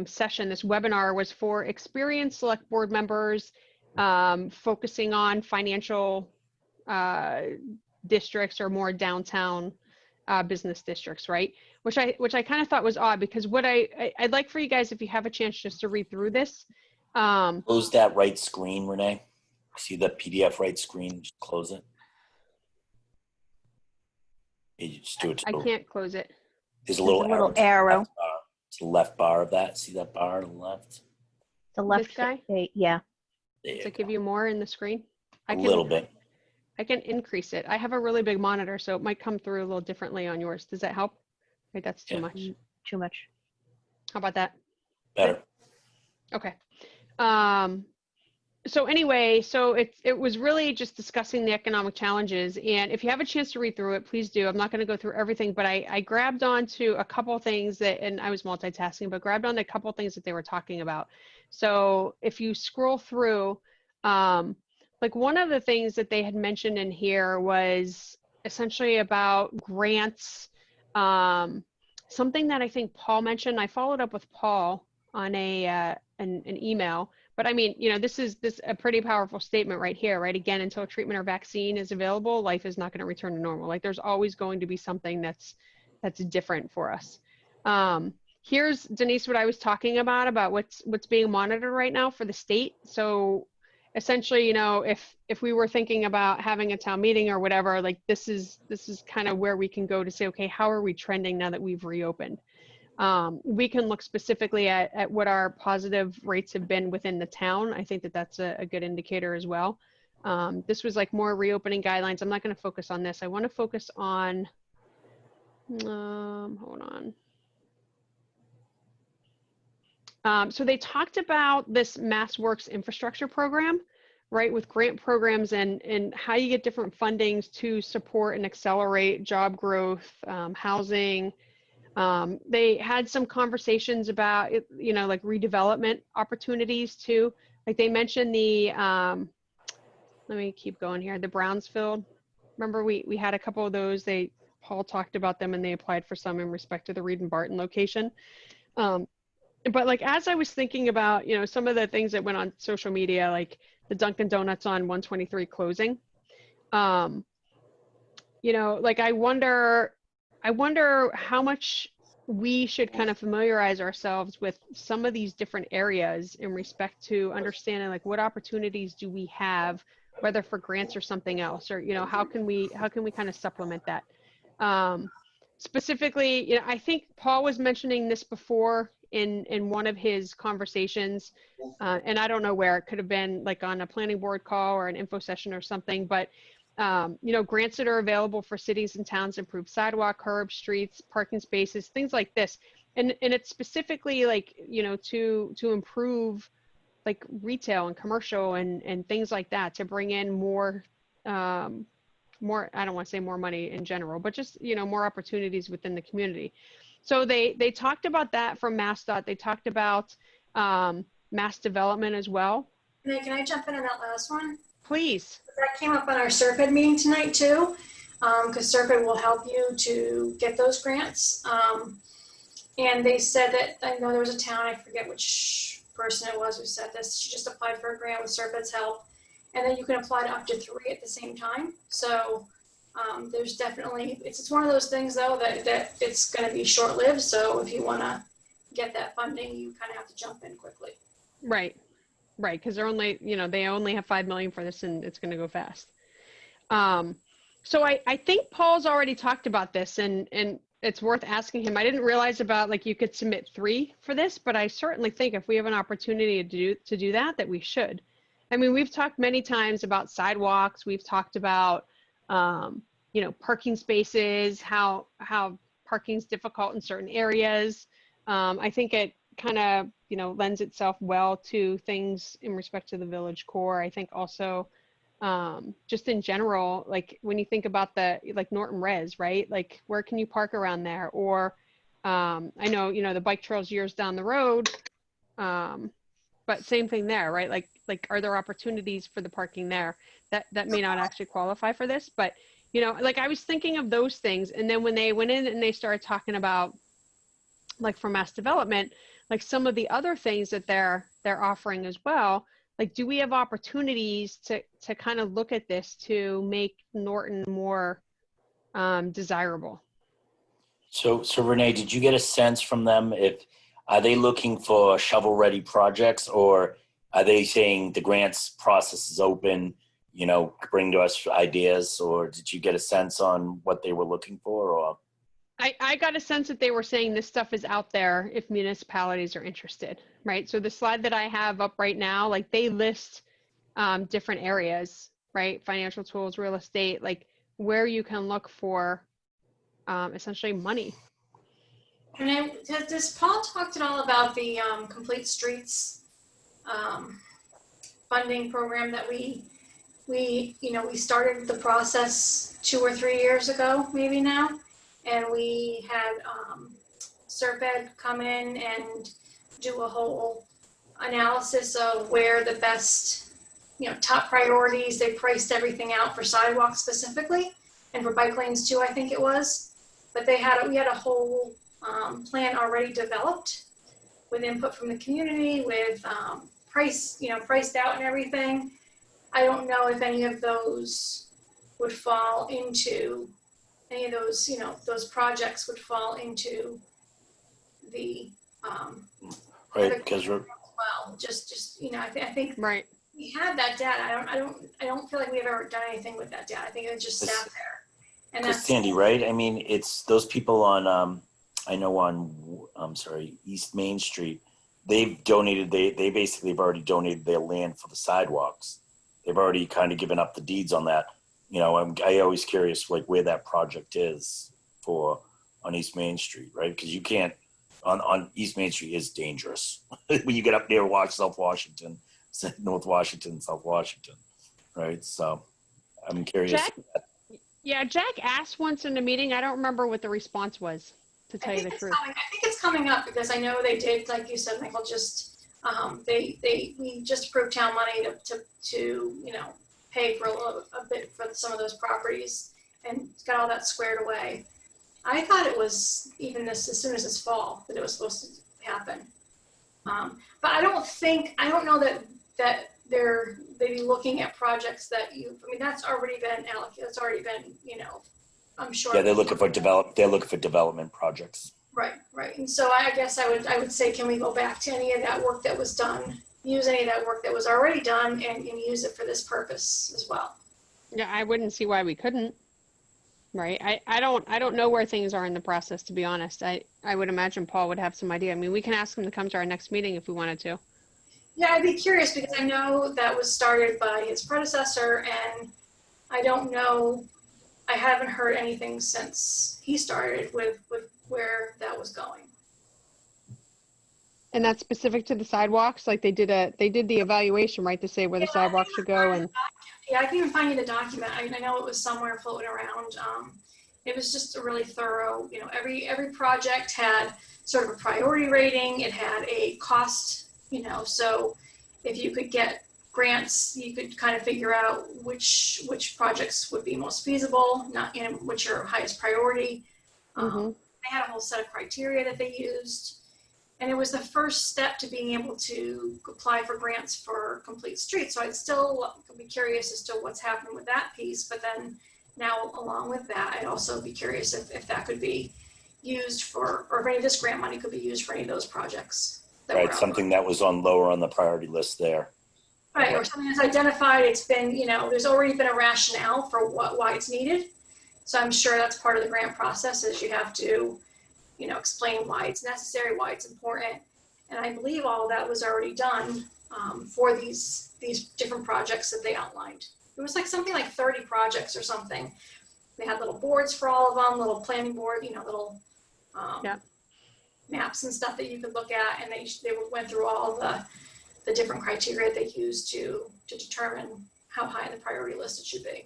session, this webinar, was for experienced select board members focusing on financial districts or more downtown business districts, right? Which I kind of thought was odd because what I'd like for you guys, if you have a chance just to read through this. Close that right screen, Renee. See the PDF right screen? Just close it. You just do it. I can't close it. There's a little arrow. It's the left bar of that. See that bar on the left? The left This guy? Yeah. Does it give you more in the screen? A little bit. I can increase it. I have a really big monitor, so it might come through a little differently on yours. Does that help? Right, that's too much. Too much. How about that? Better. Okay. So anyway, so it was really just discussing the economic challenges. And if you have a chance to read through it, please do. I'm not going to go through everything, but I grabbed onto a couple things that, and I was multitasking, but grabbed onto a couple things that they were talking about. So if you scroll through, like one of the things that they had mentioned in here was essentially about grants. Something that I think Paul mentioned, I followed up with Paul on an email. But I mean, you know, this is a pretty powerful statement right here, right? Again, until treatment or vaccine is available, life is not going to return to normal. Like there's always going to be something that's different for us. Here's, Denise, what I was talking about what's being monitored right now for the state. So essentially, you know, if we were thinking about having a town meeting or whatever, like this is kind of where we can go to say, okay, how are we trending now that we've reopened? We can look specifically at what our positive rates have been within the town. I think that that's a good indicator as well. This was like more reopening guidelines. I'm not going to focus on this. I want to focus on, hold on. So they talked about this MassWorks infrastructure program, right, with grant programs and how you get different fundings to support and accelerate job growth, housing. They had some conversations about, you know, like redevelopment opportunities too. Like they mentioned the, let me keep going here, the Brownsfield. Remember we had a couple of those. Paul talked about them and they applied for some in respect to the Reed and Barton location. But like, as I was thinking about, you know, some of the things that went on social media, like the Dunkin' Donuts on 123 closing, you know, like I wonder how much we should kind of familiarize ourselves with some of these different areas in respect to understanding like what opportunities do we have, whether for grants or something else, or, you know, how can we kind of supplement that? Specifically, you know, I think Paul was mentioning this before in one of his conversations, and I don't know where, it could have been like on a planning board call or an info session or something, but you know, grants that are available for cities and towns to improve sidewalk, curbs, streets, parking spaces, things like this. And it's specifically like, you know, to improve like retail and commercial and things like that, to bring in more, I don't want to say more money in general, but just, you know, more opportunities within the community. So they talked about that from MassDOT. They talked about mass development as well. Can I jump in on that last one? Please. That came up on our SERPED meeting tonight too, because SERPED will help you to get those grants. And they said that, I know there was a town, I forget which person it was who said this, she just applied for a grant with SERPED's help. And then you can apply to up to 3 at the same time. So there's definitely, it's one of those things though that it's going to be short-lived. So if you want to get that funding, you kind of have to jump in quickly. Right. Right, because they're only, you know, they only have $5 million for this, and it's going to go fast. So I think Paul's already talked about this, and it's worth asking him. I didn't realize about like you could submit 3 for this, but I certainly think if we have an opportunity to do that we should. I mean, we've talked many times about sidewalks. We've talked about, you know, parking spaces, how parking's difficult in certain areas. I think it kind of, you know, lends itself well to things in respect to the village core. I think also just in general, like when you think about the like Norton Res, right? Like where can you park around there? Or I know, you know, the bike trail's years down the road, but same thing there, right? Like are there opportunities for the parking there that may not actually qualify for this? But, you know, like I was thinking of those things. And then when they went in and they started talking about like for mass development, like some of the other things that they're offering as well, like do we have opportunities to kind of look at this to make Norton more desirable? So Renee, did you get a sense from them are they looking for shovel-ready projects, or are they saying the grants process is open, you know, bring to us ideas, or did you get a sense on what they were looking for? Or I got a sense that they were saying this stuff is out there if municipalities are interested, right? So the slide that I have up right now, like they list different areas, right? Financial tools, real estate, like where you can look for essentially money. And does Paul talked at all about the Complete Streets funding program that we started the process 2 or 3 years ago, maybe now? And we had SERPED come in and do a whole analysis of where the best, you know, top priorities. They priced everything out for sidewalks specifically, and for bike lanes too, I think it was. But we had a whole plan already developed with input from the community, with priced out and everything. I don't know if any of those would fall into any of those, you know, those projects would fall into the right, because we're well, just you know, I think right. We had that data. I don't feel like we've ever done anything with that data. I think it just sat there. And that's Sandy, right? I mean, it's those people on I know on, I'm sorry, East Main Street, they've donated, they basically have already donated their land for the sidewalks. They've already kind of given up the deeds on that. You know, I always curious like where that project is for on East Main Street, right? Because you can't, on East Main Street is dangerous when you get up near South Washington, North Washington, South Washington, right? So I'm curious. Jack, yeah, Jack asked once in a meeting. I don't remember what the response was, to tell you the truth. I think it's coming up because I know they did, like you said, Michael, just, we just approved town money to you know, pay for a bit for some of those properties and got all that squared away. I thought it was even as soon as this fall that it was supposed to happen. But I don't know that they'd be looking at projects that I mean, that's already been allocated, that's already been, you know, I'm sure. Yeah, they're looking for development projects. Right. And so I guess I would say, can we go back to any of that work that was done, use any of that work that was already done and use it for this purpose as well? Yeah, I wouldn't see why we couldn't. Right. I don't know where things are in the process, to be honest. I would imagine Paul would have some idea. I mean, we can ask him to come to our next meeting if we wanted to. Yeah, I'd be curious because I know that was started by his predecessor and I don't know, I haven't heard anything since he started with where that was going. And that's specific to the sidewalks? Like they did the evaluation, right, to say where the sidewalks should go and. Yeah, I can even find you the document. I know it was somewhere floating around. It was just a really thorough, you know, every project had sort of a priority rating. It had a cost, you know, so if you could get grants, you could kind of figure out which projects would be most feasible, not, you know, which are highest priority. They had a whole set of criteria that they used. And it was the first step to being able to apply for grants for complete streets. So I'd still be curious as to what's happening with that piece. But then now along with that, I'd also be curious if that could be used for, or if any of this grant money could be used for any of those projects. Right, something that was lower on the priority list there. Right, or something that's identified, it's been, you know, there's already been a rationale for why it's needed. So I'm sure that's part of the grant process is you have to, you know, explain why it's necessary, why it's important. And I believe all of that was already done for these different projects that they outlined. It was like something like 30 projects or something. They had little boards for all of them, little planning board, you know, little maps and stuff that you could look at. And they went through all the different criteria they used to determine how high on the priority list it should be.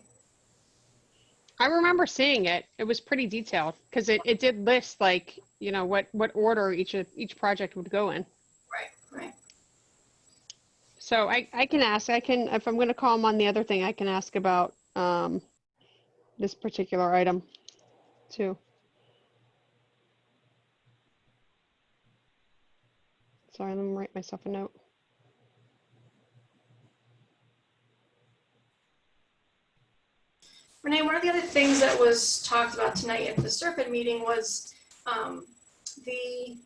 I remember seeing it. It was pretty detailed because it did list like, you know, what order each project would go in. Right. So I can ask, if I'm going to call him on the other thing, I can ask about this particular item too. Sorry, let me write myself a note. Renee, one of the other things that was talked about tonight at the Serpent meeting was the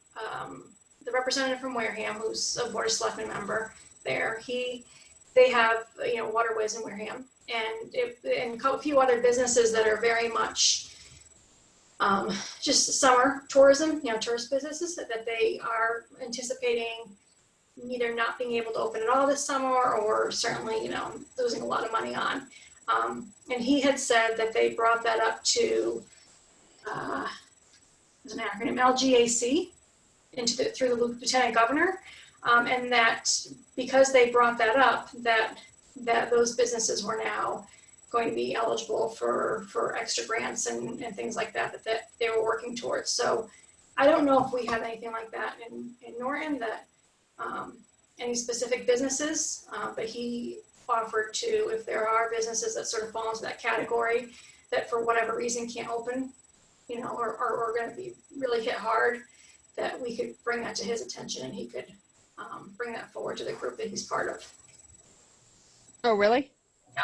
representative from Wareham, who's a Board of Selectmen member there. They have, you know, waterways in Wareham and a few other businesses that are very much just summer tourism, you know, tourist businesses that they are anticipating either not being able to open at all this summer or certainly, you know, losing a lot of money on. And he had said that they brought that up to, there's an acronym, LGAC, through the Lieutenant Governor, and that because they brought that up, that those businesses were now going to be eligible for extra grants and things like that they were working towards. So I don't know if we have anything like that in Norton, that any specific businesses, but he offered to, if there are businesses that sort of fall into that category that for whatever reason can't open, you know, or are going to be really hit hard, that we could bring that to his attention and he could bring that forward to the group that he's part of. Oh, really? Yeah.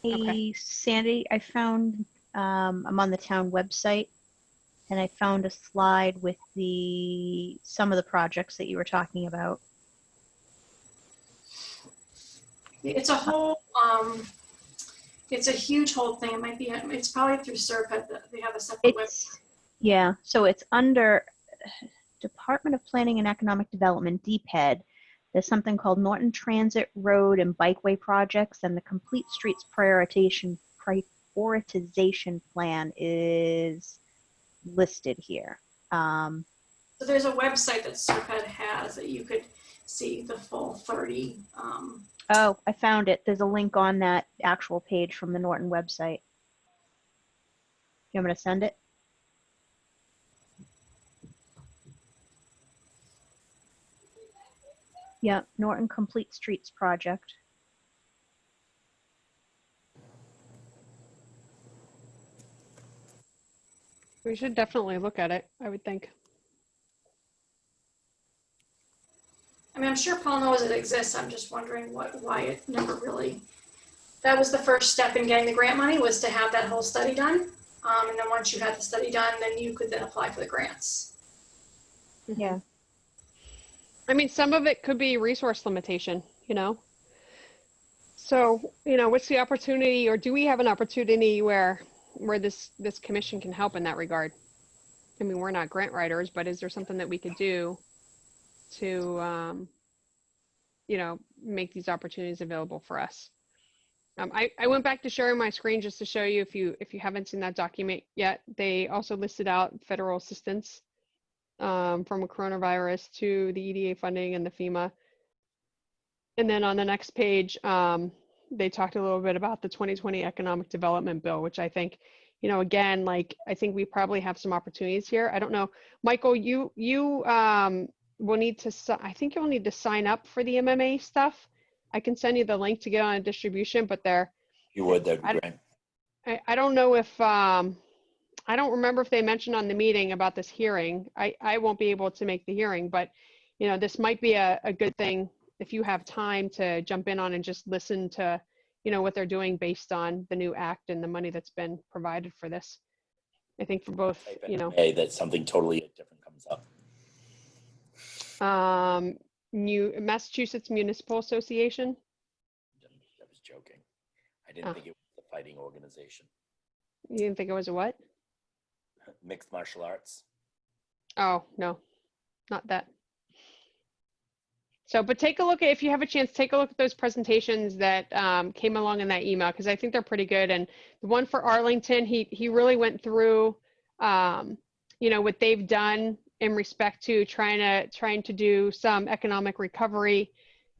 Hey, okay. Sandy, I found, I'm on the town website and I found a slide with some of the projects that you were talking about. It's a whole, it's a huge whole thing. It might be, it's probably through Serpent that they have a separate website. Yeah, so it's under Department of Planning and Economic Development, DPED. There's something called Norton Transit Road and Bikeway Projects, and the Complete Streets Prioritization Plan is listed here. So there's a website that Serped has that you could see the full 30. Oh, I found it. There's a link on that actual page from the Norton website. You want me to send it? Yeah, Norton Complete Streets Project. We should definitely look at it, I would think. I mean, I'm sure Paul knows it exists. I'm just wondering why it never really. That was the first step in getting the grant money, was to have that whole study done. And then once you had the study done, then you could then apply for the grants. Yeah. I mean, some of it could be resource limitation, you know? So, you know, what's the opportunity, or do we have an opportunity where this commission can help in that regard? I mean, we're not grant writers, but is there something that we could do to, you know, make these opportunities available for us? I went back to sharing my screen just to show you, if you haven't seen that document yet. They also listed out federal assistance from a coronavirus to the EDA funding and the FEMA. And then on the next page, they talked a little bit about the 2020 Economic Development Bill, which I think, you know, again, like, I think we probably have some opportunities here. I don't know, Michael, you will need to, I think you'll need to sign up for the MMA stuff. I can send you the link to get on a distribution, but there. You would, that'd be great. I don't know if, I don't remember if they mentioned on the meeting about this hearing. I won't be able to make the hearing, but, you know, this might be a good thing if you have time to jump in on and just listen to, you know, what they're doing based on the new act and the money that's been provided for this. I think for both, you know. Hey, that something totally different comes up. New Massachusetts Municipal Association. I was joking. I didn't think it was a fighting organization. You didn't think it was a what? Mixed martial arts. Oh, no, not that. So, but take a look at, if you have a chance, take a look at those presentations that came along in that email, because I think they're pretty good. And the one for Arlington, he really went through, you know, what they've done in respect to trying to do some economic recovery,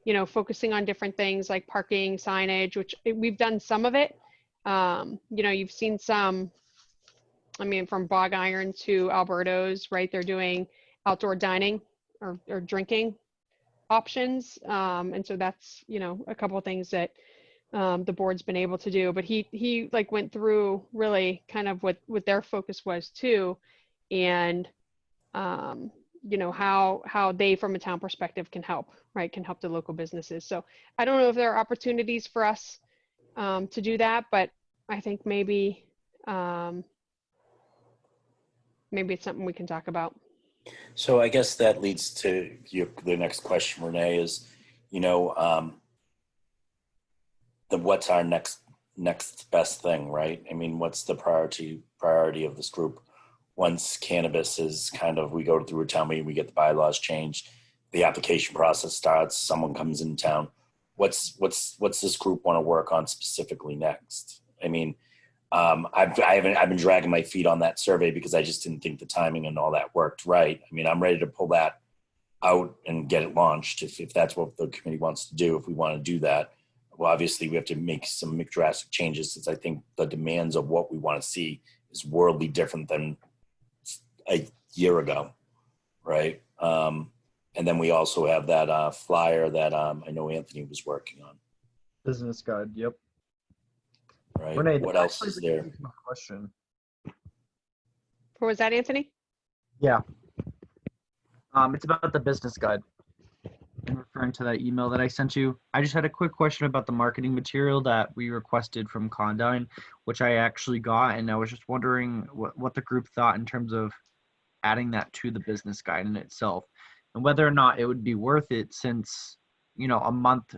you know, focusing on different things like parking, signage, which we've done some of it. You know, you've seen some, I mean, from Bog Iron to Alberto's, right? They're doing outdoor dining or drinking options. And so that's, you know, a couple of things that the board's been able to do. But he like went through really kind of what their focus was too. And, you know, how they, from a town perspective, can help, right? Can help the local businesses. So I don't know if there are opportunities for us to do that, but I think maybe, maybe it's something we can talk about. So I guess that leads to the next question, Renee, is, you know, what's our next best thing, right? I mean, what's the priority of this group? Once cannabis is kind of, we go through a town meeting, we get the bylaws changed, the application process starts, someone comes in town. What's this group want to work on specifically next? I mean, I've been dragging my feet on that survey because I just didn't think the timing and all that worked right. I mean, I'm ready to pull that out and get it launched if that's what the committee wants to do. If we want to do that, well, obviously we have to make some drastic changes, since I think the demands of what we want to see is worldly different than a year ago, right? And then we also have that flyer that I know Anthony was working on. Business guide, yep. Right. Renee, what else is there? Question. What was that, Anthony? Yeah. It's about the business guide. In referring to that email that I sent you, I just had a quick question about the marketing material that we requested from Condyne, which I actually got, and I was just wondering what the group thought in terms of adding that to the business guide in itself, and whether or not it would be worth it, since, you know, a month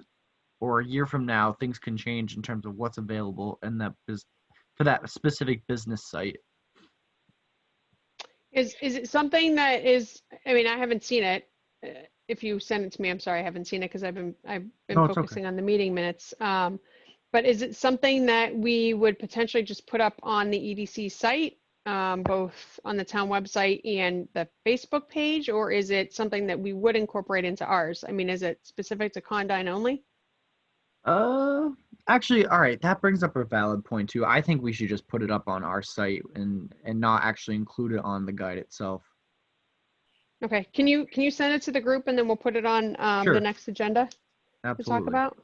or a year from now, things can change in terms of what's available in that for that specific business site. Is it something that is, I mean, I haven't seen it. If you send it to me, I'm sorry, I haven't seen it because I've been No, it's okay. focusing on the meeting minutes. But is it something that we would potentially just put up on the EDC site, both on the town website and the Facebook page, or is it something that we would incorporate into ours? I mean, is it specific to Condyne only? Actually, all right, that brings up a valid point too. I think we should just put it up on our site and not actually include it on the guide itself. Okay, can you send it to the group and then we'll put it on Sure. the next agenda to talk Absolutely. about?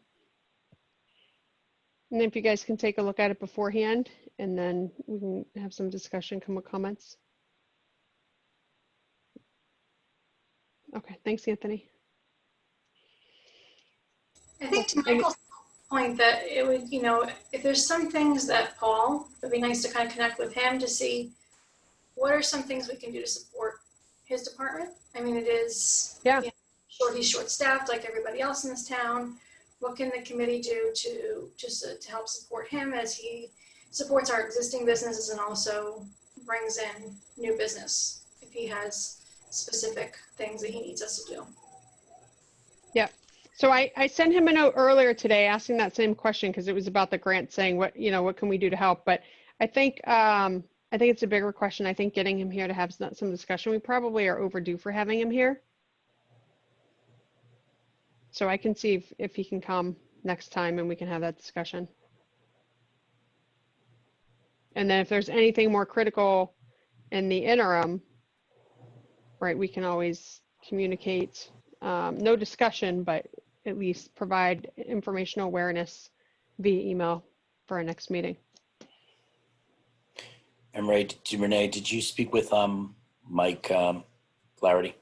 And if you guys can take a look at it beforehand, and then we can have some discussion, come with comments. Okay, thanks, Anthony. I think to Michael's point that it would, you know, if there's some things that Paul, it'd be nice to kind of connect with him to see what are some things we can do to support his department. I mean, it is, Yeah. You know, he's short-staffed like everybody else in this town. What can the committee do to help support him as he supports our existing businesses and also brings in new business if he has specific things that he needs us to do? Yeah. So I sent him a note earlier today asking that same question because it was about the grant, saying what can we do to help? But I think it's a bigger question. I think getting him here to have some discussion, we probably are overdue for having him here. So I can see if he can come next time and we can have that discussion. And then if there's anything more critical in the interim, right, we can always communicate, no discussion, but at least provide informational awareness via email for our next meeting. And Renee, did you speak with Mike Flaherty?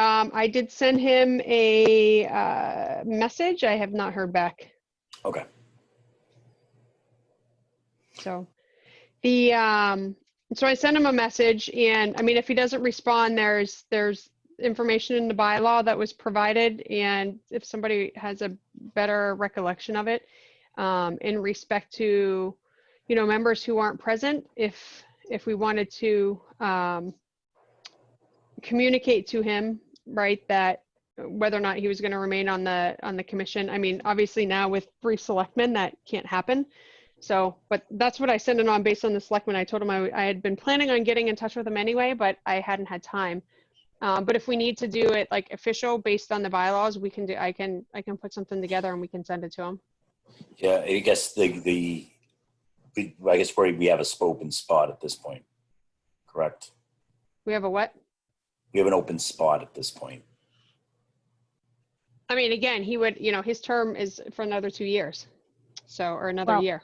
I did send him a message. I have not heard back. Okay. So so I sent him a message, and I mean, if he doesn't respond, there's information in the bylaw that was provided, and if somebody has a better recollection of it, in respect to, members who aren't present, if we wanted to communicate to him, right, that whether or not he was going to remain on the commission. I mean, obviously now with 3 selectmen, that can't happen. So, but that's what I sent it on based on the selectmen. I told him I had been planning on getting in touch with him anyway, but I hadn't had time. But if we need to do it like official based on the bylaws, we can do. I can put something together and we can send it to him. Yeah, I guess I guess we have a open spot at this point, correct? We have a what? We have an open spot at this point. I mean, again, he would, his term is for another 2 years, or another year.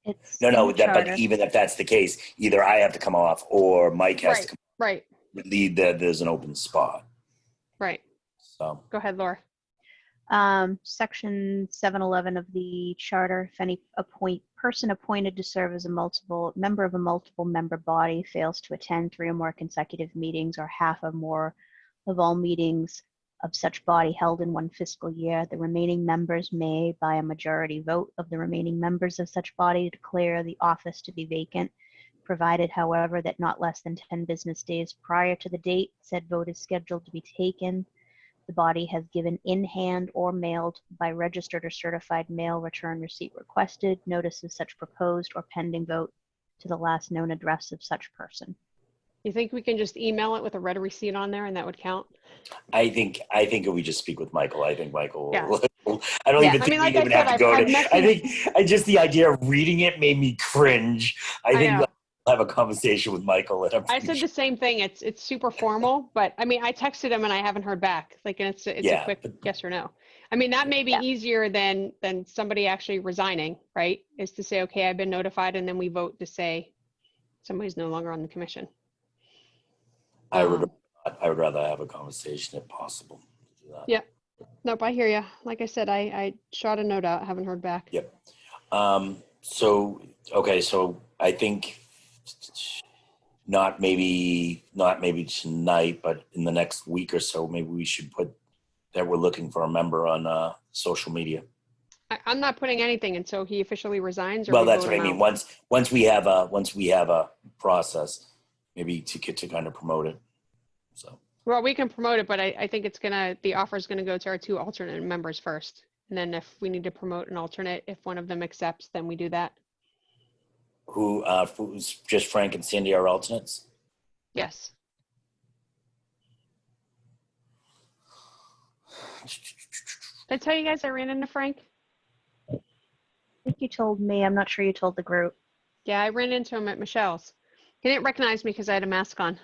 It's but even if that's the case, either I have to come off or Mike has to come off. Right. Lead that there's an open spot. Right. So go ahead, Laura. Section 711 of the charter, if any person appointed to serve as a member of a multiple member body fails to attend 3 or more consecutive meetings or half or more of all meetings of such body held in 1 fiscal year, the remaining members may, by a majority vote of the remaining members of such body, declare the office to be vacant, provided, however, that not less than 10 business days prior to the date said vote is scheduled to be taken, the body has given in hand or mailed by registered or certified mail return receipt requested notice of such proposed or pending vote to the last known address of such person. You think we can just email it with a red receipt on there and that would count? I think if we just speak with Michael, I think Michael Yeah. I don't even think I mean, we even have to go to. I think just the idea of reading it made me cringe. I think I'll have a conversation with Michael. And I said the same thing. It's super formal, but I mean, I texted him and I haven't heard back. Like, and it's a quick yes or no. I mean, that may be easier than somebody actually resigning, right? Is to say, okay, I've been notified, and then we vote to say somebody's no longer on the commission. I would rather have a conversation if possible. To do that. Yeah. Nope, I hear you. Like I said, I shot a note out. Haven't heard back. Yep. So I think not maybe tonight, but in the next week or so, maybe we should put that we're looking for a member on social media. I'm not putting anything until he officially resigns. Well, that's what I mean. Once we have a process, maybe to kind of promote it. So. Well, we can promote it, but I think the offer is gonna go to our 2 alternate members first. And then if we need to promote an alternate, if one of them accepts, then we do that. Who's just Frank and Sandy are alternates? Yes. Did I tell you guys I ran into Frank? I think you told me. I'm not sure you told the group. Yeah, I ran into him at Michelle's. He didn't recognize me because I had a mask on.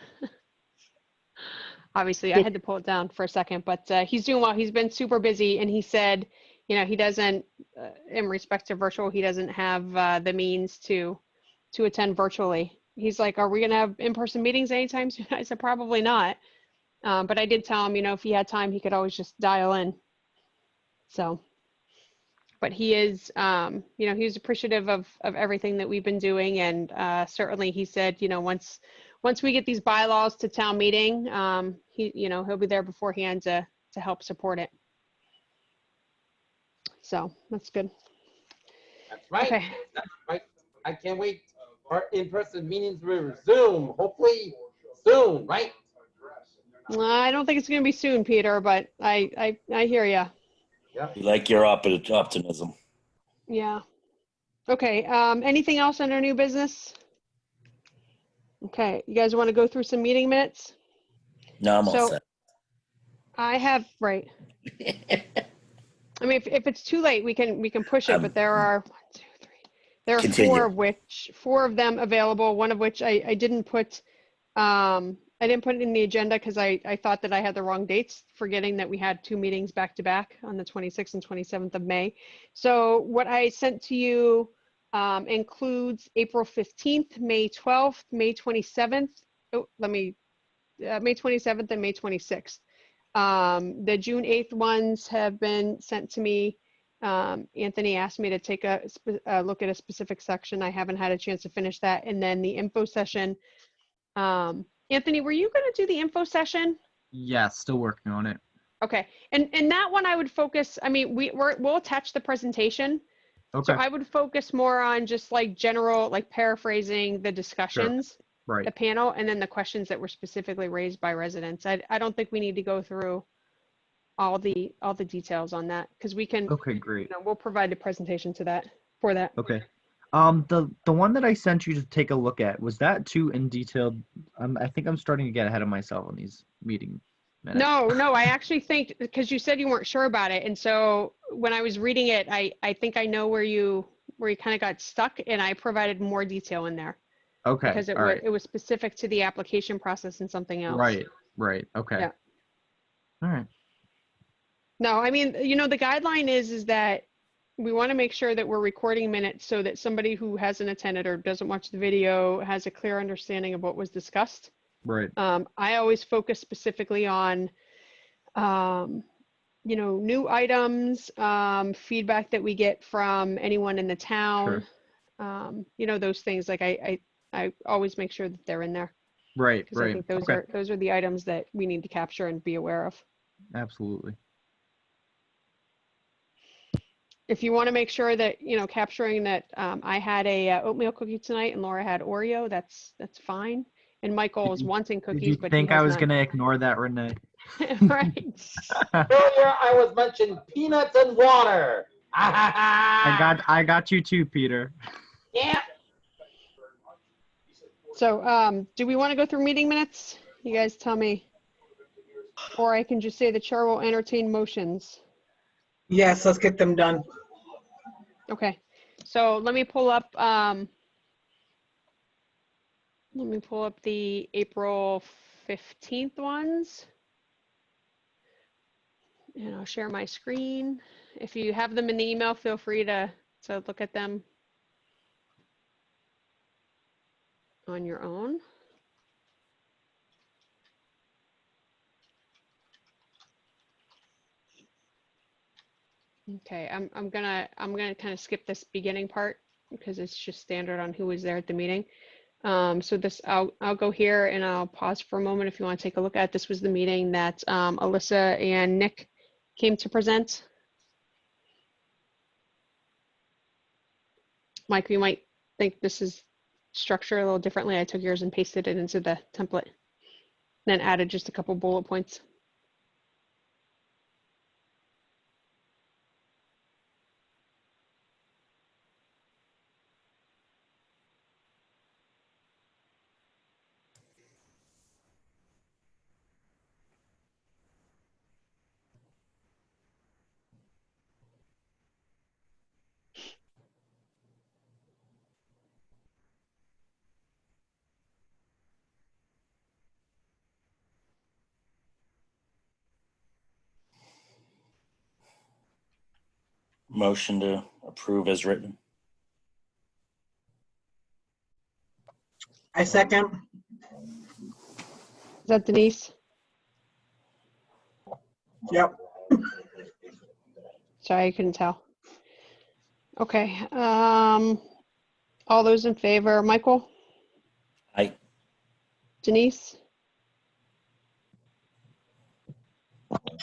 Obviously, I had to pull it down for a second, but he's doing well. He's been super busy, and he said, he doesn't, in respect to virtual, he doesn't have the means to attend virtually. He's like, are we going to have in-person meetings anytime soon? I said, probably not. But I did tell him, if he had time, he could always just dial in. So, but he is, he's appreciative of everything that we've been doing. And certainly he said, once we get these bylaws to town meeting, he'll be there beforehand to help support it. So that's good. That's right. Okay. That's right. I can't wait for in-person meetings with Zoom. Hopefully soon, right? I don't think it's going to be soon, Peter, but I hear you. Yeah. You like your optimism. Yeah. Okay. Anything else under new business? Okay. You guys want to go through some meeting minutes? No, I'm all set. I have, right. I mean, if it's too late, we can push it, but there are 1, 2, 3. There are Continue. 4 of them available. One of which I didn't put. I didn't put it in the agenda because I thought that I had the wrong dates, forgetting that we had 2 meetings back to back on the 26th and 27th of May. So what I sent to you includes April 15th, May 12th, May 27th. Oh, May 27th and May 26th. The June 8th ones have been sent to me. Anthony asked me to take a look at a specific section. I haven't had a chance to finish that. And then the info session. Anthony, were you going to do the info session? Yeah, still working on it. Okay. And that one I would focus, I mean, we'll attach the presentation. Okay. So I would focus more on just like general, like paraphrasing the discussions, Right. the panel, and then the questions that were specifically raised by residents. I don't think we need to go through all the details on that because we can, Okay, great. we'll provide the presentation for that. Okay. The one that I sent you to take a look at, was that too in detail? I think I'm starting to get ahead of myself on these meeting minutes. No, I actually think because you said you weren't sure about it, and so when I was reading it, I think I know where you kind of got stuck, and I provided more detail in there. Okay. Because it was specific to the application process and something else. Right. Okay. Yeah. All right. No, I mean, the guideline is that we want to make sure that we're recording minutes so that somebody who hasn't attended or doesn't watch the video has a clear understanding of what was discussed. Right. I always focus specifically on, new items, feedback that we get from anyone in the town. Sure. Those things like I always make sure that they're in there. Right. Because I Right. think those are the items that we need to capture and be aware of. Absolutely. If you want to make sure that, capturing that I had a oatmeal cookie tonight and Laura had Oreo, that's fine. And Michael is wanting cookies, Did you but think he has I was none. going to ignore that, Renee? Right. Earlier, I was mentioning peanuts and water. I got you too, Peter. Yeah. So, do we want to go through meeting minutes? You guys tell me. Or I can just say the chair will entertain motions. Yes, let's get them done. Okay. So let me pull up the April 15th ones. And I'll share my screen. If you have them in the email, feel free to look at them on your own. Okay, I'm gonna kind of skip this beginning part because it's just standard on who was there at the meeting. So this I'll go here and I'll pause for a moment if you want to take a look at. This was the meeting that Alyssa and Nick came to present. Mike, you might think this is structure a little differently. I took yours and pasted it into the template, then added just a couple bullet points. Motion to approve as written. I second. Is that Denise? Yep. Sorry, I couldn't tell. Okay. All those in favor, Michael? Aye. Denise?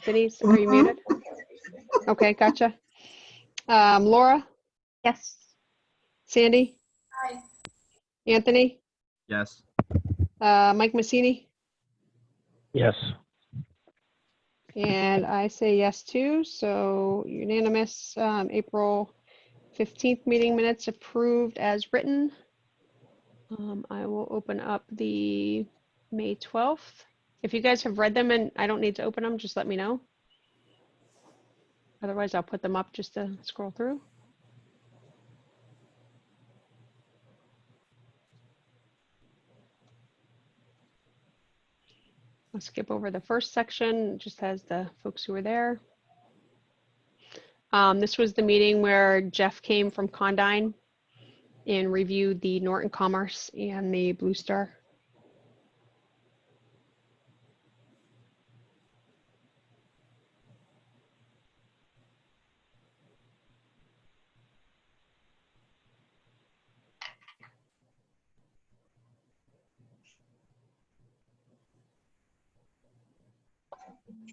Denise, are you muted? Okay, gotcha. Laura? Yes. Sandy? Aye. Anthony? Yes. Mike Massini? Yes. And I say yes too, so unanimous. April 15th meeting minutes approved as written. I will open up the May 12th. If you guys have read them and I don't need to open them, just let me know. Otherwise, I'll put them up just to scroll through. I'll skip over the first section, it just has the folks who were there. This was the meeting where Jeff came from Condyne and reviewed the Norton Commerce and the Blue Star.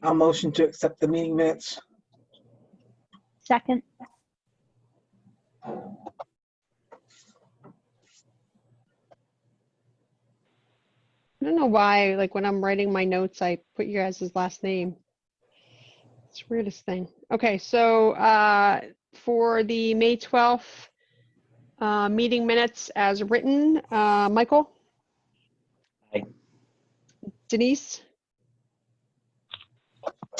I'll motion to accept the meeting minutes. Second. I don't know why, like when I'm writing my notes, I put your guys' last name. It's the weirdest thing. Okay, so for the May 12th meeting minutes as written, Michael? Aye. Denise?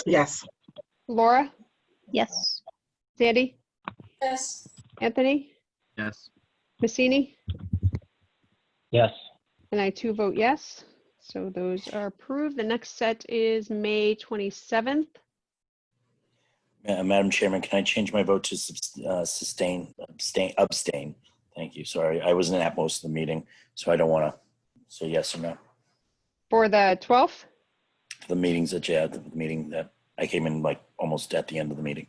Yes. Laura? Yes. Sandy? Yes. Anthony? Yes. Massini? Yes. And I too vote yes. So those are approved. The next set is May 27th. Madam Chairman, can I change my vote to abstain? Thank you. Sorry, I wasn't at most of the meeting, so I don't want to say yes or no. For the 12th? The meetings that you had, the meeting that I came in like almost at the end of the meeting.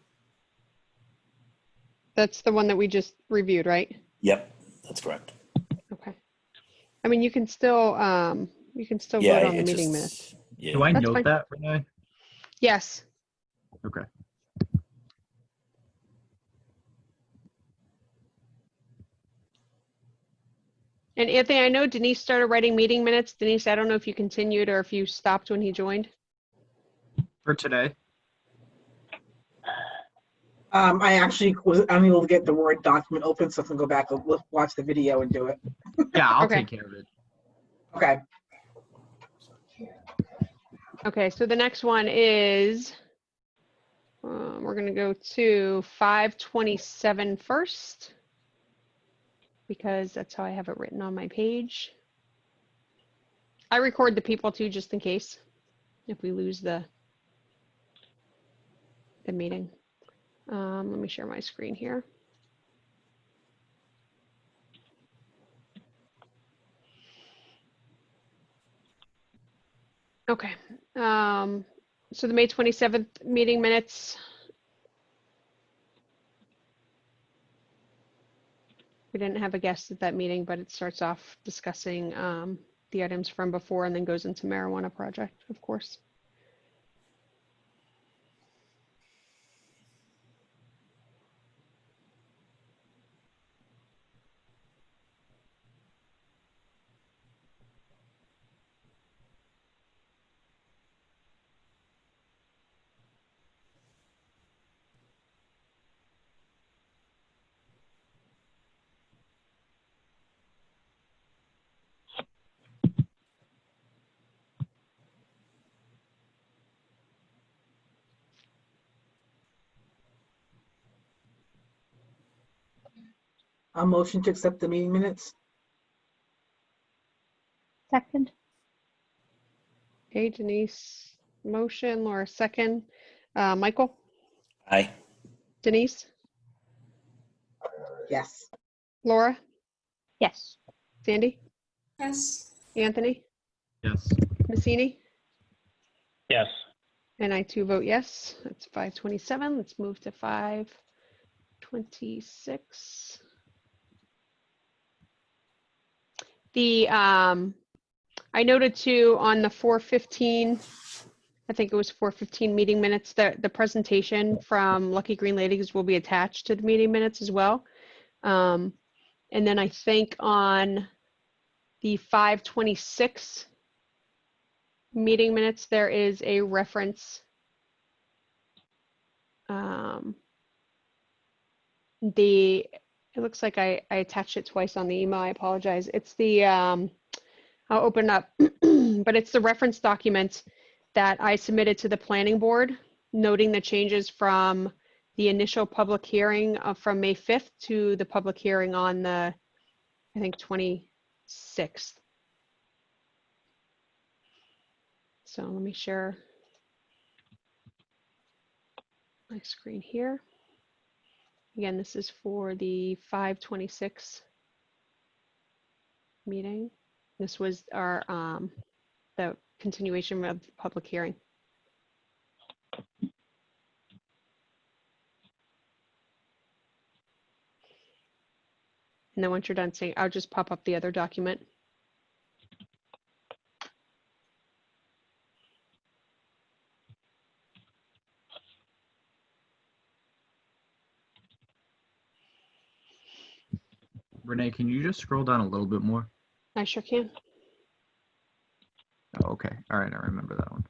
That's the one that we just reviewed, right? Yep, that's correct. Okay. I mean, you can still vote on the meeting minutes. Yeah. Do I That's note fine. that, Renee? Yes. Okay. And Anthony, I know Denise started writing meeting minutes. Denise, I don't know if you continued or if you stopped when he joined. For today? I actually was unable to get the Word document open, so I can go back and watch the video and do it. Yeah, I'll Okay. take care of it. Okay. Okay, so the next one is, we're going to go to 527 first, because that's how I have it written on my page. I record the people too, just in case, if we lose the meeting. Let me share my screen here. Okay, so the May 27th meeting minutes. We didn't have a guest at that meeting, but it starts off discussing the items from before and then goes into marijuana project, of course. I'll motion to accept the meeting minutes. Second. Okay, Denise, motion, Laura, second. Michael, Aye. Denise, Yes. Laura, Yes. Sandy, Yes. Anthony, Yes. Massini, Yes. and I too vote yes. That's 5:27. Let's move to 5:26. The I noted too on the 4:15, I think it was 4:15 meeting minutes, that the presentation from Lucky Green Ladies will be attached to the meeting minutes as well. And then I think on the 5:26 meeting minutes, there is a reference. It looks like I attached it twice on the email. I apologize. It's the, I'll open up, but it's the reference document that I submitted to the planning board, noting the changes from the initial public hearing from May 5th to the public hearing on the, I think, 26th. So let me share my screen here. Again, this is for the 5:26 meeting. This was our the continuation of the public hearing. And then once you're done saying, I'll just pop up the other document. Renee, can you just scroll down a little bit more? I sure can. Oh, okay. All right. I remember that one.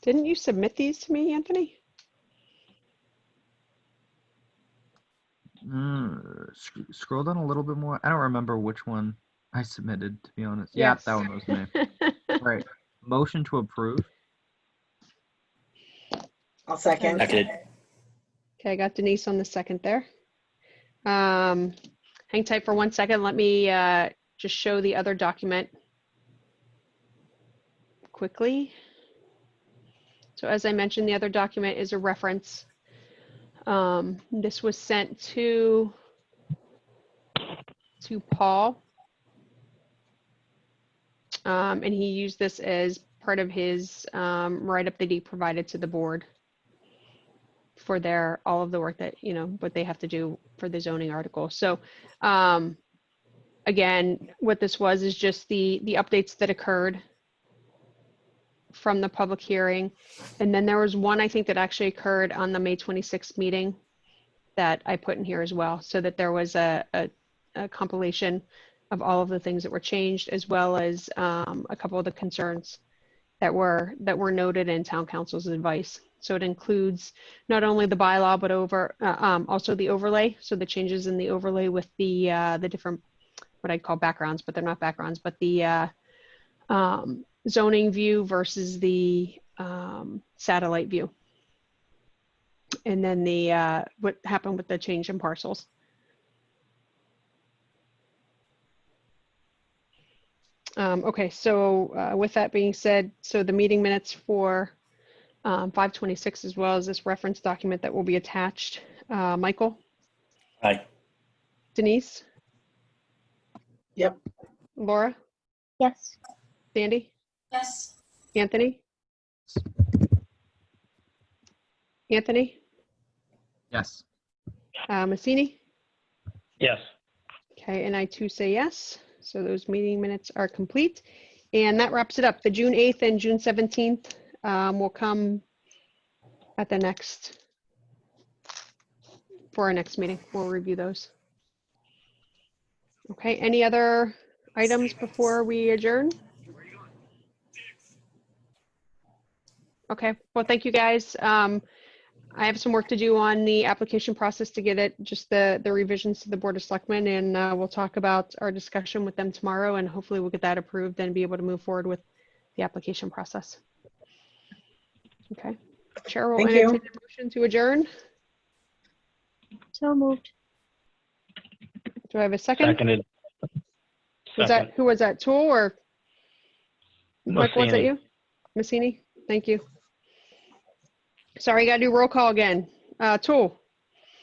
Didn't you submit these to me, Anthony? Scroll down a little bit more. I don't remember which one I submitted, to be honest. Yeah, that one was me. All right. Motion to approve. I'll second. Seconded. Okay, I got Denise on the second there. Hang tight for 1 second. Let me just show the other document quickly. So as I mentioned, the other document is a reference. This was sent to Paul. And he used this as part of his write-up that he provided to the board for all of the work that, what they have to do for the zoning article. So again, what this was is just the updates that occurred from the public hearing. And then there was one, I think, that actually occurred on the May 26th meeting that I put in here as well, so that there was a compilation of all of the things that were changed, as well as a couple of the concerns that were noted in town council's advice. So it includes not only the bylaw, but also the overlay. So the changes in the overlay with the different, what I call backgrounds, but they're not backgrounds, but the zoning view versus the satellite view. And then what happened with the change in parcels. Okay, so with that being said, so the meeting minutes for 5:26, as well as this reference document that will be attached. Michael? Aye. Denise? Yep. Laura? Yes. Sandy? Yes. Anthony? Anthony? Yes. Massini? Yes. Okay, and I too say yes. So those meeting minutes are complete. And that wraps it up. The June 8th and June 17th will come at the for our next meeting. We'll review those. Okay, any other items before we adjourn? Okay, well, thank you guys. I have some work to do on the application process to get it, just the revisions to the Board of Selectmen, and we'll talk about our discussion with them tomorrow, and hopefully we'll get that approved and be able to move forward with the application process. Okay. Chair will Thank you. entertain a motion to adjourn. So moved. Do I have a second? Seconded. Was Second. that, who was that, Tool or Michael, was that Massini. you? Massini? Thank you. Sorry, gotta do roll call again. Tool,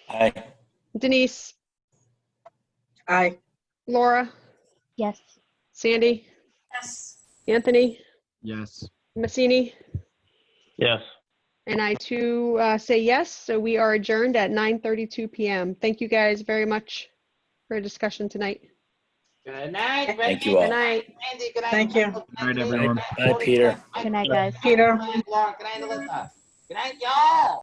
Aye. Denise, Aye. Laura, Yes. Sandy, Yes. Anthony, Yes. Massini, Yes. and I too say yes. So we are adjourned at 9:32 p.m. Thank you guys very much for a discussion tonight. Good night. Thank you all. Good night. Andy, good night. Thank you. Michael, Good night, Dave, everyone. good night, Bye, Tony, Peter. Good night, guys. Peter. Good night, Laura. Good night, Alyssa. Good night, y'all.